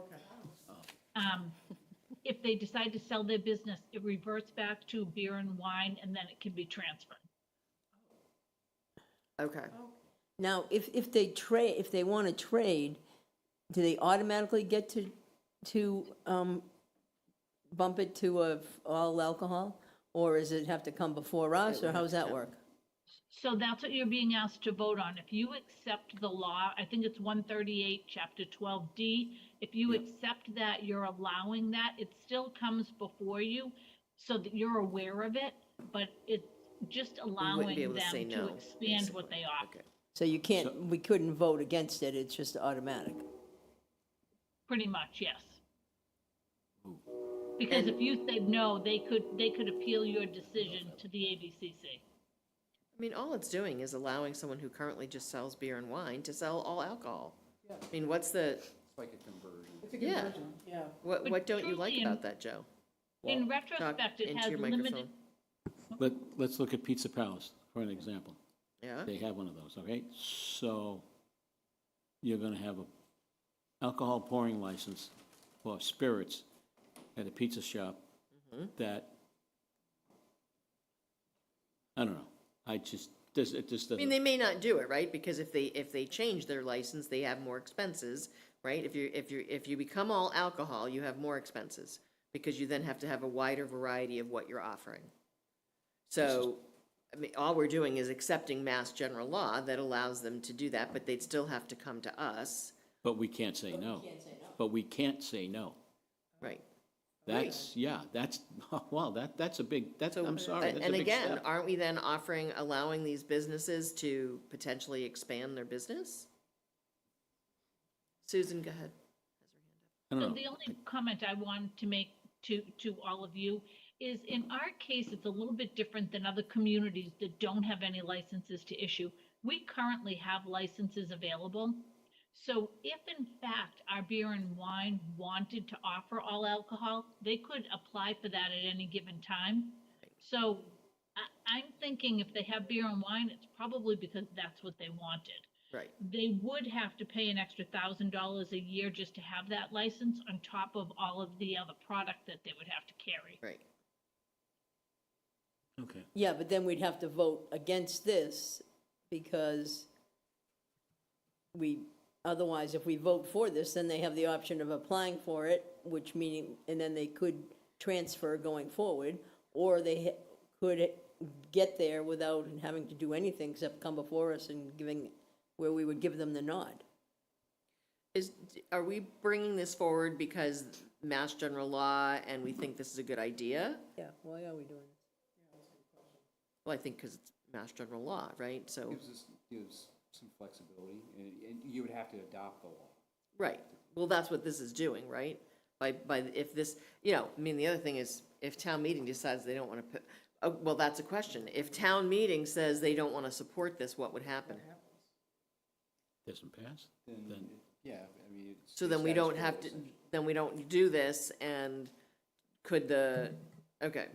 If they decide to sell their business, it reverts back to beer and wine, and then it can be transferred. okay. Now, if they trade, if they want to trade, do they automatically get to bump it to all alcohol? Or does it have to come before us, or how does that work? So that's what you're being asked to vote on. If you accept the law, I think it's 138, Chapter 12D, if you accept that, you're allowing that, it still comes before you so that you're aware of it, but it's just be allowing able to say them to no, expand what they offer. So you can't, we couldn't vote against it, it's just automatic. Pretty much, yes. Because if you said no, they could appeal your decision to the ABCC. I mean, all it's doing is allowing someone who currently just sells beer and wine to sell all alcohol. I mean, what's the, It's like a conversion. yeah, Yeah. what don't you like truly, about that, Joe? In Talk retrospect, it into has your limited, microphone. Let's look at Pizza Palace for an example. Yeah, They have one of those, okay? So you're gonna have a alcohol pouring license for spirits at a pizza shop that, I don't know, it just I doesn't. mean, they may not do it, right? Because if they change their license, they have more expenses, right? If you become all alcohol, you have more expenses because you then have to have a wider variety of what you're offering. So, I mean, all we're doing is accepting mass general law that allows them to do that, but they'd still have to come to us, But we can't say no. But we can't say no. right? That's, yeah, that's, wow, that's a big, I'm sorry, that's a And big again, step. aren't we then allowing these businesses to potentially expand their business? Susan, go ahead. I don't so know. the only comment I wanted to make to all of you is in our case, it's a little bit different than other communities that don't have any licenses to issue. We currently have licenses available. So if in fact our beer and wine wanted to offer all alcohol, they could apply for that at any given time. So I'm thinking if they have beer and wine, it's probably because that's what they wanted. Right. They would have to pay an extra $1,000 a year just to have that license on top of all of the other product that they would have to carry. Right. Okay. Yeah, but then we'd have to vote against this because otherwise, if we vote for this, then they have the option of applying for it, which meaning, and then they could transfer going forward, or they could get there without having to do anything except come before us and where we would give them the nod. Are we bringing this forward because mass general law and we think this is a good idea? Yeah, why are we doing this? Well, I think because it's mass general law, right? So, Gives some flexibility, and you would have to adopt the law. right. Well, that's what this is doing, right? By if this, I mean, the other thing is if town meeting decides they don't want to put, oh, well, that's a question. If town meeting says they don't want to support this, what would happen? Doesn't pass? Then, Yeah, I mean. it's So then we don't have to, essentially. then we don't do this and okay.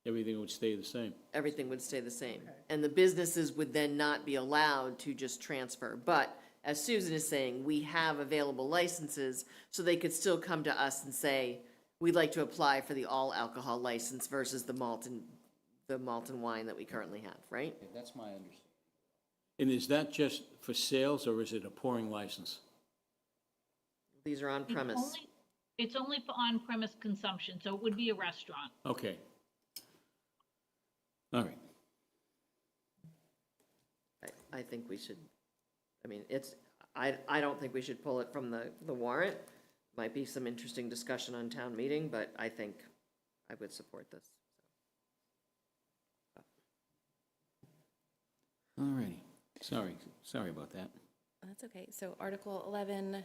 Everything would stay the same. everything would stay the same. And the businesses would then not be allowed to just transfer. But as Susan is saying, we have available licenses, so they could still come to us and say, we'd like to apply for the all alcohol license versus the malt and wine that we currently have, right? That's my understanding. And is that just for sales, or is it a pouring license? These are on premise. It's only for on-premise consumption, so it would be a restaurant. Okay. All right. I think we should, I mean, I don't think we should pull it from the warrant. Might be some interesting discussion on town meeting, but I think I would support this. All righty. Sorry about that. That's okay. So Article 11,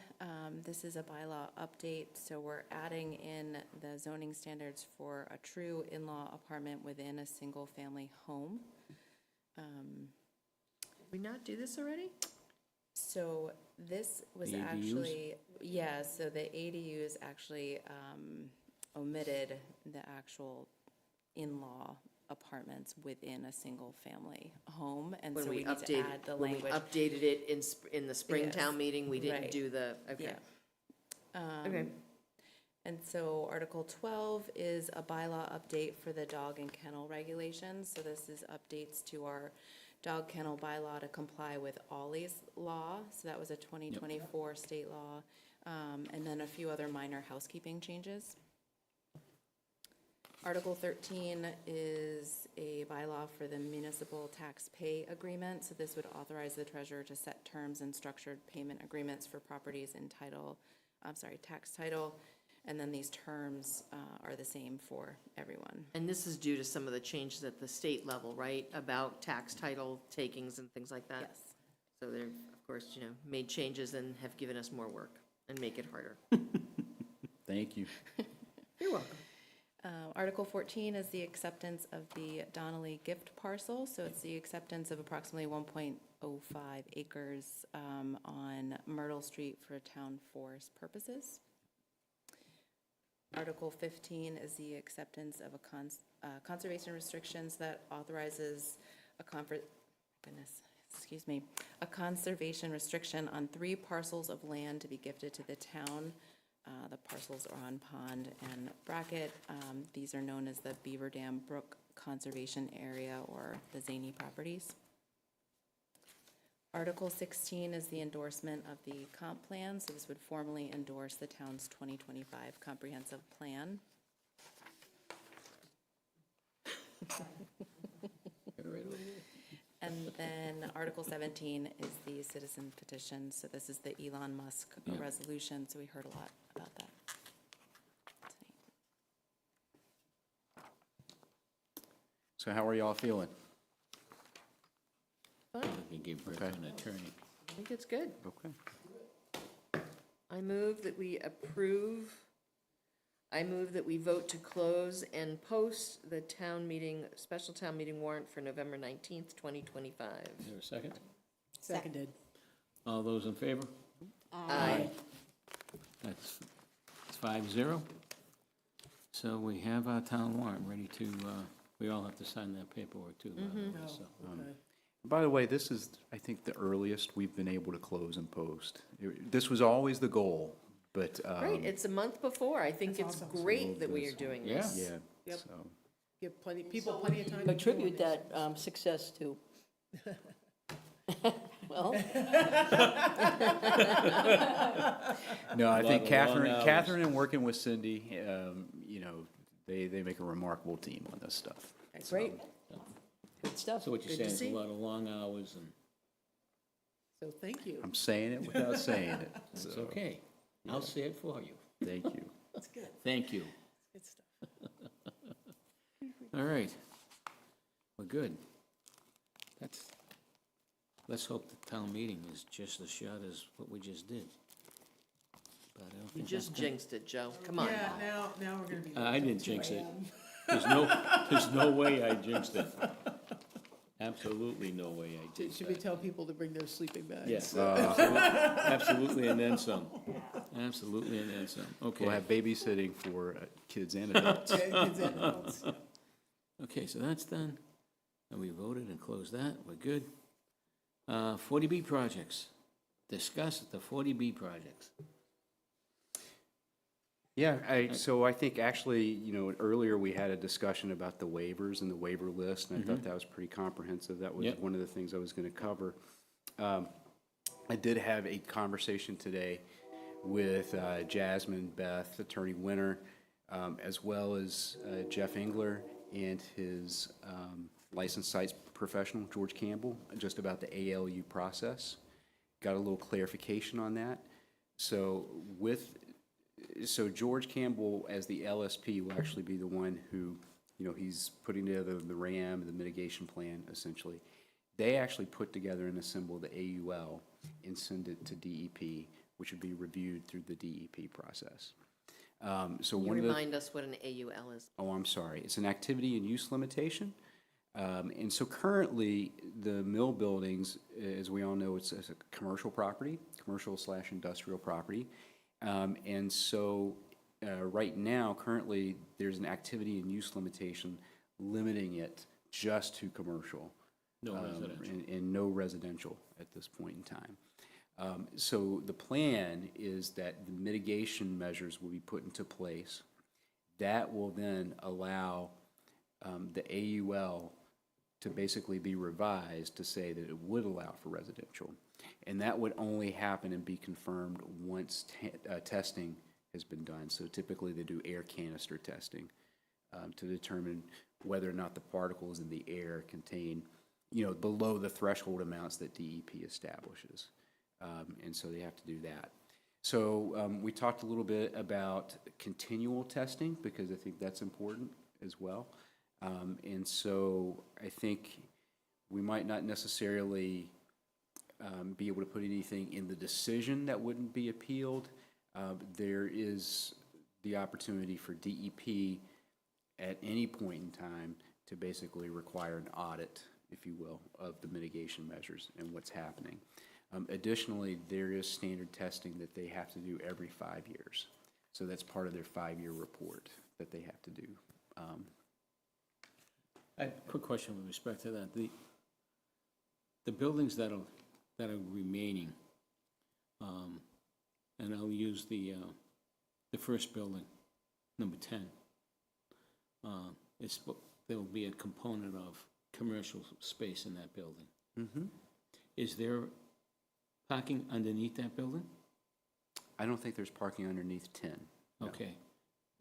this is a bylaw update. So we're adding in the zoning standards for a true in-law apartment within a single-family home. Did we not do this already? So this was The ADUs? actually, yeah, so the ADUs actually omitted the actual in-law apartments within a single-family home, and so we need to add the language. When we updated it in the Springtown Yes, meeting, we didn't right. do the, okay. Yeah. Okay. And so Article 12 is a bylaw update for the dog and kennel regulations. So this is updates to our dog kennel bylaw to comply with Ollie's law. So that was a 2024 state law. And then a few other minor housekeeping changes. Article 13 is a bylaw for the municipal tax pay agreement. So this would authorize the treasurer to set terms and structured payment agreements for properties in tax title. And then these terms are the same for everyone. And this is due to some of the changes at the state level, right? About tax title takings and things like that? Yes. So they've, of course, made changes and have given us more work and make it harder. Thank you. You're welcome. Article 14 is the acceptance of the Donnelly gift parcel. So it's the acceptance of approximately 1.05 acres on Myrtle Street for town forest purposes. Article 15 is the acceptance of a conservation restrictions that authorizes a conservation restriction on 3 parcels of land to be gifted to the town. The parcels are on Pond and Brackett. These are known as the Beaver Dam Brook Conservation Area, or the Zany properties. Article 16 is the endorsement of the comp plan. So this would formally endorse the town's 2025 comprehensive plan. And then Article 17 is the citizen petition. So this is the Elon Musk resolution. So we heard a lot about that tonight. So how are y'all feeling? Fine. You gave birth to an attorney. I think it's good. Okay. I move that we vote to close and post the town meeting, special town meeting warrant for November 19th, 2025. Is there a second? Seconded. All those in favor? Aye. That's 5-0. So we have our town warrant ready to, we all have to sign that paperwork too, by the way, so. By the way, this is, I think, the earliest we've been able to close and post. This was always the goal, but. Great, it's a month before. I think it's great that we are doing this. Yeah, Yep. so. Give people plenty of time. to Attribute do it. that success to. Well, No, I think Lot of long hours. Catherine and working with Cindy, they make a remarkable team on this stuff. great. Good stuff. So what you're Good to saying is a see. lot of long hours, and So thank you. I'm saying it without saying it. it's so, okay. I'll say it for you. Thank you. That's good. Thank you. Good stuff. All right. We're good. Let's hope the town meeting is just as short as what we just did. But I don't You think just that's gonna- jinxed it, Joe. Come on. Yeah, now we're gonna be. I late till didn't jinx 2 it. a.m. There's no way I jinxed it. Absolutely no way I jinxed Should we that. tell people to bring their sleeping bags? Yes, absolutely, and then some. Absolutely, and then some. Okay. We'll have babysitting for kids and adults. Yeah, kids and adults. Okay, so that's done. And we voted and closed that. We're good. 40B projects. Discuss the 40B projects. Yeah, so I think actually, you know, earlier we had a discussion about the waivers and the waiver list, and I thought that was pretty comprehensive. That was Yep. one of the things I was going to cover. I did have a conversation today with Jasmine, Beth, Attorney Winter, as well as Jeff Engler and his licensed sites professional, George Campbell, just about the ALU process. Got a little clarification on that. So George Campbell, as the LSP, will actually be the one who, you know, he's putting together the RAM, the mitigation plan, essentially. They actually put together and assemble the AUL and send it to DEP, which would be reviewed through the DEP process. So Can you one of the, remind us what an AUL is? oh, I'm sorry, it's an activity and use limitation. And so currently, the mill buildings, as we all know, it's a commercial property, commercial/industrial property. And so right now, currently, there's an activity and use limitation limiting it just to commercial. No residential. And no residential at this point in time. So the plan is that the mitigation measures will be put into place. That will then allow the AUL to basically be revised to say that it would allow for residential. And that would only happen and be confirmed once testing has been done. So typically they do air canister testing to determine whether or not the particles in the air contain, you know, below the threshold amounts that DEP establishes. And so they have to do that. So we talked a little bit about continual testing because I think that's important as well. And so I think we might not necessarily be able to put anything in the decision that wouldn't be appealed. There is the opportunity for DEP at any point in time to basically require an audit, if you will, of the mitigation measures and what's happening. Additionally, there is standard testing that they have to do every 5 years. So that's part of their 5-year report that they have to do. I have a quick question with respect to that. The buildings that are remaining, and I'll use the first building, number 10. There will be a component of commercial space in that building. Mm-hmm. Is there parking underneath that building? I don't think there's parking underneath 10. No. Okay.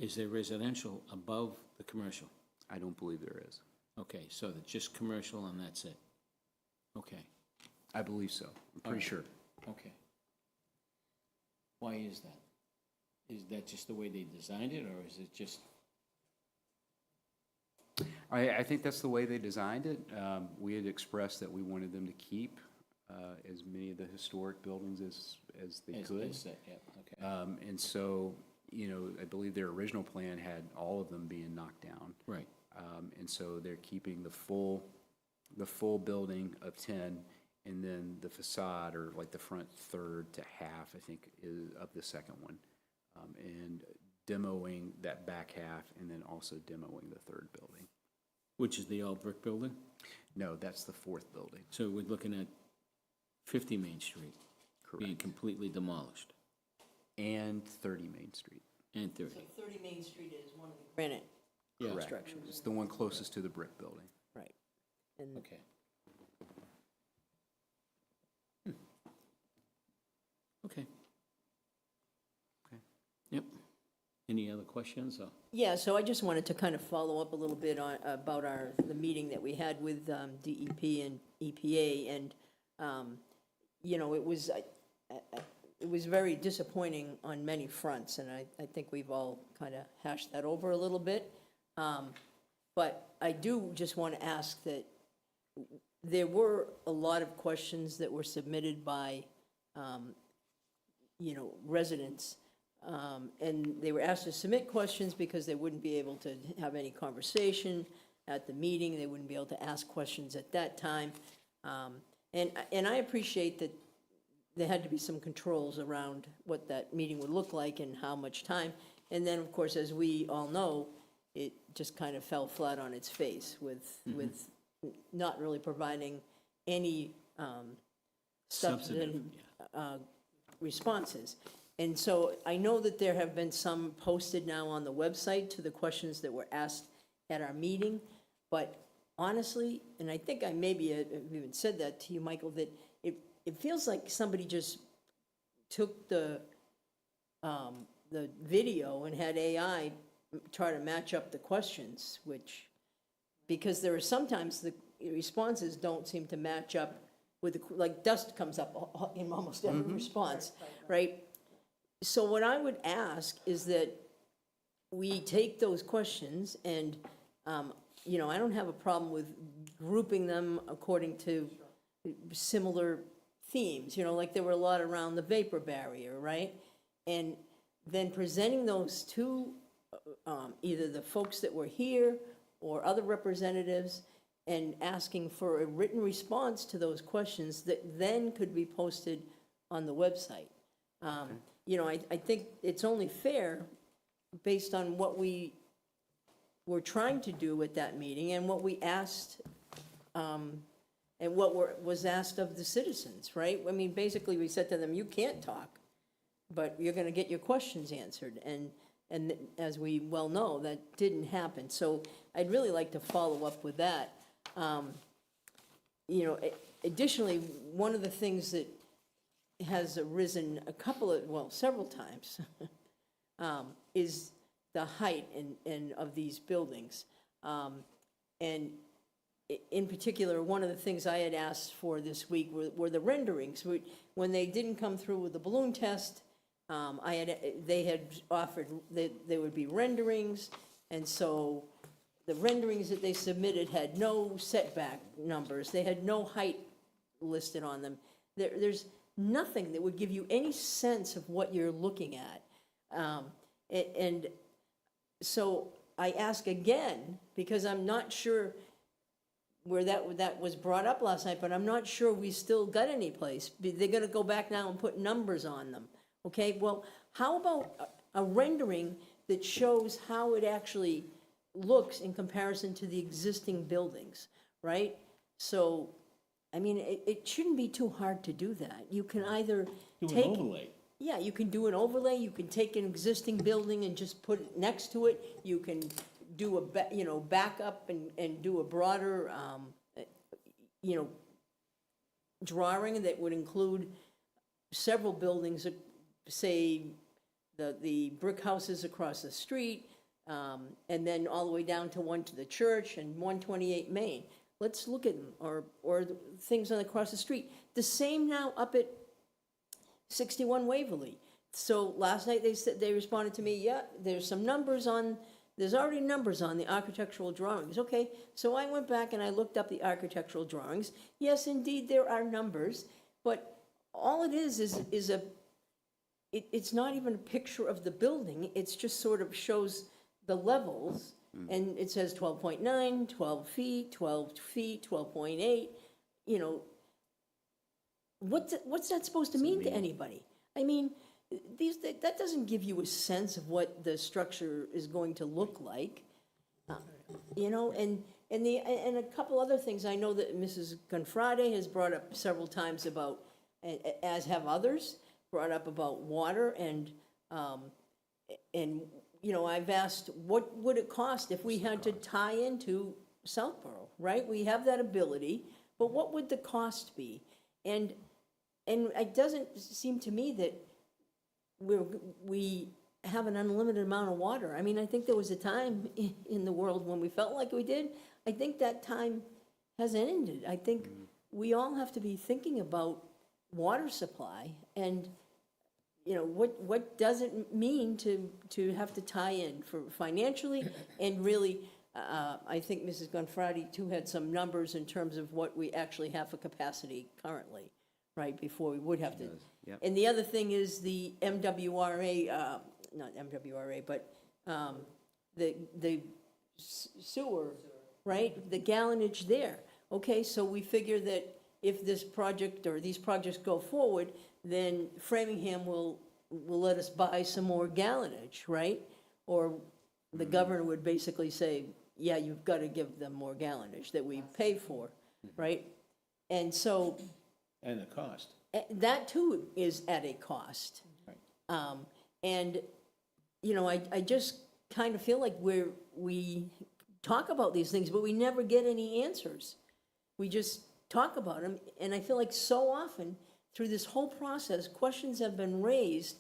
Is there residential above the commercial? I don't believe there is. Okay, so it's just commercial and that's it? Okay, I believe so. I'm pretty Alright. sure. okay. Why is that? Is that just the way they designed it, or is it just? I think that's the way they designed it. We had expressed that we wanted them to keep as many of the historic buildings as they could. Yeah, okay. And so, you know, I believe their original plan had all of them being knocked down. Right. And so they're keeping the full building of 10, and then the facade, or like the front third to half, I think, is of the second one, and demoing that back half, and then also demoing the third building. Which is the all-brick building? No, that's the fourth building. So we're looking at 50 Main Street being completely demolished, And 30 Main Street. and 30. So 30 Main Street is one of the granite Yeah. structures. It's the one closest to the brick building. Right. And Okay. Okay. Okay. Yep. Any other questions? Or? yeah, so I just wanted to kind of follow up a little bit on, about the meeting that we had with DEP and EPA, and, you know, it was very disappointing on many fronts, and I think we've all kind of hashed that over a little bit. But I do just want to ask that there were a lot of questions that were submitted by, you know, residents. And they were asked to submit questions because they wouldn't be able to have any conversation at the meeting. They wouldn't be able to ask questions at that time. And I appreciate that there had to be some controls around what that meeting would look like and how much time. And then, of course, as we all know, it just kind of fell flat on its face with not really providing any substantive responses. And so I know that there have been some posted now on the website to the questions that were asked at our meeting, but honestly, and I think I maybe have even said that to you, Michael, that it feels like somebody just took the video and had AI try to match up the questions, which, because there are sometimes the responses don't seem to match up with, like dust comes up in almost every response, right? So what I would ask is that we take those questions and, you know, I don't have a problem with grouping them according to similar themes, you know, like there were a lot around the vapor barrier, right? And then presenting those to either the folks that were here or other representatives and asking for a written response to those questions that then could be posted on the website. You know, I think it's only fair based on what we were trying to do at that meeting and what we asked, and what was asked of the citizens, right? I mean, basically, we said to them, you can't talk, but you're gonna get your questions answered. And as we well know, that didn't happen. So I'd really like to follow up with that. You know, additionally, one of the things that has arisen several times, is the height of these buildings. And in particular, one of the things I had asked for this week were the renderings. When they didn't come through with the balloon test, they had offered that there would be renderings, and so the renderings that they submitted had no setback numbers. They had no height listed on them. There's nothing that would give you any sense of what you're looking at. And so I ask again, because I'm not sure where that was brought up last night, but I'm not sure we still got any place. They're gonna go back now and put numbers on them. Okay, well, how about a rendering that shows how it actually looks in comparison to the existing buildings, right? So, I mean, it shouldn't be too hard to do that. You can either take... Do an overlay. Yeah, you can do an overlay, you can take an existing building and just put it next to it. You can do back up and do a broader, drawing that would include several buildings, say, the brick houses across the street, and then all the way down to one to the church and 128 Main. Let's look at them, or things across the street. The same now up at 61 Waverly. So last night they responded to me, yeah, there's already numbers on the architectural drawings. Okay, so I went back and I looked up the architectural drawings. Yes, indeed, there are numbers, but all it is it's not even a picture of the building. It's just sort of shows the levels, and it says 12.9, 12 feet, 12 feet, 12.8, you know. What's that supposed to mean to anybody? I mean, that doesn't give you a sense of what the structure is going to look like, you know. And a couple other things I know that Mrs. Gonfrade has brought up several times about, as have others, brought up about water and you know, I've asked, what would it cost if we had to tie into Southborough, right? We have that ability, but what would the cost be? And it doesn't seem to me that we have an unlimited amount of water. I mean, I think there was a time in the world when we felt like we did. I think that time has ended. I think we all have to be thinking about water supply and, you know, what does it mean to have to tie in for financially, and really, I think Mrs. Gonfrade too had some numbers in terms of what we actually have for capacity currently, right, before we would have to. Yep. And the other thing is the MWRA, not MWRA, but the sewer, right, the gallonage there. Okay, so we figure that if this project or these projects go forward, then Framingham will let us buy some more gallonage, right? Or the governor would basically say, yeah, you've got to give them more gallonage that we pay for, right? And so And the cost. that too is at a cost. And, you know, I just kind of feel like we talk about these things, but we never get any answers. We just talk about them, and I feel like so often through this whole process, questions have been raised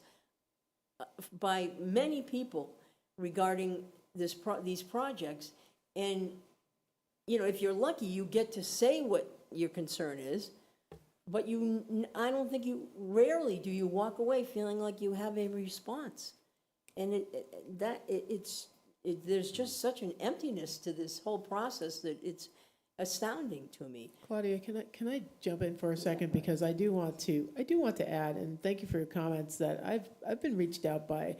by many people regarding these projects. And, you know, if you're lucky, you get to say what your concern is, but I don't think rarely do you walk away feeling like you have a response. And there's just such an emptiness to this whole process that it's astounding to me. Claudia, can I jump in for a second, because I do want to add, and thank you for your comments, that I've been reached out by a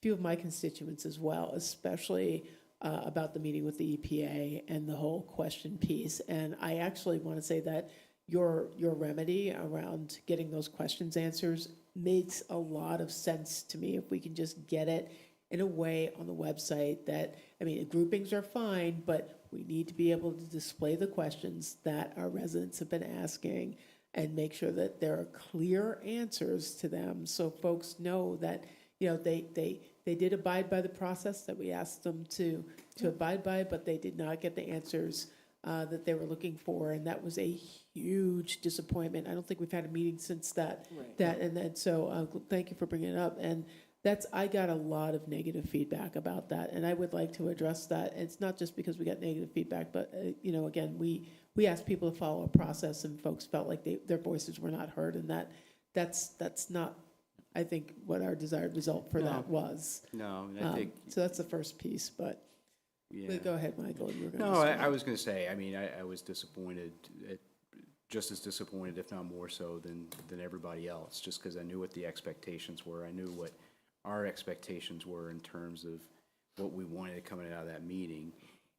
few of my constituents as well, especially about the meeting with the EPA and the whole question piece. And I actually want to say that your remedy around getting those questions answers makes a lot of sense to me if we can just get it in a way on the website that, I mean, groupings are fine, but we need to be able to display the questions that our residents have been asking and make sure that there are clear answers to them, so folks know that, you know, they did abide by the process that we asked them to abide by, but they did not get the answers that they were looking for, and that was a huge disappointment. I don't think we've had a meeting since that. Right. And then, so thank you for bringing it up. And I got a lot of negative feedback about that, and I would like to address that. It's not just because we got negative feedback, but, you know, again, we asked people to follow a process, and folks felt like their voices were not heard, and that's not, I think, what our desired result for that was. No, I think. So that's the first piece, but go ahead, Michael. You were going to No, I was going to say, I mean, I was disappointed, just as disappointed, if not more so, than everybody else, just because I knew what the expectations were. I knew what our expectations were in terms of what we wanted coming out of that meeting,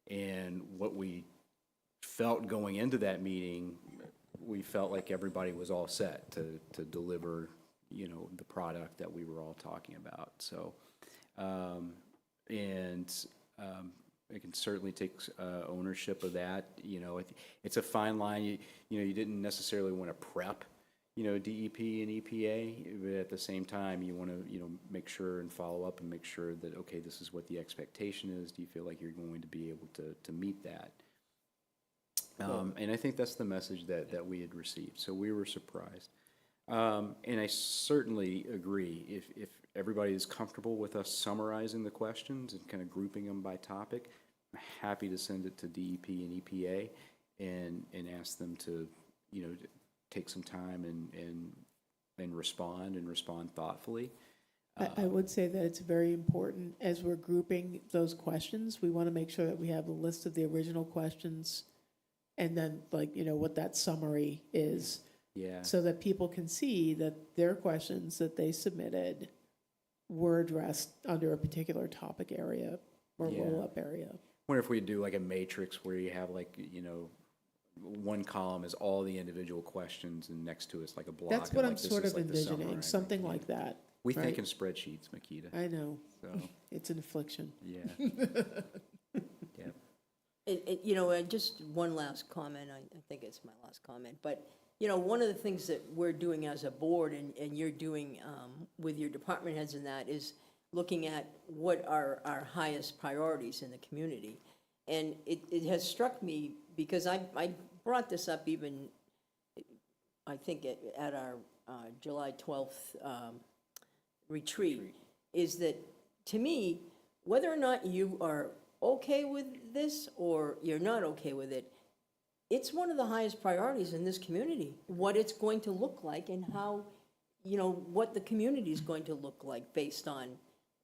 and what we felt going into that meeting. We felt like everybody was all set to deliver, you know, the product that we were all talking about. So, I can certainly take ownership of that. You know, it's a fine line. You know, you didn't necessarily want to prep, you know, DEP and EPA, but at the same time, you want to, you know, make sure and follow up and make sure that, okay, this is what the expectation is. Do you feel like you're going to be able to meet that? And I think that's the message that we had received. So we were surprised. And I certainly agree. If everybody is comfortable with us summarizing the questions and kind of grouping them by topic, I'm happy to send it to DEP and EPA and ask them to, you know, take some time and respond thoughtfully. I would say that it's very important, as we're grouping those questions, we want to make sure that we have a list of the original questions, and then, like, you know, what that summary is. Yeah. So that people can see that their questions that they submitted were addressed under a particular topic area or roll-up area. I wonder if we do like a matrix where you have, like, you know, one column is all the individual questions, and next to it's like a block. That's what like, I'm this sort is of like the envisioning, summary. something like that. We right? think in spreadsheets, Makita. I know. So. It's an affliction. Yeah. Yeah. You know, and just one last comment, I think it's my last comment, but, you know, one of the things that we're doing as a board, and you're doing with your department heads and that, is looking at what are our highest priorities in the community. And it has struck me, because I brought this up even, I think, at our July 12th retreat, is that, to me, whether or not you are okay with this or you're not okay with it, it's one of the highest priorities in this community, what it's going to look like and how, you know, what the community is going to look like based on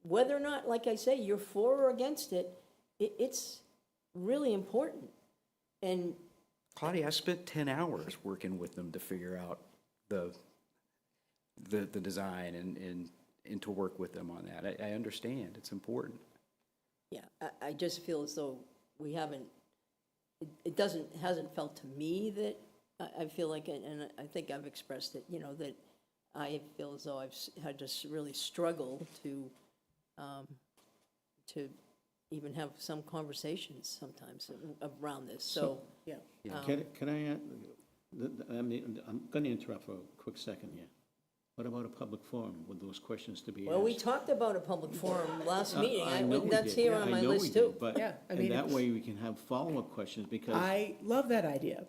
whether or not, like I say, you're for or against it. It's really important. And Claudia, I spent 10 hours working with them to figure out the design and to work with them on that. I understand, it's important. yeah, I just feel as though we haven't, it hasn't felt to me that, I feel like, and I think I've expressed it, you know, that I feel as though I've had to really struggle to even have some conversations sometimes around this, so. Yeah. Can I add, I mean, I'm going to interrupt for a quick second here. What about a public forum with those questions to be asked? Well, we talked about a public forum last meeting. I know we That's did. here Yeah, on I my know we list did, too. But, Yeah, I and mean, that if- way we can have follow-up questions because. I love that idea.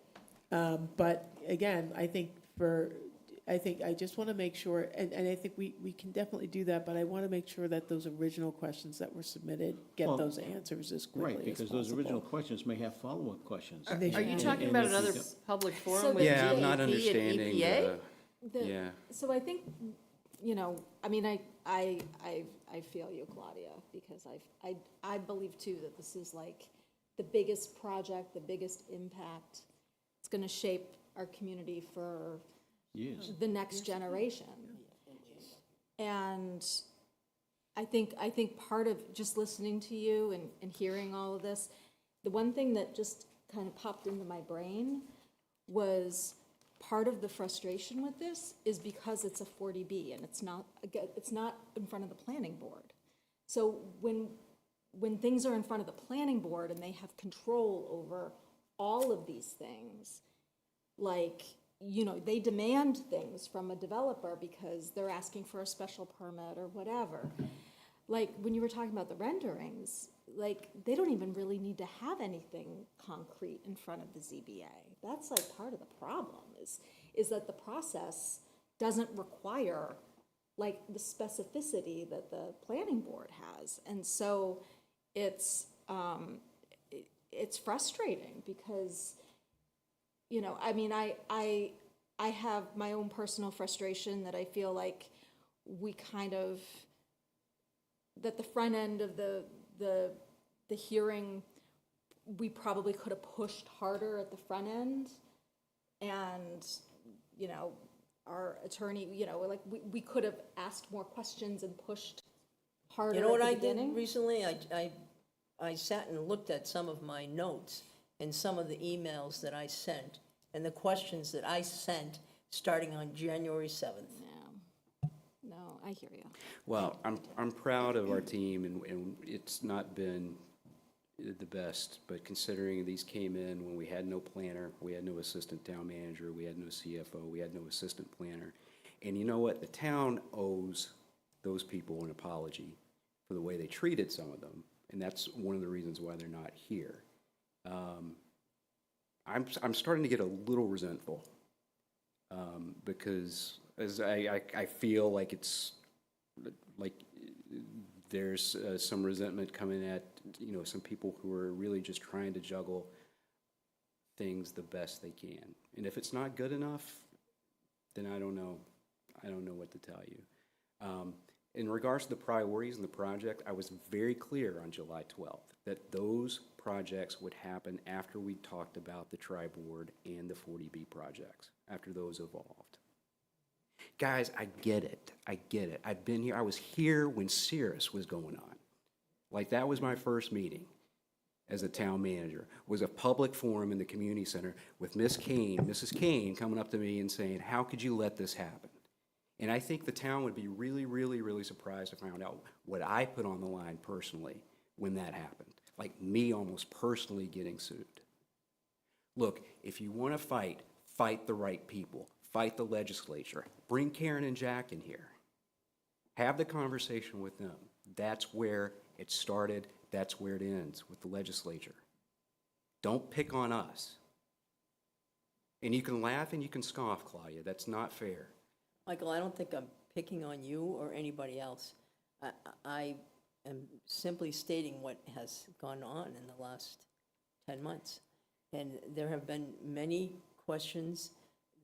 But again, I think I just want to make sure, and I think we can definitely do that, but I want to make sure that those original questions that were submitted get Well, those answers as quickly Right, as because possible. those original questions may have follow-up questions. They Are you should. talking And about if you another don't- public So forum with Yeah, I'm not DEP and understanding EPA? yeah. So I think, you know, I mean, I feel you, Claudia, because I believe too that this is like the biggest project, the biggest impact. It's gonna shape our community for Yes. the next generation. And I think part of just listening to you and hearing all of this, the one thing that just kind of popped into my brain was part of the frustration with this is because it's a 40B and it's not in front of the planning board. So when things are in front of the planning board and they have control over all of these things, like, you know, they demand things from a developer because they're asking for a special permit or whatever. Like, when you were talking about the renderings, like, they don't even really need to have anything concrete in front of the ZBA. That's like part of the problem is that the process doesn't require like the specificity that the planning board has. And so it's frustrating because, you know, I mean, I have my own personal frustration that I feel like we kind of, that the front end of the hearing, we probably could have pushed harder at the front end. And, you know, our attorney, you know, like we could have asked more questions and pushed harder You know what at I the did beginning. recently? I sat and looked at some of my notes and some of the emails that I sent and the questions that I sent starting on January 7th. Yeah. No, I hear you. Well, I'm proud of our team, and it's not been the best, but considering these came in when we had no planner, we had no assistant town manager, we had no CFO, we had no assistant planner. And you know what? The town owes those people an apology for the way they treated some of them, and that's one of the reasons why they're not here. I'm starting to get a little resentful because as I feel like it's like there's some resentment coming at, you know, some people who are really just trying to juggle things the best they can. And if it's not good enough, then I don't know what to tell you. In regards to the priorities in the project, I was very clear on July 12th that those projects would happen after we talked about the tri-board and the 40B projects, after those evolved. Guys, I get it. I've been here. I was here when Cirrus was going on. Like, that was my first meeting as a town manager, was a public forum in the community center with Mrs. Kane coming up to me and saying, how could you let this happen? And I think the town would be really, really, really surprised to find out what I put on the line personally when that happened. Like me almost personally getting sued. Look, if you want to fight the right people. Fight the legislature. Bring Karen and Jack in here. Have the conversation with them. That's where it started. That's where it ends, with the legislature. Don't pick on us. And you can laugh and you can scoff, Claudia. That's not fair. Michael, I don't think I'm picking on you or anybody else. I am simply stating what has gone on in the last 10 months. And there have been many questions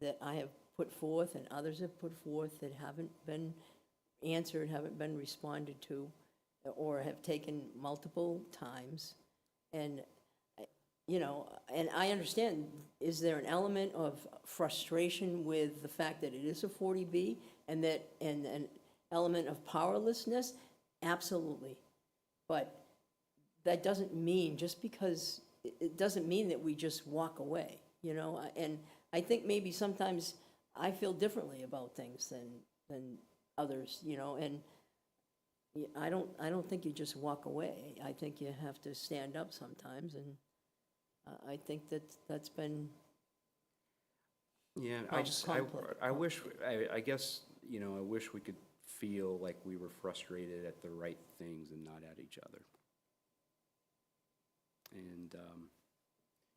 that I have put forth and others have put forth that haven't been answered, haven't been responded to, or have taken multiple times. And, you know, and I understand, is there an element of frustration with the fact that it is a 40B and that, and an element of powerlessness? Absolutely. But that doesn't mean, just because, it doesn't mean that we just walk away, you know? And I think maybe sometimes I feel differently about things than others, you know, and I don't think you just walk away. I think you have to stand up sometimes, and I think that's been Yeah, I wish, I guess, you know, I wish we could feel like we were frustrated at the right things and not at each other. And,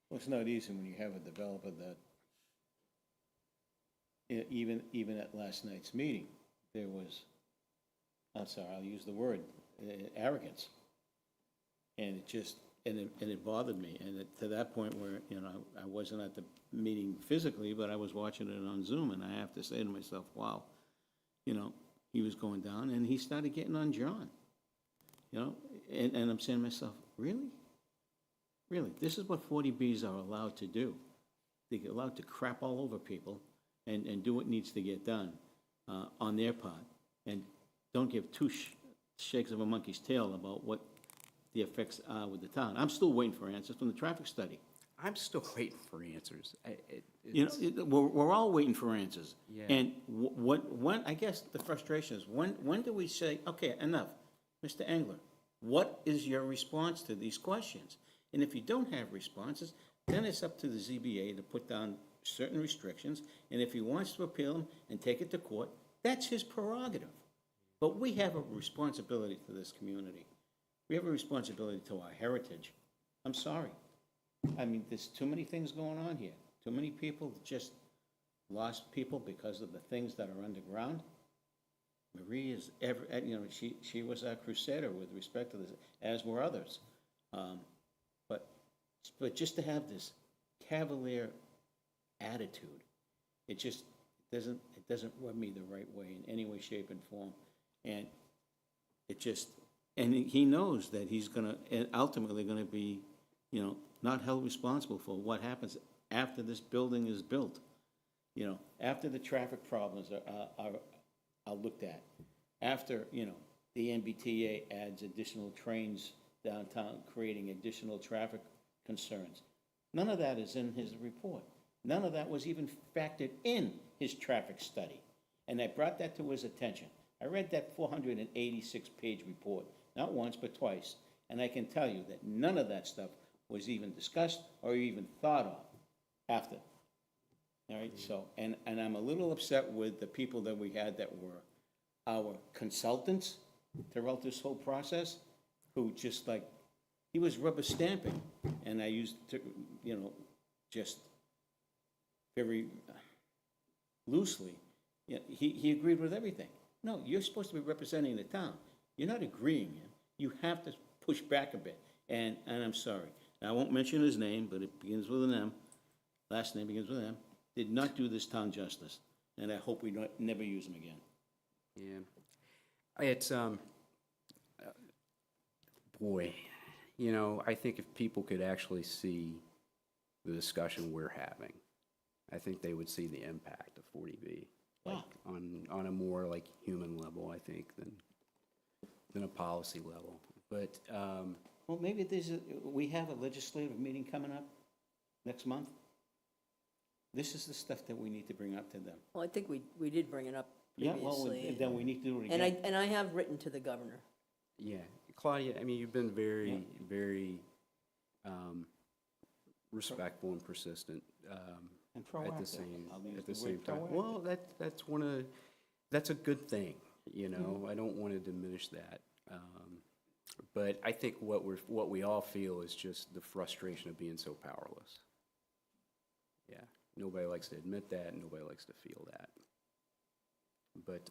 Well, it's not easy when you have a developer that, even at last night's meeting, there was, I'm sorry, I'll use the word, arrogance. And it just, and it bothered me, and to that point where, you know, I wasn't at the meeting physically, but I was watching it on Zoom, and I have to say to myself, wow, you know, he was going down, and he started getting on John, you know, and I'm saying to myself, really? Really, this is what 40Bs are allowed to do. They're allowed to crap all over people and do what needs to get done on their part, and don't give two shakes of a monkey's tail about what the effects are with the town. I'm still waiting for answers from the traffic study. I'm still waiting for answers. You know, we're all waiting for answers. Yeah. And when, I guess the frustration is, when do we say, okay, enough, Mr. Engler, what is your response to these questions? And if you don't have responses, then it's up to the ZBA to put down certain restrictions, and if he wants to appeal them and take it to court, that's his prerogative. But we have a responsibility to this community. We have a responsibility to our heritage. I'm sorry. I mean, there's too many things going on here. Too many people just lost people because of the things that are underground. Marie is you know, she was a crusader with respect to this, as were others. But just to have this cavalier attitude, it doesn't rub me the right way in any way, shape, and form. And it just, and he knows that he's gonna, ultimately gonna be, you know, not held responsible for what happens after this building is built. You know, after the traffic problems are looked at, after, you know, the MBTA adds additional trains downtown, creating additional traffic concerns. None of that is in his report. None of that was even factored in his traffic study. And I brought that to his attention. I read that 486-page report, not once, but twice. And I can tell you that none of that stuff was even discussed or even thought of after. All right, so, and I'm a little upset with the people that we had that were our consultants throughout this whole process, who just like, he was rubber stamping, and I used to, you know, just very loosely, you know, he agreed with everything. No, you're supposed to be representing the town. You're not agreeing. You have to push back a bit, and I'm sorry. I won't mention his name, but it begins with an M. Last name begins with M. Did not do this town justice, and I hope we never use him again. Yeah. It's, boy, you know, I think if people could actually see the discussion we're having, I think they would see the impact of 40B, like, on a more like human level, I think, than a policy level. But, well, maybe we have a legislative meeting coming up next month. This is the stuff that we need to bring up to them. Well, I think we did bring it up Yeah, previously. well, then we need to do it again. And I have written to the governor. yeah, Claudia, I mean, you've been very, very respectful and persistent And at the proactive. same, I'll use at the the same word time. proactive. Well, that's a good thing, you know? I don't want to diminish that. But I think what we all feel is just the frustration of being so powerless. Yeah, nobody likes to admit that, and nobody likes to feel that. But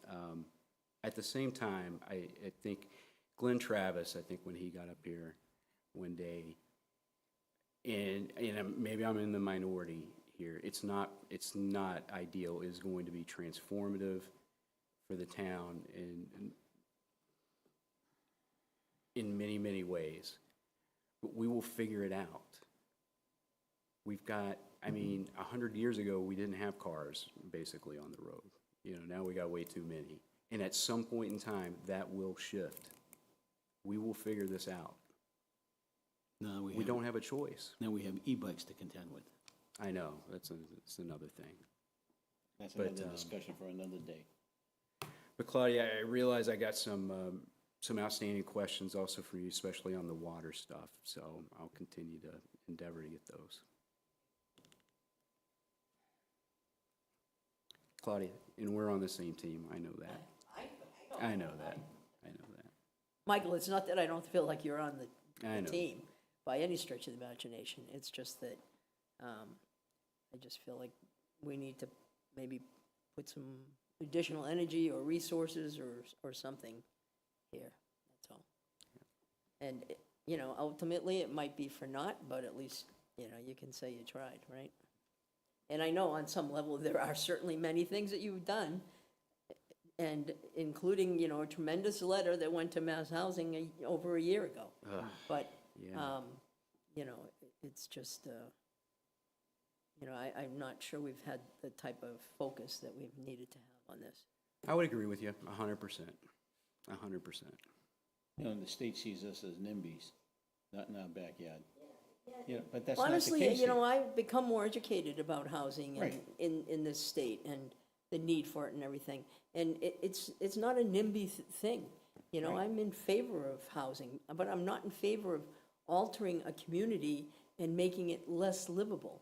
at the same time, I think Glenn Travis, I think when he got up here one day, and maybe I'm in the minority here, it's not ideal, is going to be transformative for the town in many, many ways. But we will figure it out. We've got, I mean, 100 years ago, we didn't have cars basically on the road. You know, now we got way too many. And at some point in time, that will shift. We will figure this out. No, We don't have a choice. Now we have e-bikes to contend with. I know, that's another thing. That's But, another discussion for another day. But Claudia, I realize I got some some outstanding questions also for you, especially on the water stuff, so I'll continue to endeavor to get those. Claudia, and we're on the same team, I know that. I know that. Michael, it's not that I don't feel like you're on I the know. team by any stretch of the imagination. It's just that I just feel like we need to maybe put some additional energy or resources or something here, that's all. And, you know, ultimately, it might be for naught, but at least, you know, you can say you tried, right? And I know on some level, there are certainly many things that you've done, and including, you know, a tremendous letter that went to Mass Housing over a year ago. But, Yeah. you know, it's just, you know, I'm not sure we've had the type of focus that we've needed to have on this. I would agree with you, 100%. 100%. You know, the state sees us as NIMBYs, not in our backyard. You know, but that's not the Honestly, case you know, here. I've become more educated about housing Right. in this state and the need for it and everything. And it's not a NIMBY thing. You know, I'm in favor of housing, but I'm not in favor of altering a community and making it less livable.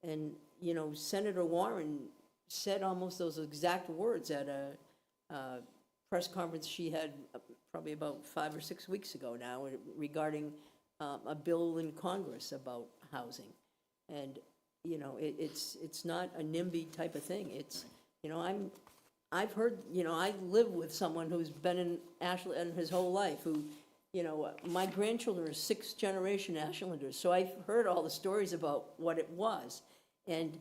And, you know, Senator Warren said almost those exact words at a press conference she had probably about 5 or 6 weeks ago now regarding a bill in Congress about housing. And, you know, it's not a NIMBY type of thing. It's, you know, I've heard, you know, I live with someone who's been in Ashland his whole life, who, you know, my grandchildren are 6th generation Ashlanders, so I've heard all the stories about what it was. And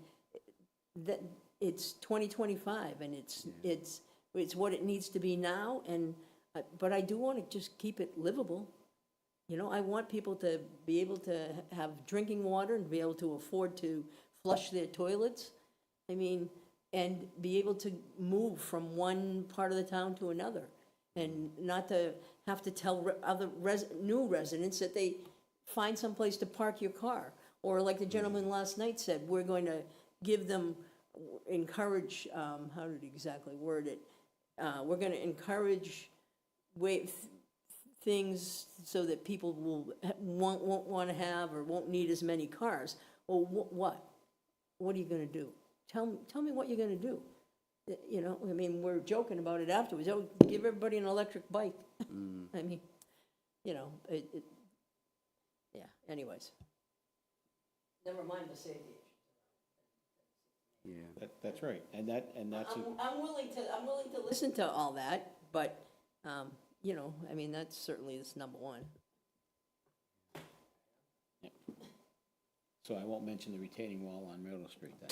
that, it's 2025, and it's what it needs to be now, and, but I do want to just keep it livable. You know, I want people to be able to have drinking water and be able to afford to flush their toilets. I mean, and be able to move from one part of the town to another, and not to have to tell other new residents that they find someplace to park your car. Or like the gentleman last night said, we're going to give them, encourage, how did he exactly word it? We're going to encourage things so that people won't want to have or won't need as many cars. Well, what? What are you going to do? Tell me what you're going to do. You know, I mean, we're joking about it afterwards. Oh, give everybody an electric bike. I mean, you know, yeah, anyways. Never mind the safety issue. Yeah. That's right, and that's. I'm willing to listen to all that, but, you know, I mean, that's certainly is number one. So I won't mention the retaining wall on Myrtle Street then.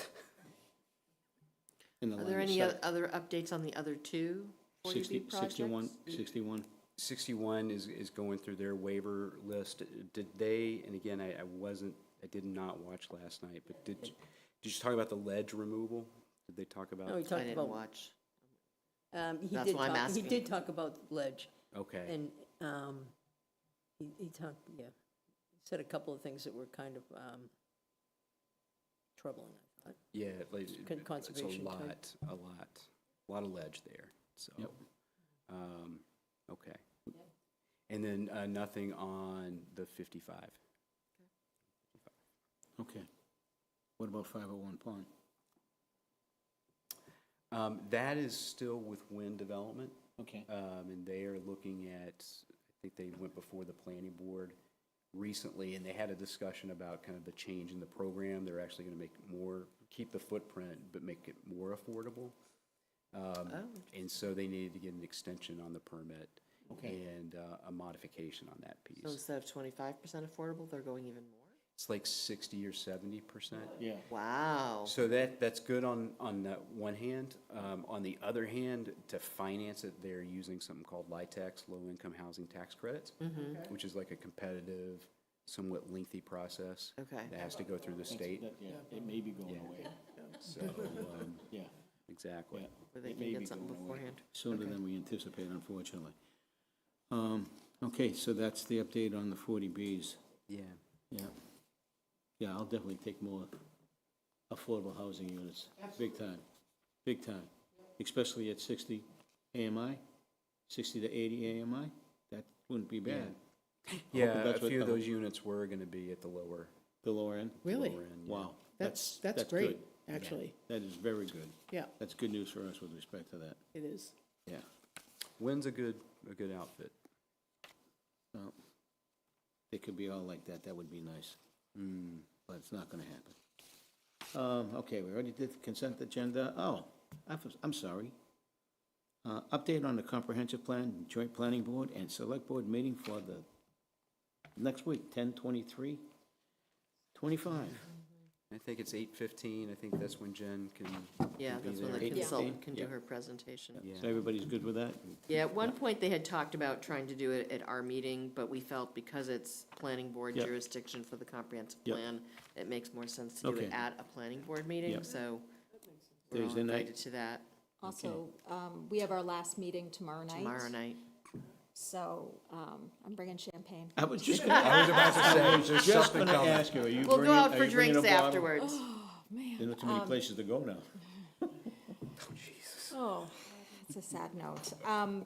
In the Are line there of any sight. other updates on the other two 40B projects? 61. 61 is going through their waiver list. Did they, and again, I did not watch last night, but did you talk about the ledge removal? Did they talk about? No, he I talked didn't about. watch. That's why I'm asking. He did talk about ledge. Okay. And he talked, yeah, he said a couple of things that were kind of troubling, I thought. Yeah, like, Conservation it's type. a lot of ledge there, so. Yep. Okay. And then nothing on the 55. Okay. What about 501 Pond? That is still with wind development. Okay. And they are looking at, I think they went before the planning board recently, and they had a discussion about kind of the change in the program. They're actually going to make more, keep the footprint, but make it more affordable. And so they needed to get an extension on the permit. Okay. And a modification on that So piece. instead of 25% affordable, they're going even more? It's like 60 or 70%. Yeah. Wow. So that's good on that one hand. On the other hand, to finance it, they're using something called LITAX, low-income housing tax credits, which is like a competitive, somewhat lengthy process. Okay. That has to go through the state. Yeah, it may be going away. So, Yeah. exactly. Yeah. Where they It can may get be something going away beforehand. Sooner than we anticipate, unfortunately. Okay, so that's the update on the 40Bs. Yeah. Yeah. Yeah, I'll definitely take more affordable housing units. Big time, big time. Especially at 60 AMI, 60 to 80 AMI. wouldn't be bad. Yeah, that's a what few of the- those units were gonna be at the lower end? Really? end, yeah. Wow. That's good. great, actually. That is very good. Yeah, That's good news for us with respect to that. it is. Yeah. Wynn's a good outfit. Well, it could be all like that. That would be nice. But it's not gonna happen. Okay, we already did the consent agenda. Oh, I'm sorry. Update on the comprehensive plan, joint planning board and select board meeting for the next week, 10/23/25. I think it's 8:15. I think that's when Jen can Yeah, be that's when the there. consultant can do Yeah. her presentation. Yeah. So everybody's good with that? Yeah, at one point, they had talked about trying to do it at our meeting, but we felt because it's planning board Yep. jurisdiction for the comprehensive Yep. plan, it makes more sense to do Okay. it at a planning board meeting, Yep. so we're all Thursday night? invited to that Also, we have our last meeting tomorrow night. tomorrow night. So, I'm bringing champagne. I was just gonna, I was about to say, there's just something gonna coming. ask you, are you We'll bringing, go out are for you bringing a drinks bottle? afterwards. Oh, man. There's not too many places to go now. Oh, it's a sad note.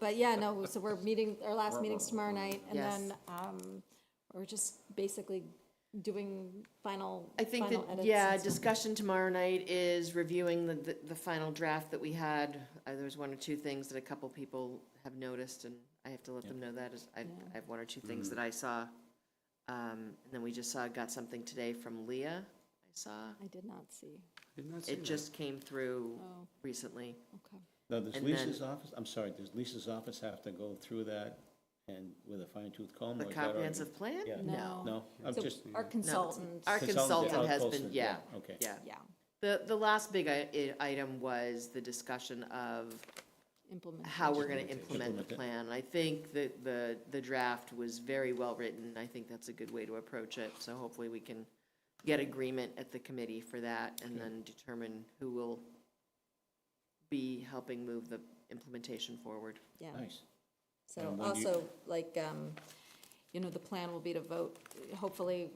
But yeah, no, so we're meeting, our last meeting's tomorrow night, and Yes. then, we're just basically doing final I think final that, edits yeah, and stuff. discussion tomorrow night is reviewing the final draft that we had. There's one or two things that a couple people have noticed, and I have to let them know that, I have one or two things that I saw. And then we just got something today from Leah, I saw. I did not see. Did not see It that. just came through Oh. recently. Okay. Now, does And Lisa's then- office, I'm sorry, does Lisa's office have to go through that and with a fine tooth comb? The or is that already- comprehensive plan? Yeah. No. No, I'm So just. our consultant, Our consultant has been, Consultant, yeah, Okay. yeah. yeah, The last big item was the discussion of implement. how we're gonna implement the Implement it. plan. I think that the draft was very well written. I think that's a good way to approach it. So hopefully we can get agreement at the committee for that and then determine who will be helping move the implementation forward. Yeah. Nice. So And when do you- also, like, the plan will be to vote, hopefully,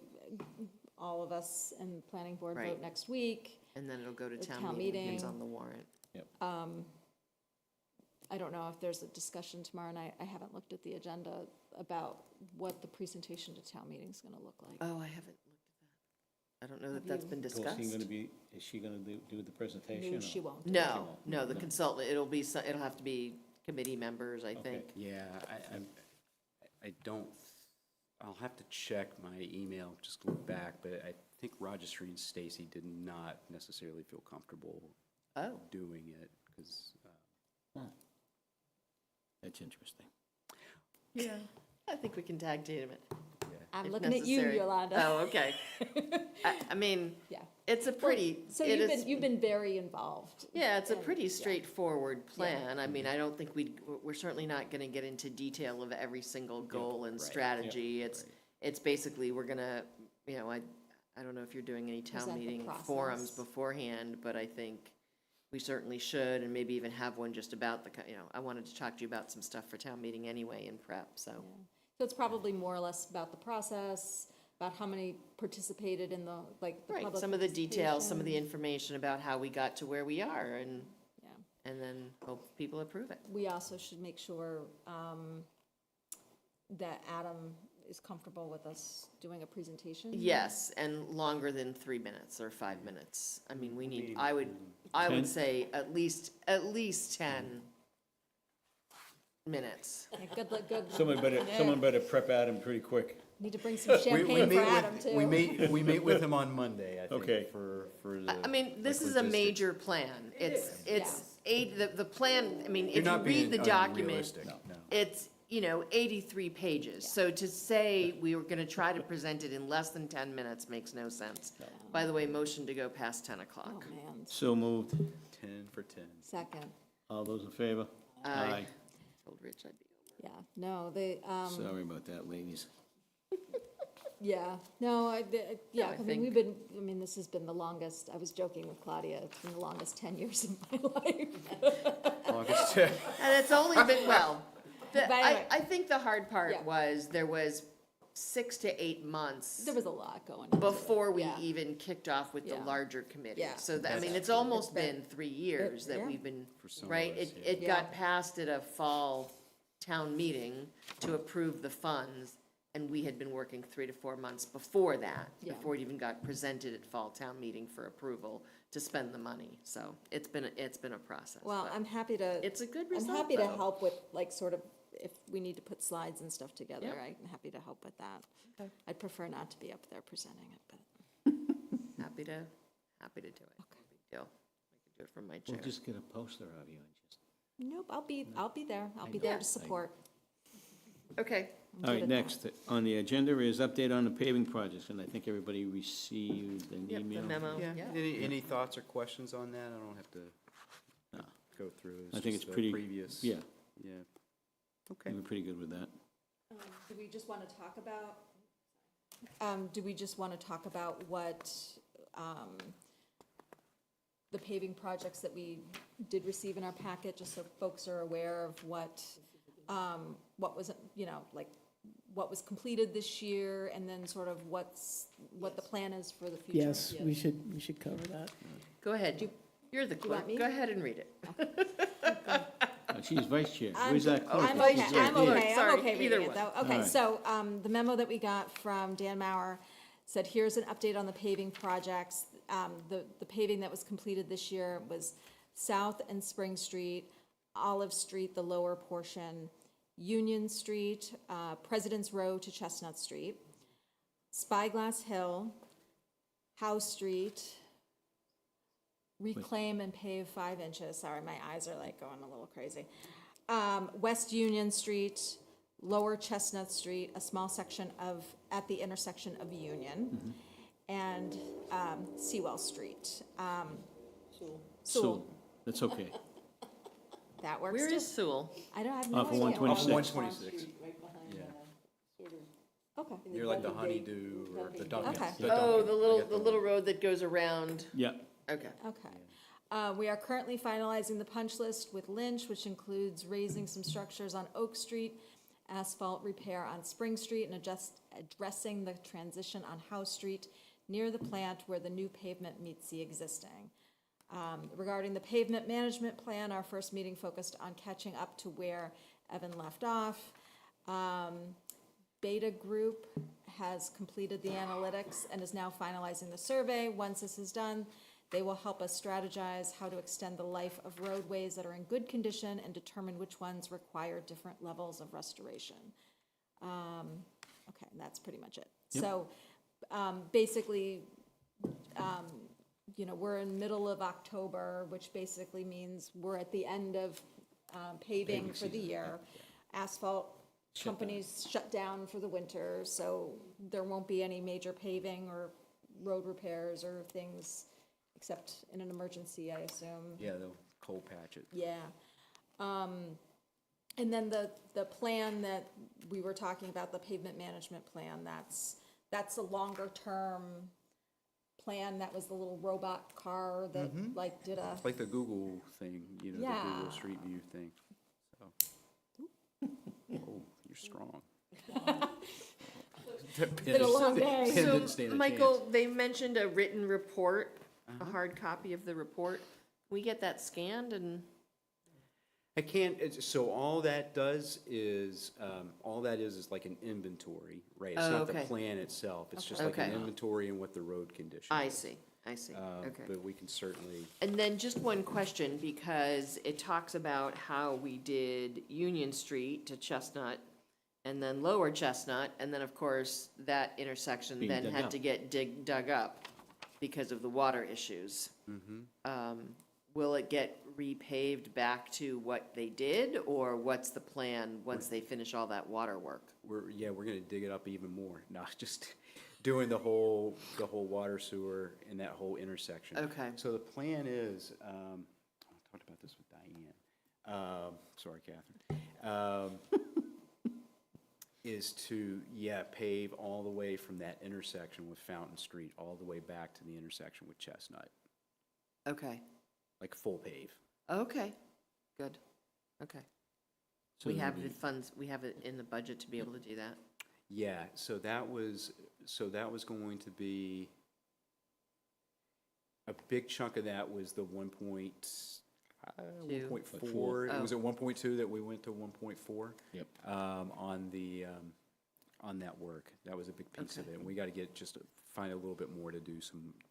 all of us in the planning board Right. vote next week. And then it'll go to The town town meeting, it's meeting. on the warrant. I don't know if there's a discussion tomorrow night. I haven't looked at the agenda about what the presentation to town meeting is gonna look like. Oh, I haven't looked at that. I don't know that Have that's you- been Is she gonna do the presentation? No, or- she won't. No, no, the consultant, it'll have to be committee members, I think. Yeah, I don't, I'll have to check my email, just look back, but I think Registry and Stacy did not necessarily feel comfortable Oh, doing it, because, That's interesting. yeah. I think we can tag team it. I'm if looking at you, necessary. Yolanda. Oh, okay. I mean, Yeah. it's a pretty, So it is, you've been very involved. yeah, it's a and- pretty yeah. straightforward plan. I mean, I don't think we're certainly not gonna get into detail of every single goal and strategy. It's basically, we're gonna, I don't know if you're doing any town Present the meeting forums process. beforehand, but I think we certainly should, and maybe even have one just about I wanted to talk to you about some stuff for town meeting anyway in prep, so. So it's probably more or less about the process, about how many participated in the, like, the Right, public some of the details, some of the participation. information about how we got to where we are, and, Yeah. and then hope people approve it. We also should make sure that Adam is comfortable with us doing a presentation. Yes, and longer than 3 minutes or 5 minutes. I mean, we need, I would say at least 10 minutes. Yeah, good, luck, good. Someone better prep Adam pretty quick. Need to bring some champagne for Adam, too. we meet with him on Monday, I think, Okay. for the. I mean, this like, is a logistics. major plan. It's the plan, I mean, if You're you not read being the document, unrealistic, no. it's, 83 pages. So to say we were gonna try to present it in less than 10 minutes makes no sense. By the way, motion to go past 10 Oh, o'clock. man. So moved. 10 for 10. Second. All those in favor? Aye. Told Rich I'd be. Yeah, no, they, Sorry about that, ladies. yeah, no, I I mean, this has been the longest, I was joking with Claudia, it's been the longest 10 years of my life. And it's only been, But anyway. I think the hard part Yeah. was there was 6 to 8 months There was a lot going on. before we Yeah. even kicked off with the Yeah. larger committee. Yeah. So, I mean, it's almost been 3 years that yeah. we've been, For some of right? us, It yeah. got passed at a fall town meeting to approve the funds, and we had been working 3 to 4 months before that, Yeah. before it even got presented at fall town meeting for approval to spend the money. So it's been a process. Well, but I'm happy to. It's a good I'm result, happy to though. help with, like, sort of, if we need to put slides and stuff together, Yep. I'm happy to help with that. Okay. I'd prefer not to be up there presenting it, but. Happy to do it. No big deal. I can do it from my chair. We'll just get a poster of you and just. Nope, I'll be there. I'll be know. there Yeah. to support. Okay. I'm All good right, at next on the agenda is update on the paving projects, and I think everybody received an Yep, email. the memo. Yeah, Yeah. any thoughts or questions on that? I don't have to No. go through. I think just it's the pretty, previous. yeah, Yeah. we're pretty good with that. Do we just want to talk about? Do we just want to talk about what, the paving projects that we did receive in our packet, just so folks are aware of what was, like, what was completed this year, and then sort of what the plan is for the future? Yes, we should cover that. Go ahead. You're the you want clerk. me? Go ahead and read it. Oh, she's vice chair. I'm Where's that clerk? I'm Vice okay, chair. I'm okay, I'm Sorry, okay either reading it, one. though. Okay, Alright. so, the memo that we got from Dan Maurer said, here's an update on the paving projects. The paving that was completed this year was South and Spring Street, Olive Street, the lower portion, Union Street, President's Row to Chestnut Street, Spyglass Hill, House Street, reclaim and pave 5 inches. Sorry, my eyes are like going a little crazy. West Union Street, Lower Chestnut Street, a small section at the intersection of Union, and Sewell Street. Sewell. That's okay. That works Where too. is Sewell? I don't have no Off of idea. 126. 126. Okay. You're like the honeydew or the Dunkin'. Okay. the Oh, Dunkin'. the little road that goes around. Yeah, Okay. Okay. We are currently finalizing the punch list with Lynch, which includes raising some structures on Oak Street, asphalt repair on Spring Street, and addressing the transition on House Street near the plant where the new pavement meets the existing. Regarding the pavement management plan, our first meeting focused on catching up to where Evan left off. Beta Group has completed the analytics and is now finalizing the survey. Once this is done, they will help us strategize how to extend the life of roadways that are in good condition and determine which ones require different levels of restoration. Okay, and that's pretty much it. Yep. So, basically, we're in middle of October, which basically means we're at the end of paving for the year. Asphalt companies shut down for the winter, so there won't be any major paving or road repairs or things, except in an emergency, I assume. Yeah, they'll cold patch it. Yeah. And then the plan that we were talking about, the pavement management plan, that's a longer term plan. That was the little robot car that like did a, Like the Google thing, the Yeah. Google Street View thing. So. Oh, you're strong. it's been a long day. Pen didn't stand a chance. Michael, they mentioned a written report, a hard copy of the report. Can we get that scanned and? I can't, so all that does is, is like an inventory, right? It's Oh, not the okay. plan itself, it's just like an Okay. inventory and what the road condition I is. see, okay. But we can certainly, And then just one question, because it talks about how we did Union Street to Chestnut, and then Lower Chestnut, and then, of course, that intersection Being then dug had up. to get dug up because of the water issues. Will it get repaved back to what they did, or what's the plan once they finish all that water work? we're gonna dig it up even more, not just doing the whole water sewer in that whole intersection. Okay. So the plan is, I talked about this with Diane, sorry, Catherine, is to, pave all the way from that intersection with Fountain Street, all the way back to the intersection with Chestnut, Okay, like full pave. okay, good, okay. So We have maybe- the funds, we have it in the budget to be able to do that? Yeah, so that was going to be, a big chunk of that was the to? 1.4, it was at 1.2 that we went to 1.4. Yep. On that work. That was a big piece of it. And we got to find a little bit more to do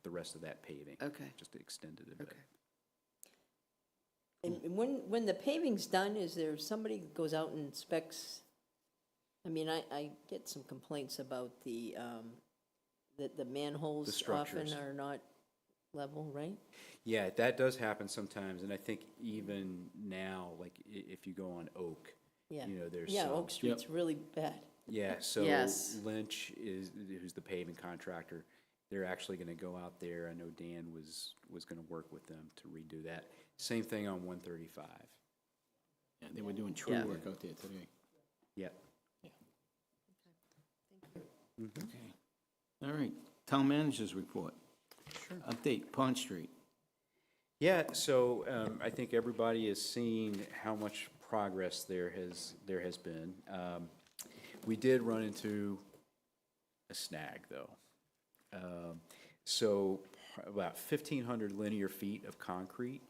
the rest of that paving. Okay. Just to extend it a bit. Okay. And when the paving's done, is there somebody that goes out and inspects? I mean, I get some complaints about the manholes often structures. are not level, right? Yeah, that does happen sometimes. And I think even now, like if you go on Oak, Yeah. you know, there's Yeah, some. Oak Street's really bad. Yeah, so Yes. Lynch who's the paving contractor, they're actually gonna go out there. I know Dan was gonna work with them to redo that. Same thing on 135. Yeah, they were doing tree Yeah. work out there today. Yep. Okay. All right, town managers report. Sure. Update, Pond Street. Yeah, so I think everybody has seen how much progress there has been. We did run into a snag, though. So about 1,500 linear feet of concrete.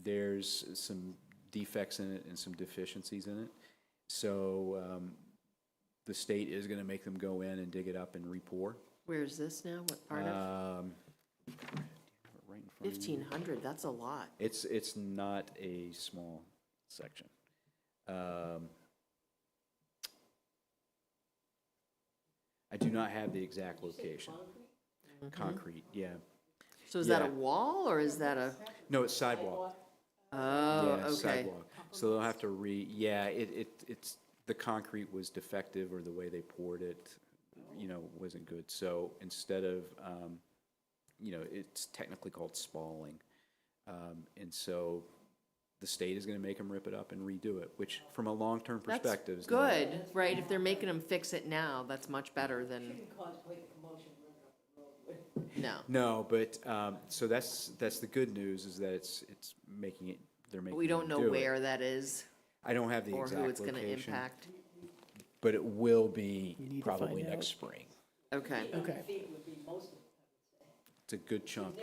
There's some defects in it and some deficiencies in it. So the state is going to make them go in and dig it up and re-pour. Where's this now? What part of? Right in front of you. 1,500, that's a lot. It's not a small section. I do not have the exact location. Concrete, yeah. So is that a Yeah. wall or is that a? No, it's sidewalk. Oh, Yeah, okay. sidewalk. So they'll have to it's, the concrete was defective, or the way they poured it, you know, wasn't good. So instead of, you know, it's technically called spalling. And so the state is gonna make them rip it up and redo it, which from a long-term That's perspective is not- good, right? If they're making them fix it now, that's much better than. No. No, but, so that's the good news, is that it's making it, they're making We don't know them do it. where that is I don't have the or exact who it's gonna location, impact. but it will be need to probably find next out. spring. Okay. Okay. It's a good chunk.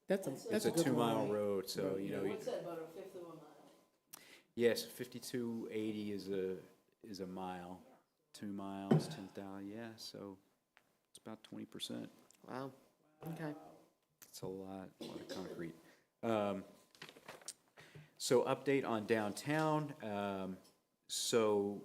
That's It's a a good 2-mile line. road, so, you know. What's that, about a fifth of a mile? Yes, 5280 is a mile, 2 miles, 10,000, yeah, so it's about 20%. Wow. Okay. It's a lot of concrete. So update on downtown. So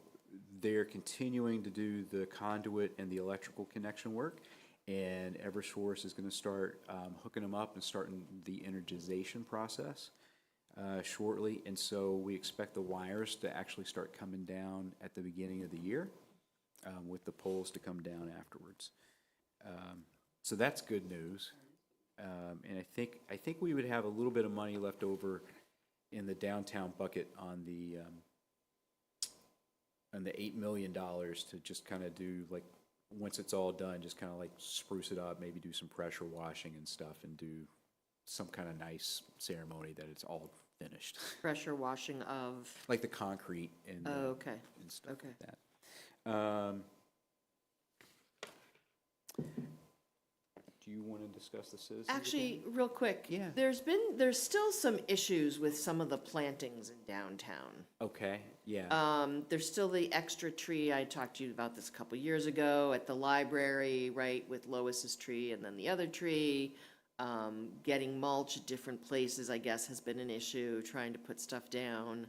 they're continuing to do the conduit and the electrical connection work, and Eversource is going to start hooking them up and starting the energization process shortly. And so we expect the wires to actually start coming down at the beginning of the year, with the poles to come down afterwards. So that's good news. And I think we would have a little bit of money left over in the downtown bucket on the $8 million to just kind of do, like, once it's all done, just kind of like spruce it up, maybe do some pressure washing and stuff, and do some kind of nice ceremony that it's all finished. Pressure washing of, Like the concrete and, oh, okay. and stuff Okay. like that. Do you want to discuss the citizens? Actually, real quick. Yeah. There's still some issues with some of the plantings in downtown. Okay, yeah. There's still the extra tree, I talked to you about this a couple years ago at the library, right, with Lois's tree and then the other tree. Getting mulch at different places, I guess, has been an issue, trying to put stuff down.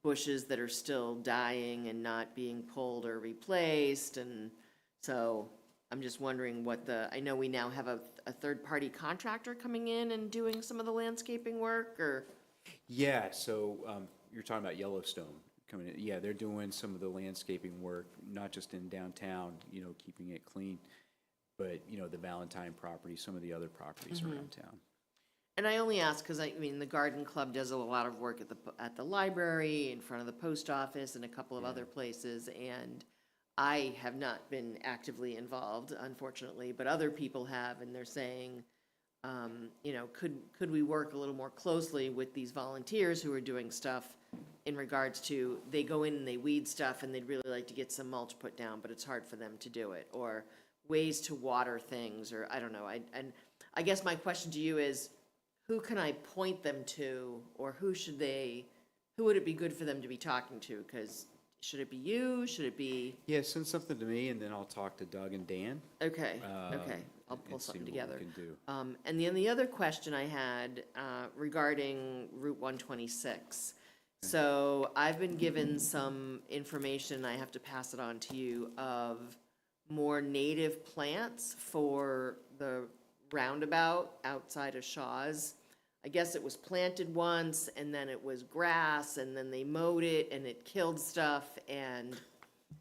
Bushes that are still dying and not being pulled or replaced, and so I'm just wondering I know we now have a third-party contractor coming in and doing some of the landscaping work, or? Yeah, so you're talking about Yellowstone coming in. Yeah, they're doing some of the landscaping work, not just in downtown, you know, keeping it clean, but, you know, the Valentine property, some of the other properties around town. And I only ask because, I mean, the Garden Club does a lot of work at the library, in front of the post office, and a couple of other places, and I have not been actively involved, unfortunately, but other people have, and they're saying, you know, could we work a little more closely with these volunteers who are doing stuff in regards to, they go in and they weed stuff, and they'd really like to get some mulch put down, but it's hard for them to do it, or ways to water things, or I don't know. And I guess my question to you is, who can I point them to, or who would it be good for them to be talking to? Because should it be you? Should it be, Yeah, send something to me, and then I'll talk to Doug and Dan. okay, okay, I'll pull and see something what we together. can do. And then the other question I had regarding Route 126. So I've been given some information, I have to pass it on to you, of more native plants for the roundabout outside of Shaw's. I guess it was planted once, and then it was grass, and then they mowed it, and it killed stuff, and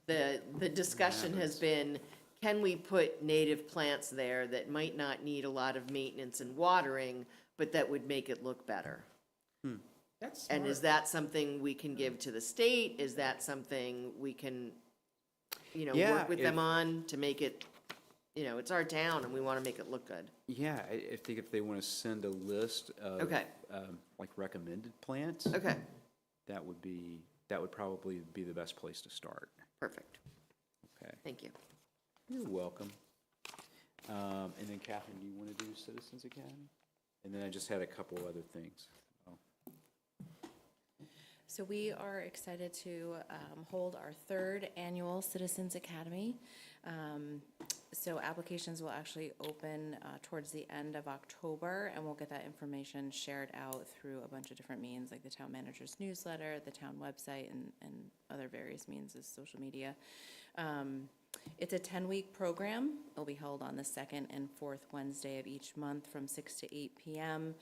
the discussion has been, can we put native plants there that might not need a lot of maintenance and watering, but that would make it look better? That's And smart. is that something we can give to the state? Is that something we can, Yeah, work with them if- on to make it, it's our town and we want to make it look good? Yeah, I think if they want to send a list of, Okay. like recommended plants, Okay, that would probably be the best place to start. perfect. Okay, Thank you. you're welcome. And then Catherine, do you want to do Citizens Academy? And then I just had a couple other things. So we are excited to hold our third annual Citizens Academy. So applications will actually open towards the end of October, and we'll get that information shared out through a bunch of different means, like the town manager's newsletter, the town website, and other various means of social media. It's a 10-week program. It'll be held on the second and fourth Wednesday of each month from 6 to 8 p.m.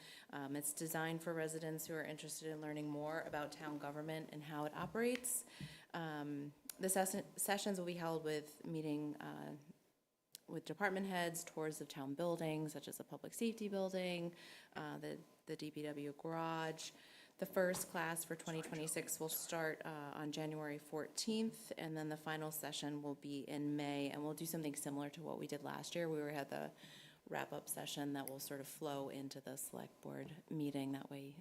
It's designed for residents who are interested in learning more about town government and how it operates. The sessions will be held with meeting with department heads, tours of town buildings, such as the public safety building, the DPW garage. The first class for 2026 will start on January 14th, and then the final session will be in May, and we'll do something similar to what we did last year. We had the wrap-up session that will sort of flow into the select board meeting that way.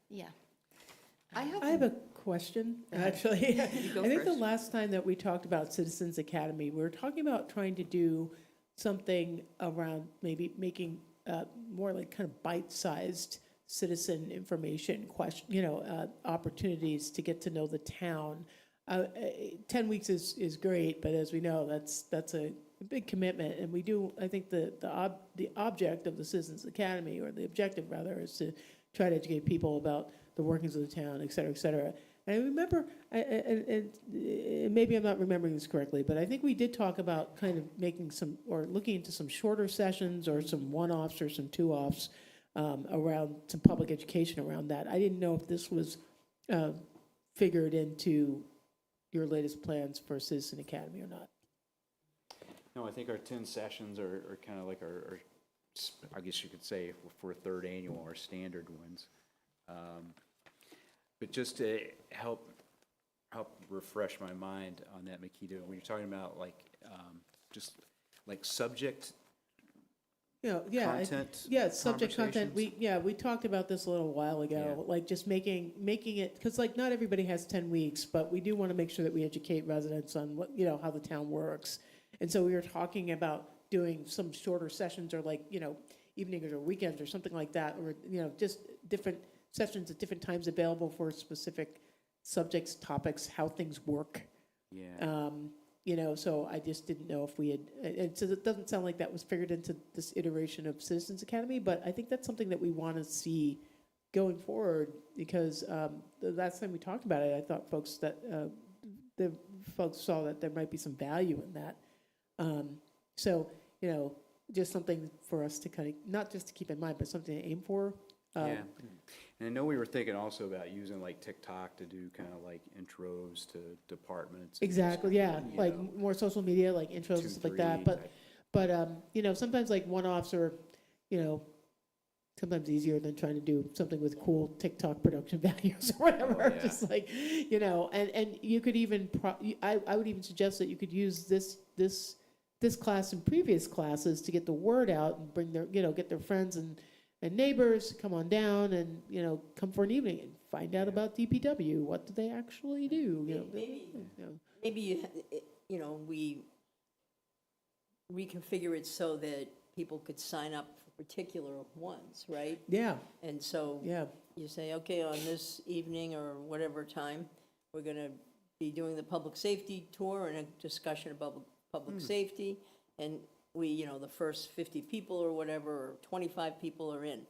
Yeah. I I have a question, actually. I think the last time that we talked about Citizens Academy, we were talking about trying to do something around maybe making more like kind of bite-sized citizen information opportunities to get to know the town. 10 weeks is great, but as we know, that's a big commitment. And we do, I think the object of the Citizens Academy, or the objective rather, is to try to educate people about the workings of the town, et cetera, et cetera. And I remember, and maybe I'm not remembering this correctly, but I think we did talk about kind of making some, or looking into some shorter sessions or some one-offs or some two-offs around some public education around that. I didn't know if this was figured into your latest plans for Citizen Academy or not. No, I think our 10 sessions are kind of like our, I guess you could say, for a third annual, our standard ones. But just to help refresh my mind on that, Makita, when you're talking about like, just like subject content Subject content. conversations? We talked about this a little while ago, Yeah. like just making it, because like not everybody has 10 weeks, but we do want to make sure that we educate residents on what, how the town works. And so we were talking about doing some shorter sessions, or like, evenings or weekends or something like that, or, just different sessions at different times available for specific subjects, topics, how things work. Yeah. So I just didn't know if we had, and so it doesn't sound like that was figured into this iteration of Citizens Academy, but I think that's something that we want to see going forward, because the last time we talked about it, I thought the folks saw that there might be some value in that. Just something for us to kind of, not just to keep in mind, but something to aim for. Yeah, and I know we were thinking also about using like TikTok to do kind of like intros to departments. and Exactly, yeah, you like know, more social media, like intros and 2, stuff like that, 3 but sometimes like one-offs are, sometimes easier than trying to do something with cool TikTok production values or whatever, yeah. just like, and you could even, I would even suggest that you could use this class and previous classes to get the word out and bring their, get their friends and neighbors, come on down and, come for an evening and find out about DPW. What do they actually do? Maybe we reconfigure it so that people could sign up for particular ones, right? Yeah, And so yeah. you say, okay, on this evening or whatever time, we're gonna be doing the public safety tour and a discussion about public safety. And we, you know, the first 50 people or whatever, or 25 people are in.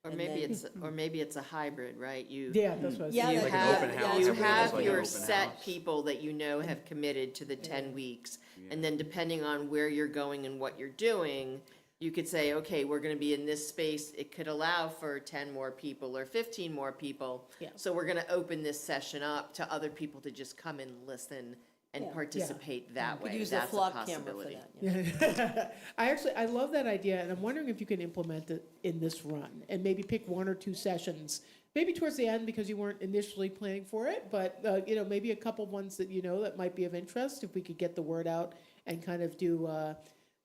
Or And maybe then- it's a hybrid, right? Yeah, that's what I was Yeah, You that- have, yeah, yeah, you that's what it is, have like an your open set house. people that you know have committed to the 10 weeks. And then depending on where you're going and what you're doing, you could say, okay, we're gonna be in this space. It could allow for 10 more people or 15 more people. Yeah. So we're gonna open this session up to other people to just come and listen and Yeah. participate that Could way. use the That's a flock camera for possibility. that. Yeah. I love that idea, and I'm wondering if you can implement it in this run, and maybe pick 1 or 2 sessions, maybe towards the end, because you weren't initially planning for it, but, you know, maybe a couple ones that you know that might be of interest, if we could get the word out and kind of do a,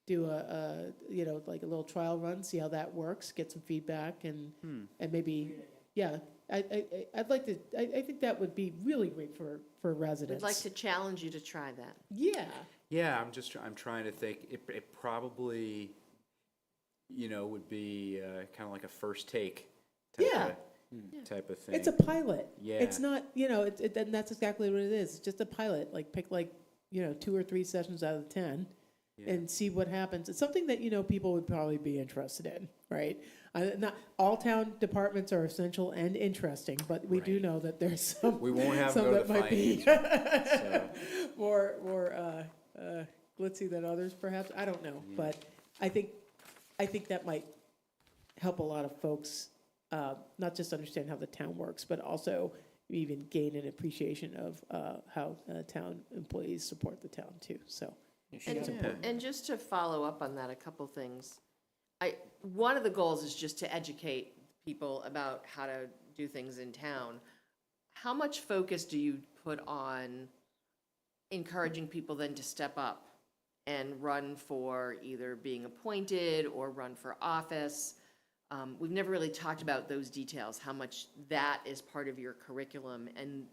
you know, like a little trial run, see how that works, get some feedback, and maybe, yeah, I'd like to, I think that would be really great for residents. We'd like to challenge you to try that. Yeah. Yeah, I'm trying to think, it probably, you know, would be kind of like a first take type of thing. It's a pilot. Yeah. It's not, you know, and that's exactly what it is. It's just a pilot. Like, pick like, you know, 2 or 3 sessions out of 10 and see what happens. It's something that, you know, people would probably be interested in, right? Not all town departments are essential and interesting, but we do know that there's some. We won't have them some go that to the might be finance, more glitzy than others, perhaps. I don't know, but I think that might help a lot of folks not just understand how the town works, but also even gain an appreciation of how town employees support the town too. So, And just to follow up on that, a couple things. One of the goals is just to educate people about how to do things in town. How much focus do you put on encouraging people then to step up and run for either being appointed or run for office? We've never really talked about those details, how much that is part of your curriculum. And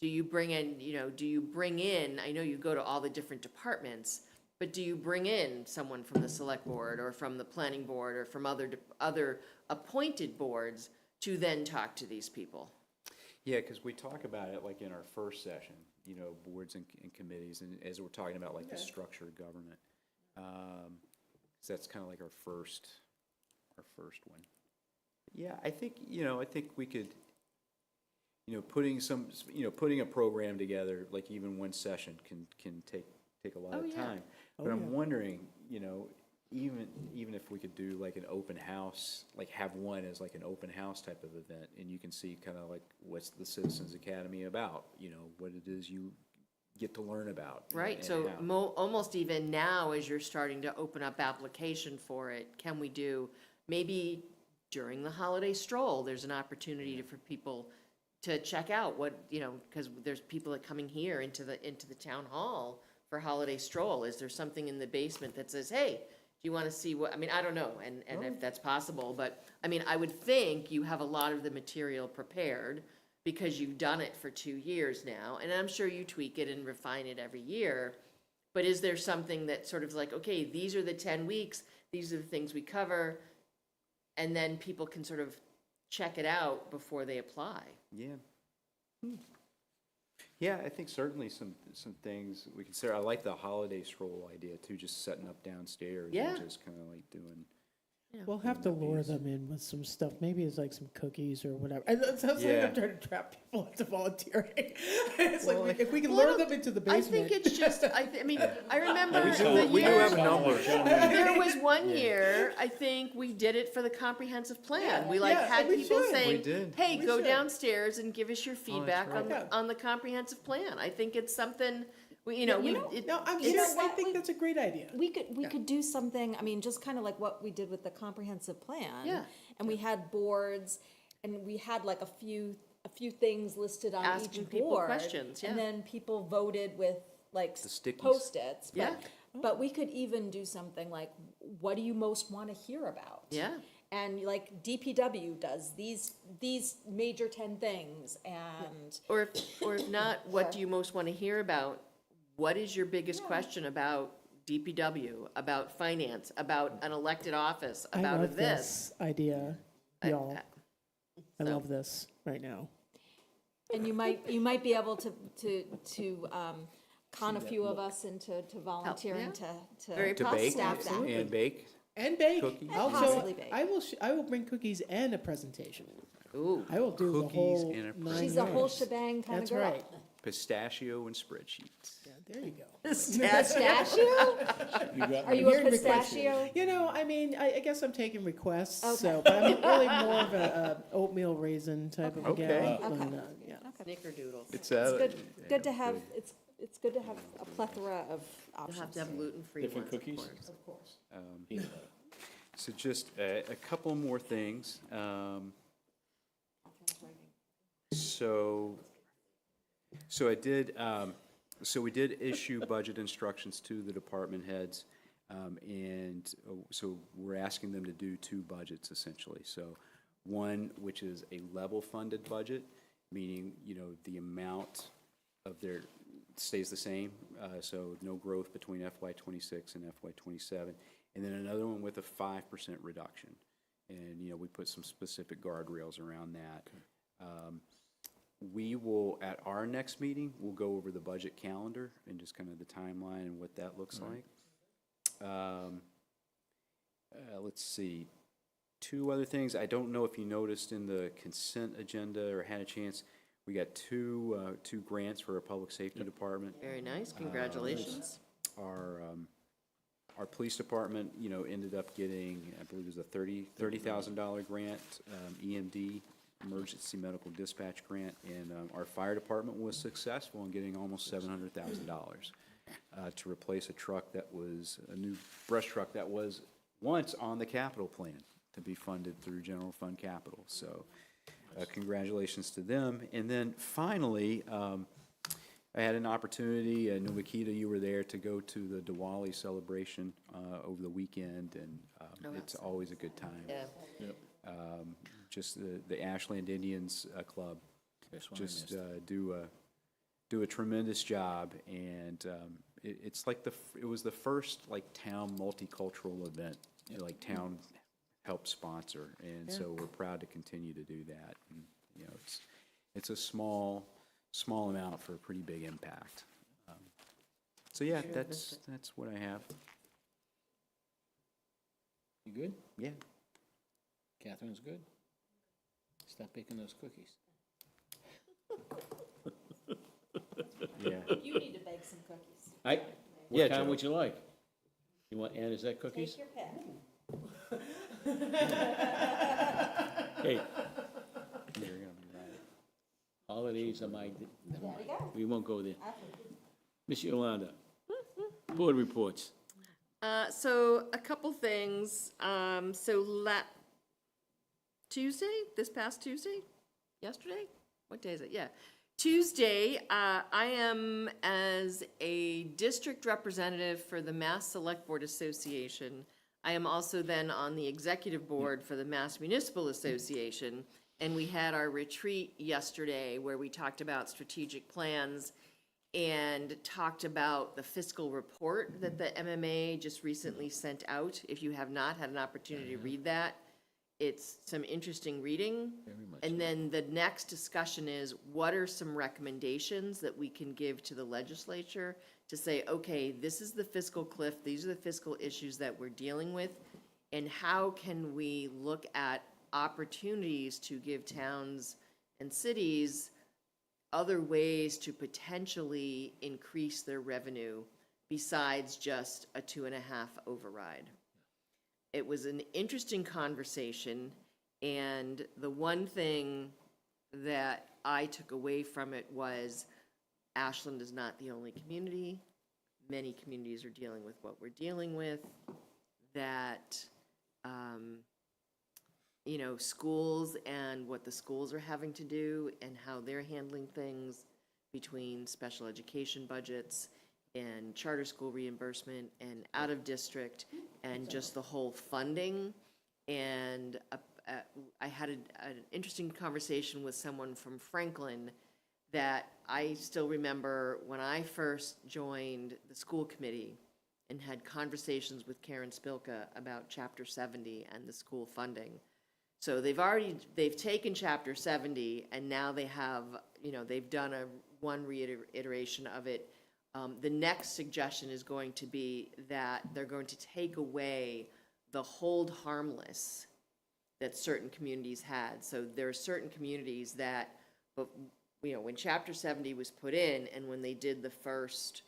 do you bring in, I know you go to all the different departments, but do you bring in someone from the select board or from the planning board or from other appointed boards to then talk to these people? Yeah, because we talk about it like in our first session, you know, boards and committees, and as we're talking about like the structure of government. So that's kind of like our first one. Yeah, I think we could, you know, putting a program together, like even one session can take a lot of time. But I'm wondering, you know, even if we could do like an open house, like have one as like an open house type of event, and you can see kind of like what's the Citizens Academy about, you know, what it is you get to learn about. Right, and so how. almost even now, as you're starting to open up application for it, can we do, maybe during the holiday stroll, there's an opportunity for people to check out what, you know, because there's people that coming here into the town hall for holiday stroll. Is there something in the basement that says, hey, do you want to see what, I mean, I don't know, and if that's possible, but, I mean, I would think you have a lot of the material prepared because you've done it for 2 years now, and I'm sure you tweak it and refine it every year, but is there something that sort of like, okay, these are the 10 weeks, these are the things we cover, and then people can sort of check it out before they apply? Yeah. Yeah, I think certainly some things we consider. I like the holiday stroll idea too, just setting up downstairs Yeah. and just kind of like doing. we'll have to lure them in with some stuff. Maybe it's like some cookies or whatever. It sounds like I'm trying to trap people into volunteering. It's like, if we can lure them into the I basement. think it's just, I mean, I remember We do have a number. there was one year, I think we did it for the comprehensive plan. We like had we people should. saying, We did. hey, We go should. downstairs and give us your feedback right. on the comprehensive plan. I think it's something, we. No, I think that's a great idea. We could do something, I mean, just kind of like what we did with the comprehensive plan. Yeah. And we had boards, and we had like a few things listed on Asking each people board. questions, yeah. And then people voted with like stickies. Post-its. Yeah. But we could even do something like, what do you most want to hear about? Yeah. And like DPW does these major 10 things, and Or if not, what do you most want to hear about? What is your biggest question about DPW, about finance, about an elected office, I about love this. this idea, y'all. I so- love this right now. And you might be able to con a few of us into volunteering to Very To possible. bake staff that. and bake. And bake. Cookies. Possibly bake. I will bring cookies and a presentation. Ooh, I will do the Cookies whole and a nine She's a whole yards. shebang kind of That's girl. right. Pistachio and spreadsheets. Yeah, there you go. Pistachio? Are you a Hearing requests. pistachio? You know, I mean, I guess I'm taking requests, Okay. so, but I'm really more of a oatmeal raisin type of a gal. Okay. than, yeah. snickerdoodles. It's It's good to have, it's good to have a plethora of You'll have options. to have gluten-free Different ones, of cookies? course. Of course. Peanut butter. So just a couple more things. So I did, so we did issue budget instructions to the department heads. And so we're asking them to do two budgets essentially. So one, which is a level funded budget, meaning, you know, the amount of their stays the same. So no growth between FY '26 and FY '27. And then another one with a 5% reduction. And, you know, we put some specific guardrails around that. We will, at our next meeting, we'll go over the budget calendar and just kind of the timeline and what that looks like. Let's see, two other things. I don't know if you noticed in the consent agenda or had a chance, we got two grants for our public safety department. Very nice, congratulations. Our police department, you know, ended up getting, I believe it was a $30,000 grant, EMD, Emergency Medical Dispatch Grant, and our fire department was successful in getting almost $700,000 to replace a truck that was, a new brush truck that was once on the capital plan to be funded through general fund capital. So congratulations to them. And then finally, I had an opportunity, Nikita, you were there, to go to the Diwali celebration over the weekend, and it's always a good time. Yeah. Just the Ashland Indians Club just do a tremendous job, and it's like it was the first like town multicultural event, like town helped sponsor, and so we're proud to continue to do that. And, you know, it's a small amount for a pretty big impact. So yeah, that's what I have. You good? Yeah. Catherine's good? Stop baking those cookies. Yeah. You need to bake some cookies. Yeah, Yeah, what kind Joe. would you like? You want Anisette cookies? Take your pick. Hey, You're gonna be right. holidays are my, never mind. We won't go there. Miss Yolanda, board reports. So a couple things. Tuesday, this past Tuesday, yesterday? What day is it? Yeah. Tuesday, I am, as a district representative for the Mass Select Board Association, I am also then on the executive board for the Mass Municipal Association. And we had our retreat yesterday where we talked about strategic plans and talked about the fiscal report that the MMA just recently sent out. If you have not had an opportunity to read that, it's some interesting reading. And then the next discussion is, what are some recommendations that we can give to the legislature to say, okay, this is the fiscal cliff, these are the fiscal issues that we're dealing with, and how can we look at opportunities to give towns and cities other ways to potentially increase their revenue besides just a 2.5 override. It was an interesting conversation, and the one thing that I took away from it was Ashland is not the only community. Many communities are dealing with what we're dealing with, that you know, schools and what the schools are having to do and how they're handling things between special education budgets and charter school reimbursement and out of district and just the whole funding. And I had an interesting conversation with someone from Franklin that I still remember when I first joined the school committee and had conversations with Karen Spilka about Chapter 70 and the school funding. So they've taken Chapter 70, and now they have, they've done one reiteration of it. The next suggestion is going to be that they're going to take away the hold harmless that certain communities had. So there are certain communities that, but when Chapter 70 was put in and when they did the first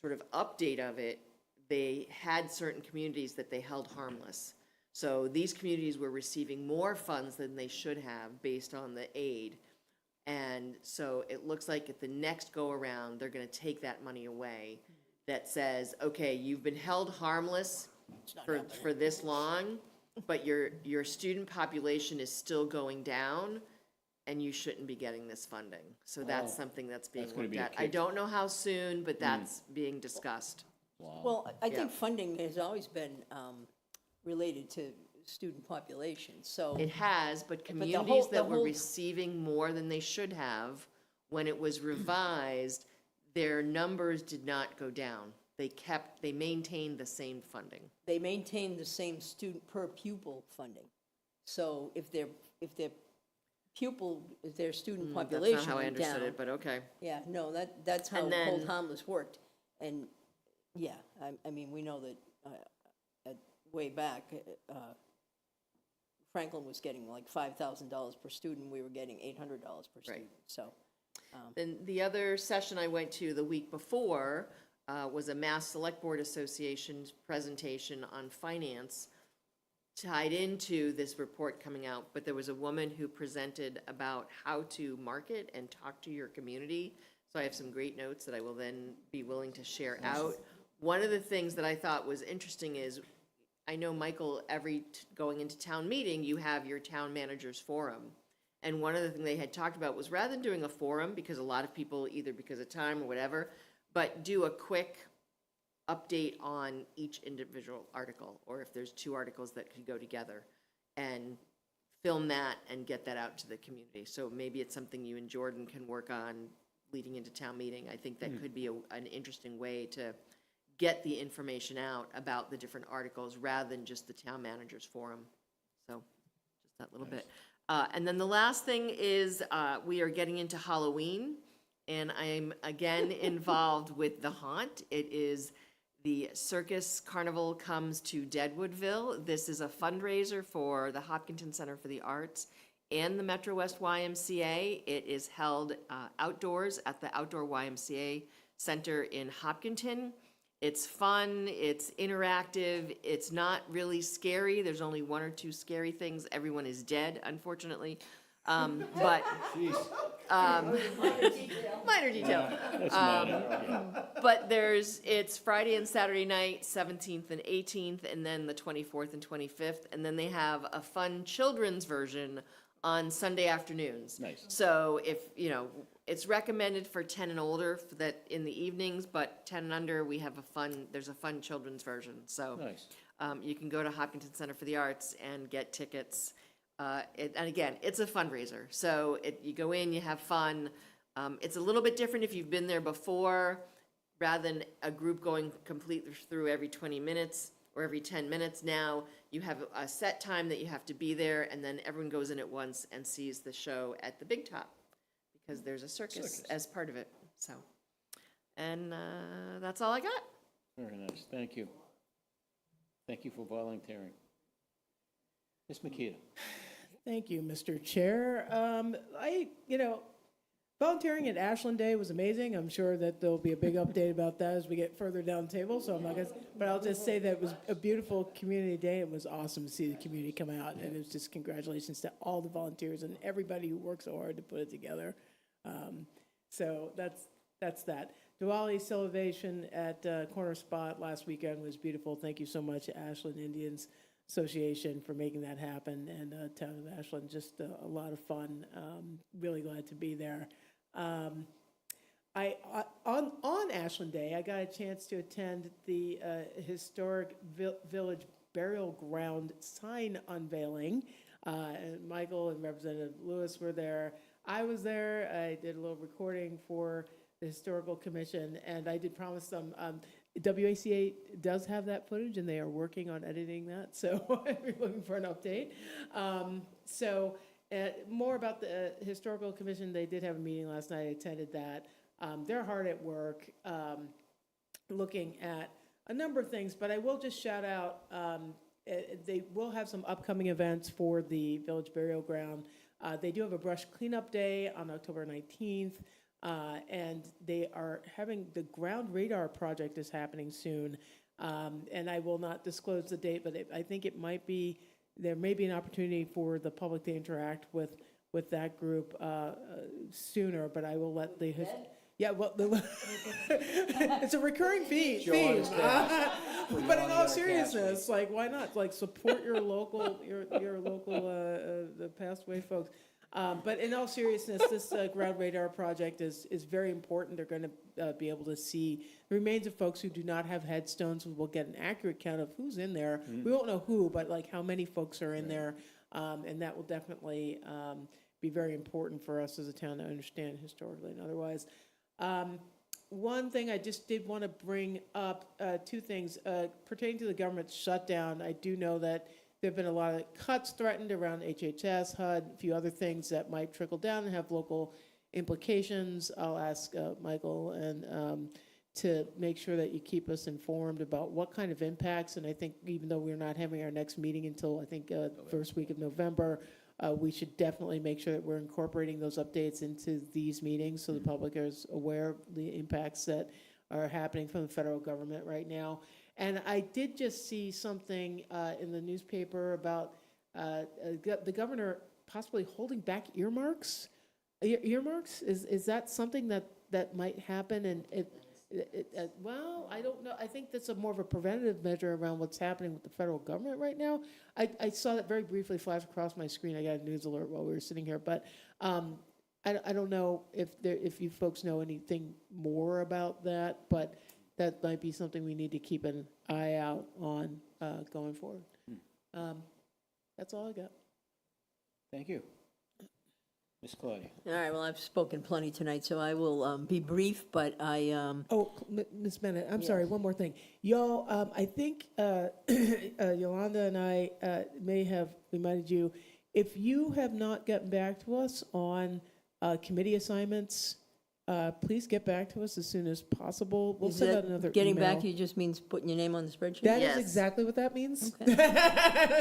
sort of update of it, they had certain communities that they held harmless. So these communities were receiving more funds than they should have based on the aid. And so it looks like at the next go-around, they're going to take that money away that says, okay, you've been held harmless for this long, but your student population is still going down, and you shouldn't be getting this funding. So that's something that's being gonna looked be a at. I kick. don't know how soon, but that's being discussed. Well, I Yeah. think funding has always been related to student population, so. It has, but the communities whole- that were receiving more than they should have, when it was revised, their numbers did not go down. They maintained the same funding. They maintain the same student per pupil funding. So if their student population That's not how I went understood down. it, but okay. Yeah, no, that's how And then- hold harmless worked. And, yeah, I mean, we know that way back, Franklin was getting like $5,000 per student, we were getting $800 per student, so. Then the other session I went to the week before was a Mass Select Board Association's presentation on finance tied into this report coming out, but there was a woman who presented about how to market and talk to your community. So I have some great notes that I will then be willing to share out. One of the things that I thought was interesting is, I know, Michael, going into town meeting, you have your town managers forum. And one of the things they had talked about was, rather than doing a forum, because a lot of people, either because of time or whatever, but do a quick update on each individual article, or if there's two articles that could go together, and film that and get that out to the community. So maybe it's something you and Jordan can work on leading into town meeting. I think that could be an interesting way to get the information out about the different articles rather than just the town managers forum. So just that little bit. And then the last thing is we are getting into Halloween, and I'm again involved with the Haunt. It is the Circus Carnival comes to Deadwoodville. This is a fundraiser for the Hopkinton Center for the Arts and the Metro West YMCA. It is held outdoors at the Outdoor YMCA Center in Hopkinton. It's fun, it's interactive, it's not really scary. There's only one or two scary things. Everyone is dead, unfortunately. But minor detail. But it's Friday and Saturday night, 17th and 18th, and then the 24th and 25th. And then they have a fun children's version on Sunday afternoons. Nice. So if, it's recommended for 10 and older for that in the evenings, but 10 and under, there's a fun children's version. So Nice. you can go to Hopkinton Center for the Arts and get tickets. And again, it's a fundraiser. So you go in, you have fun. It's a little bit different if you've been there before, rather than a group going completely through every 20 minutes or every 10 minutes. Now you have a set time that you have to be there, and then everyone goes in at once and sees the show at the Big Top, because there's a circus as part of it. So, and that's all I got. Very nice, thank you. Thank you for volunteering. Ms. Makita. Thank you, Mr. Chair. Volunteering at Ashland Day was amazing. I'm sure that there'll be a big update about that as we get further down the table, so I'm not gonna, but I'll just say that it was a beautiful community day. It was awesome to see the community come out, and it was just congratulations to all the volunteers and everybody who worked so hard to put it together. So that's that. Diwali celebration at Corner Spot last weekend was beautiful. Thank you so much, Ashland Indians Association, for making that happen, and Town of Ashland, just a lot of fun. Really glad to be there. On Ashland Day, I got a chance to attend the historic village burial ground sign unveiling. And Michael and Representative Lewis were there. I was there. I did a little recording for the Historical Commission, and I did promise them, WACA does have that footage, and they are working on editing that, so we're looking for an update. More about the Historical Commission, they did have a meeting last night, I attended that. They're hard at work, looking at a number of things, but I will just shout out, they will have some upcoming events for the Village Burial Ground. They do have a brush cleanup day on October 19th, and they are having, the ground radar project is happening soon, and I will not disclose the date, but I think it might be, there may be an opportunity for the public to interact with that group sooner, but I will let the... Yeah, well, it's a recurring theme. But in all seriousness, like, why not? Like, support your local, the passed away folks. But in all seriousness, this ground radar project is very important. They're going to be able to see the remains of folks who do not have headstones. We'll get an accurate count of who's in there. We won't know who, but like how many folks are in there, and that will definitely be very important for us as a town to understand historically and otherwise. One thing I just did want to bring up, two things pertaining to the government shutdown. I do know that there have been a lot of cuts threatened around HHS, HUD, a few other things that might trickle down and have local implications. I'll ask Michael and to make sure that you keep us informed about what kind of impacts. And I think even though we're not having our next meeting until I think first week of November, we should definitely make sure that we're incorporating those updates into these meetings so the public is aware of the impacts that are happening from the federal government right now. And I did just see something in the newspaper about the governor possibly holding back earmarks. Earmarks? Is that something that might happen? And well, I don't know. I think that's more of a preventative measure around what's happening with the federal government right now. I saw that very briefly flash across my screen. I got a news alert while we were sitting here, but I don't know if you folks know anything more about that, but that might be something we need to keep an eye out on going forward. That's all I got. Thank you. Ms. Claudia. All right, well, I've spoken plenty tonight, so I will be brief, but I... Oh, Ms. Bennett, I'm sorry, one more thing. Y'all, I think Yolanda and I may have reminded you, if you have not gotten back to us on committee assignments, please get back to us as soon as possible. We'll send out another Getting email. back to you just means putting your name on the spreadsheet? That is exactly what that means.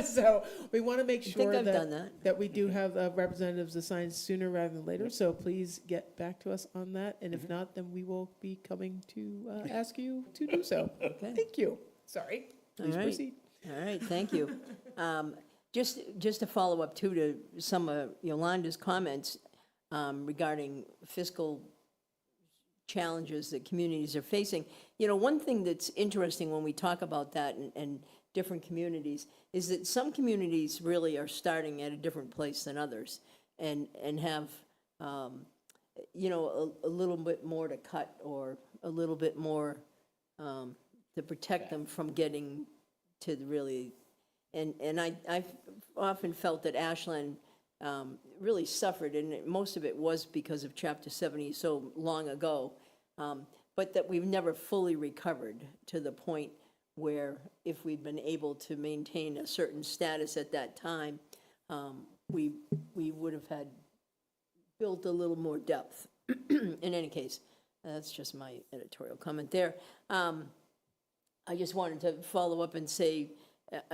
So we want to make sure I've done that we do have representatives assigned sooner rather than later. So please get back to us on that. And if not, then we will be coming to ask you to do so. Okay. Thank you. Sorry. Please proceed. All right, thank you. Just to follow up too to some of Yolanda's comments regarding fiscal challenges that communities are facing. You know, one thing that's interesting when we talk about that and different communities is that some communities really are starting at a different place than others and have, you know, a little bit more to cut or a little bit more to protect them from getting to the really, and I've often felt that Ashland really suffered, and most of it was because of Chapter 70 so long ago, but that we've never fully recovered to the point where if we'd been able to maintain a certain status at that time, we would have had built a little more depth. In any case, that's just my editorial comment there. I just wanted to follow up and say,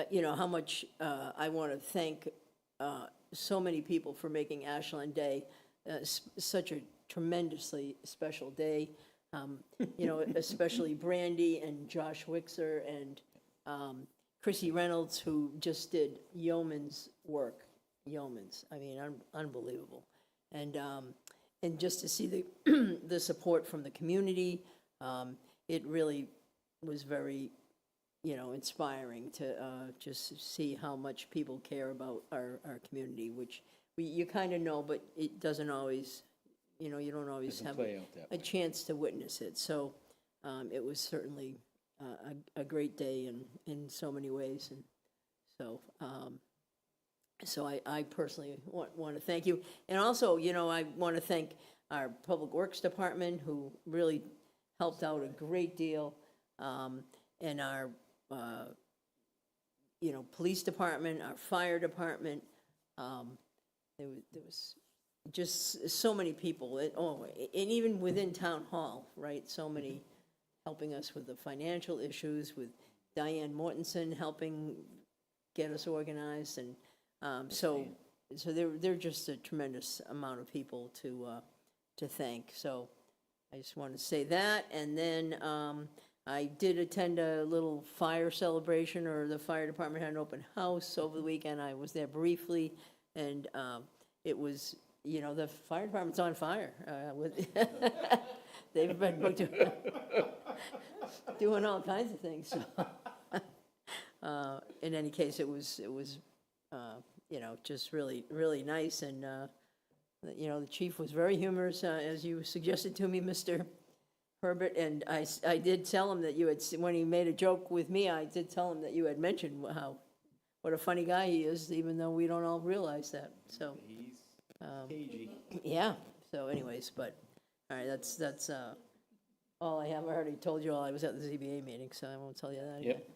you know, how much I want to thank so many people for making Ashland Day such a tremendously special day. You know, especially Brandy and Josh Wixer and Chrissy Reynolds, who just did yeoman's work. Yeoman's, I mean, unbelievable. And just to see the support from the community, it really was very, you know, inspiring to just see how much people care about our community, which you kind of know, but it doesn't always, you know, you don't always have a chance to witness it. So it was certainly a great day in so many ways. And so I personally want to thank you. And also, you know, I want to thank our Public Works Department, who really helped out a great deal, and our, police department, our fire department. There was just so many people, and even within town hall, right? So many helping us with the financial issues, with Diane Mortensen helping get us organized, and so they're just a tremendous amount of people to thank. So I just want to say that, and then I did attend a little fire celebration, or the fire department had an open house over the weekend. I was there briefly, and it was, the fire department's on fire. They've been doing all kinds of things. So, in any case, it was just really, really nice, and the chief was very humorous, as you suggested to me, Mr. Herbert, and I did tell him that you had, when he made a joke with me, I did tell him that you had mentioned what a funny guy he is, even though we don't all realize that, so. Cagey. Yeah, so anyways, but, all right, that's all I have. I already told you all I was at the ZBA meeting, so I won't tell you that again. Yep.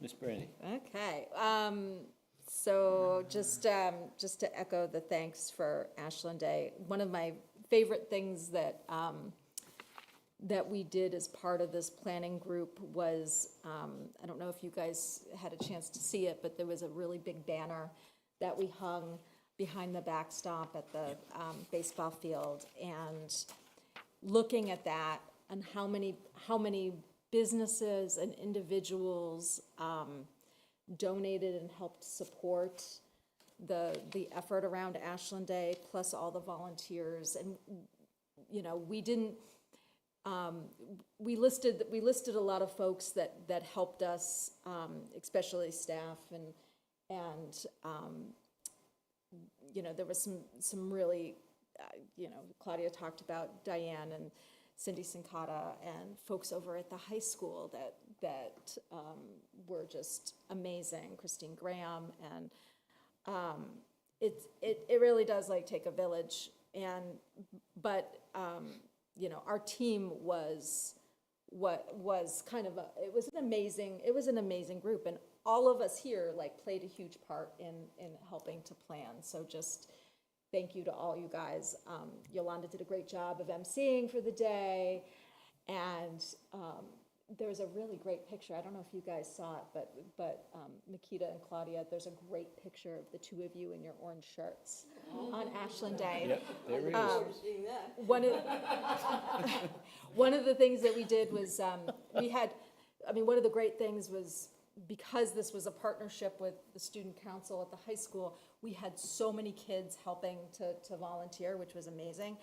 Ms. Brandy? Okay, so just to echo the thanks for Ashland Day, one of my favorite things that we did as part of this planning group was, I don't know if you guys had a chance to see it, but there was a really big banner that we hung behind the backstop at the baseball field, and looking at that and how many businesses and individuals donated and helped support the effort around Ashland Day, plus all the volunteers. And we didn't we listed a lot of folks that helped us, especially staff, and there was some really Claudia talked about Diane and Cindy Sincata and folks over at the high school that were just amazing, Christine Graham, and it really does take a village, but our team was kind of it was an amazing group, and all of us here played a huge part in helping to plan. So just thank you to all you guys. Yolanda did a great job of emceeing for the day, and there was a really great picture. I don't know if you guys saw it, but Makita and Claudia, there's a great picture of the two of you in your orange shirts on Ashland Day. Yep, there it is. One of the things that we did was one of the great things was, because this was a partnership with the student council at the high school, we had so many kids helping to volunteer, which was amazing.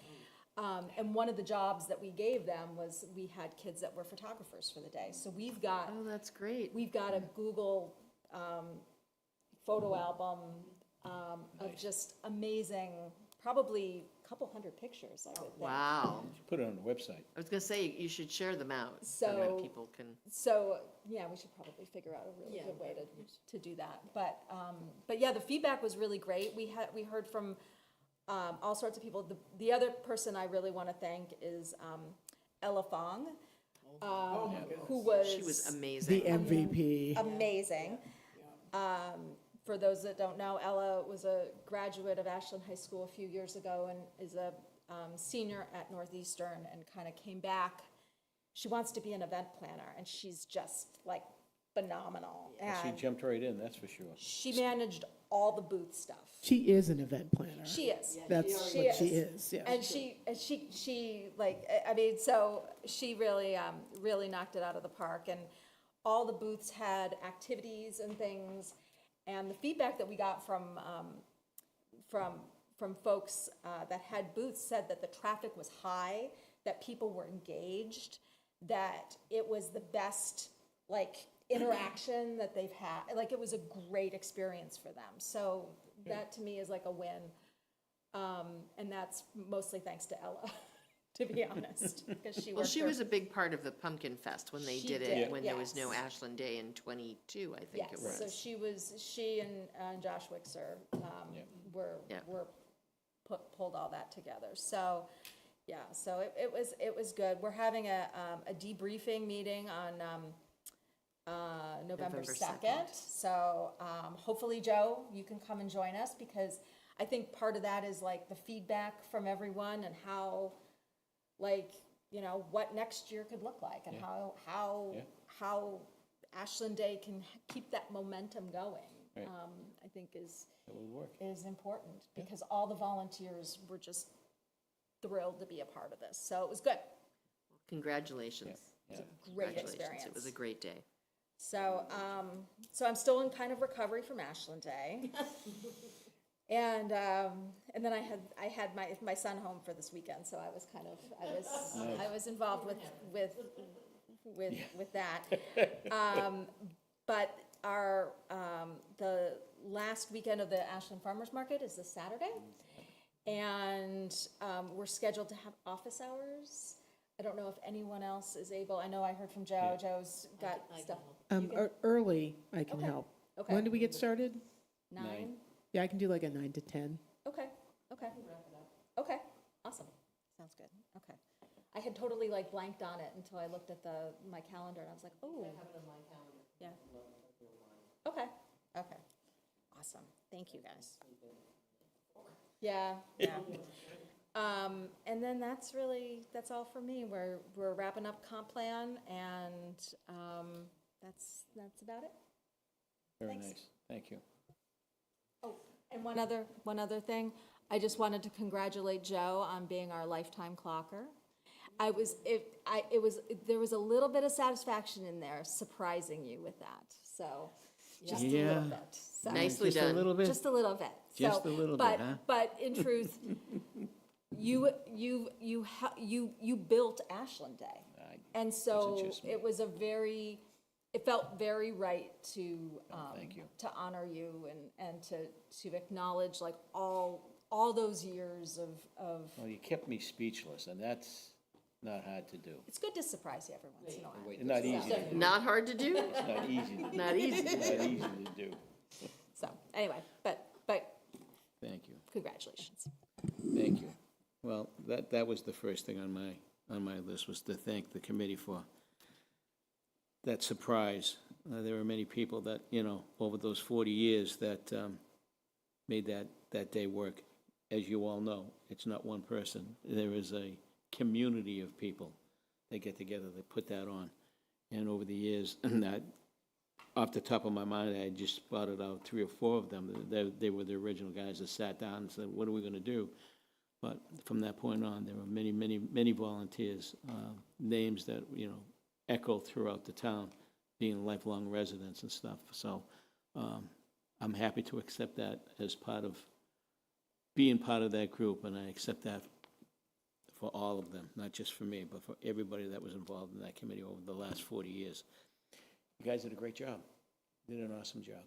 And one of the jobs that we gave them was we had kids that were photographers for the day. So we've got... Oh, that's great. We've got a Google photo album of just amazing, probably a couple hundred pictures, I would think. Wow. Put it on the website. I was gonna say, you should share them out so that people can. So, yeah, we should probably figure out a really good way to do that. But yeah, the feedback was really great. We heard from all sorts of people. The other person I really want to thank is Ella Fong, who was... She was amazing. The MVP. Amazing. For those that don't know, Ella was a graduate of Ashland High School a few years ago and is a senior at Northeastern, and kind of came back. She wants to be an event planner, and she's just phenomenal. She And jumped right in, that's for sure. she managed all the booth stuff. She is an event planner. She is. That's what she is, yeah. And she so she really knocked it out of the park. And all the booths had activities and things. And the feedback that we got from folks that had booths said that the traffic was high, that people were engaged, that it was the best interaction that they've had. It was a great experience for them. So that to me is a win. And that's mostly thanks to Ella, to be honest, because She was a big part of the Pumpkin Fest when they She did it, did, when there was no yes. Ashland Day in 22, I think it was. So she and Josh Wixer were pulled all that together. So, yeah, so it was good. We're having a debriefing meeting on November 2nd. So hopefully, Joe, you can come and join us, because I think part of that is like the feedback from everyone and how, like, you know, what next year could look like, and how Ashland Day can keep that momentum going. Right. I think is work. important, because all the volunteers were just thrilled to be a part of this. So it was good. Congratulations. It was a great Congratulations. experience. It was a great day. So, so I'm still in kind of recovery from Ashland Day. And then I had my son home for this weekend, so I was kind of, I was involved with that. But our, the last weekend of the Ashland Farmers Market is this Saturday. And we're scheduled to have office hours. I don't know if anyone else is able. I know I heard from Joe. Joe's got stuff. Early, I can help. Okay. When do we get started? 9? Yeah, I can do like a 9 to 10. Okay, okay. Okay, awesome. Sounds good, okay. I had totally like blanked on it until I looked at my calendar, and I was like, oh. I have it on my calendar. Yeah. Okay, okay. Awesome. Thank you, guys. Yeah, yeah. And then that's all for me. We're wrapping up comp plan, and that's about it. Very Thanks. nice. Thank you. Oh, and one other thing. I just wanted to congratulate Joe on being our lifetime clocker. There was a little bit of satisfaction in there, surprising you with that. So, just a little bit. So, Nicely Just done. a little bit? just a little bit. Just So, a little but, bit, huh? But in truth, you built Ashland Day, and so wasn't just me. it felt very right to thank you. to honor you and to acknowledge like all those years of. Well, you kept me speechless, and that's not hard to do. It's good to surprise you every once in a while. It's not easy to do. Not hard to do? It's not easy to do. Not easy. It's not easy to do. So anyway, but Thank you. congratulations. Thank you. Well, that was the first thing on my list, was to thank the committee for that surprise. There were many people that, you know, over those 40 years that made that day work. As you all know, it's not one person. There is a community of people that get together, that put that on. And over the years, that, off the top of my mind, I just spotted out 3 or 4 of them. They were the original guys that sat down and said, what are we going to do? But from that point on, there were many, many, many volunteers, names that, you know, echo throughout the town, being lifelong residents and stuff. So I'm happy to accept that as being part of that group, and I accept that for all of them, not just for me, but for everybody that was involved in that committee over the last 40 years. You guys did a great job. Did an awesome job.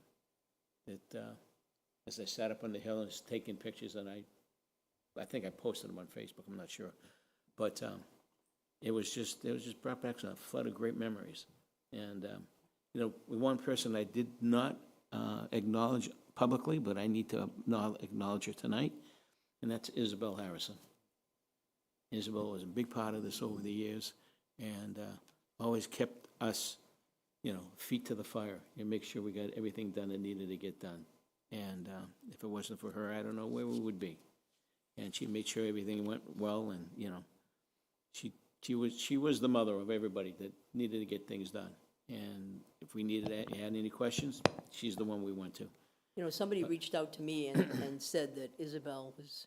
As I sat up on the hill and was taking pictures, and I think I posted them on Facebook, I'm not sure. But it was just brought back a flood of great memories. And, you know, one person I did not acknowledge publicly, but I need to acknowledge her tonight, and that's Isabel Harrison. Isabel was a big part of this over the years, and always kept us, you know, feet to the fire and make sure we got everything done that needed to get done. And if it wasn't for her, I don't know where we would be. And she made sure everything went well, and, you know, she was the mother of everybody that needed to get things done. And if we had any questions, she's the one we went to. You know, somebody reached out to me and said that Isabel was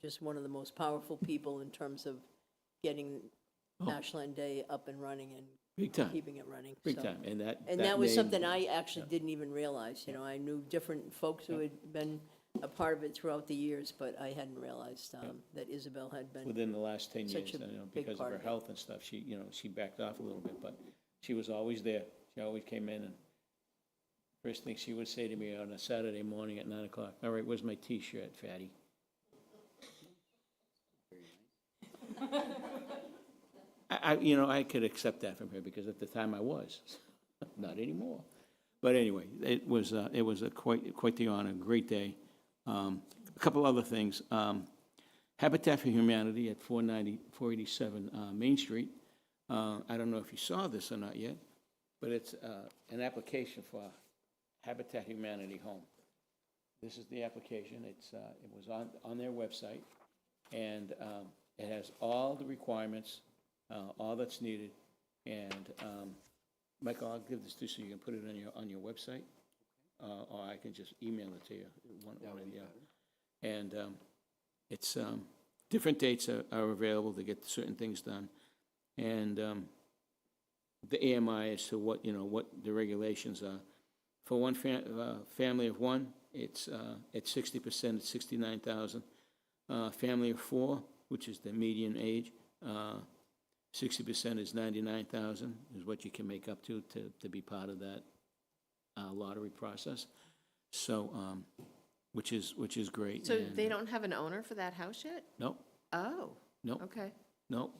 just one of the most powerful people in terms of getting Ashland Day up and running and Big time. keeping it running. Big So- time. And that was name- something I actually didn't even realize, you know, I knew different folks who had been a part of it throughout the years, but I hadn't realized that Isabel had been. Within the last 10 years, such a you know, big because of part her of it. health and stuff, she backed off a little bit, but she was always there. She always came in, and first thing she would say to me on a Saturday morning at 9 o'clock, all right, where's my T-shirt, fatty? You know, I could accept that from her, because at the time I was, not anymore. But anyway, it was quite the honor, great day. couple other things. Habitat for Humanity at 487 Main Street. I don't know if you saw this or not yet, but it's an application for Habitat Humanity home. This is the application. It was on their website, and it has all the requirements, all that's needed. And Michael, I'll give this to you so you can put it on your website, or I can just email it to you. One or the other. And it's different dates are available to get certain things done, and the AMI as to what the regulations are. For one family of one, it's at 60%, it's 69,000. Family of four, which is the median age, 60% is 99,000 is what you can make up to be part of that lottery process. So, which is great. So and, they don't have an owner for that house yet? Nope, Oh, nope, okay. nope.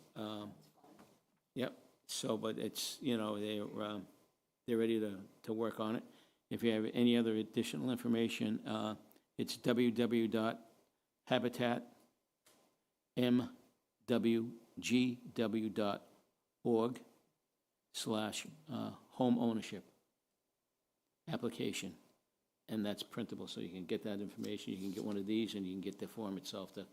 Yep. So, but it's they're ready to work on it. If you have any other additional information, it's www.habitatmwgw.org/home ownership application. And that's printable, so you can get that information. You can get one of these, and you can get the form itself to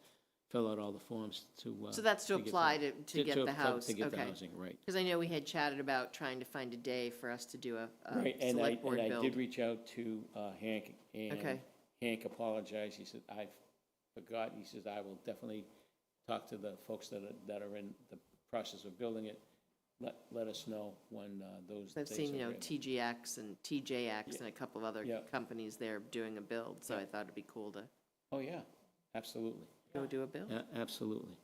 fill out all the forms to. So that's to apply to get the house, To get the okay. housing, right. Because I know we had chatted about trying to find a day for us to do a Right, and select board I build. did reach out to Hank, and Okay. Hank apologized. He said, I forgot. He says, I will definitely talk to the folks that are in the process of building it. Let us know when those I've days seen, are available. TGX and TJX and a couple of other Yeah. companies there doing a build, so I thought it'd be cool to Oh, yeah, absolutely. go do a build. Absolutely.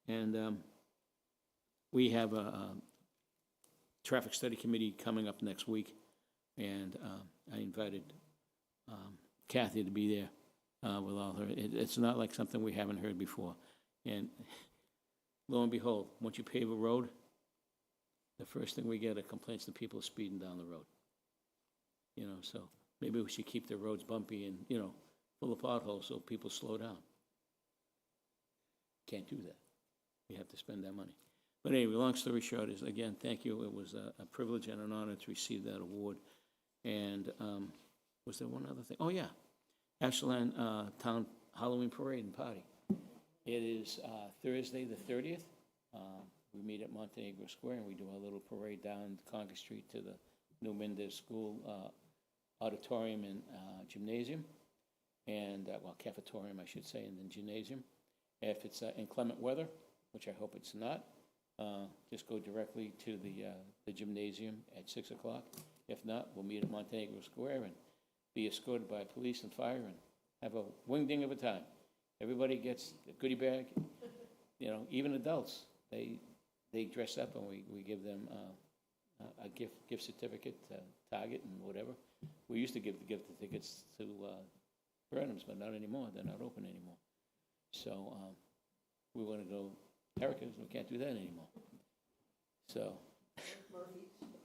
And we have a traffic study committee coming up next week, and I invited Kathy to be there with all her. It's not like something we haven't heard before. And lo and behold, once you pave a road, the first thing we get are complaints that people are speeding down the road. So maybe we should keep the roads bumpy and, full of potholes so people slow down. Can't do that. We have to spend that money. But anyway, long story short is, again, thank you. It was a privilege and an honor to receive that award. And was there one other thing? Oh, yeah. Ashland Town Halloween Parade and Party. It is Thursday, the 30th. We meet at Montenegro Square, and we do our little parade down Congress Street to the New Mendez School auditorium and gymnasium, and, cafetorium, I should say, and then gymnasium. If it's inclement weather, which I hope it's not, just go directly to the gymnasium at 6 o'clock. If not, we'll meet at Montenegro Square and be escorted by police and fire and have a wing-ding of a time. Everybody gets a goodie bag, even adults. They dress up, and we give them a gift certificate to Target and whatever. We used to give the gift tickets to Burnham's, but not anymore. They're not open anymore. So we want to go Erica's. We can't do that anymore. So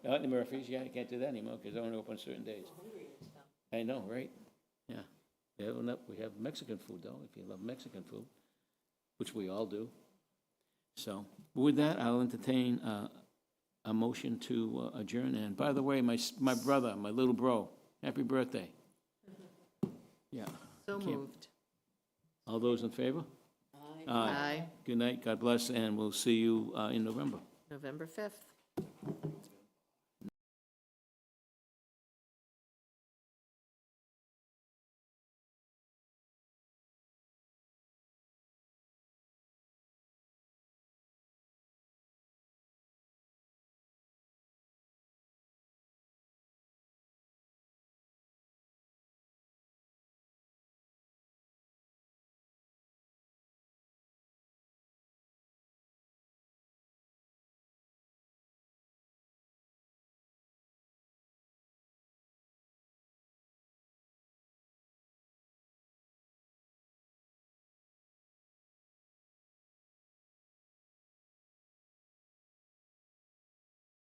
the Murphys, yeah, you can't do that anymore because they're only open certain days. I know, right? Yeah. We have Mexican food, though, if you love Mexican food, which we all do. So with that, I'll entertain a motion to adjourn. And by the way, my brother, my little bro, happy birthday. Yeah. So Can't- moved. All those in favor? Aye. Aye. Good night, God bless, and we'll see you in November. November 5th.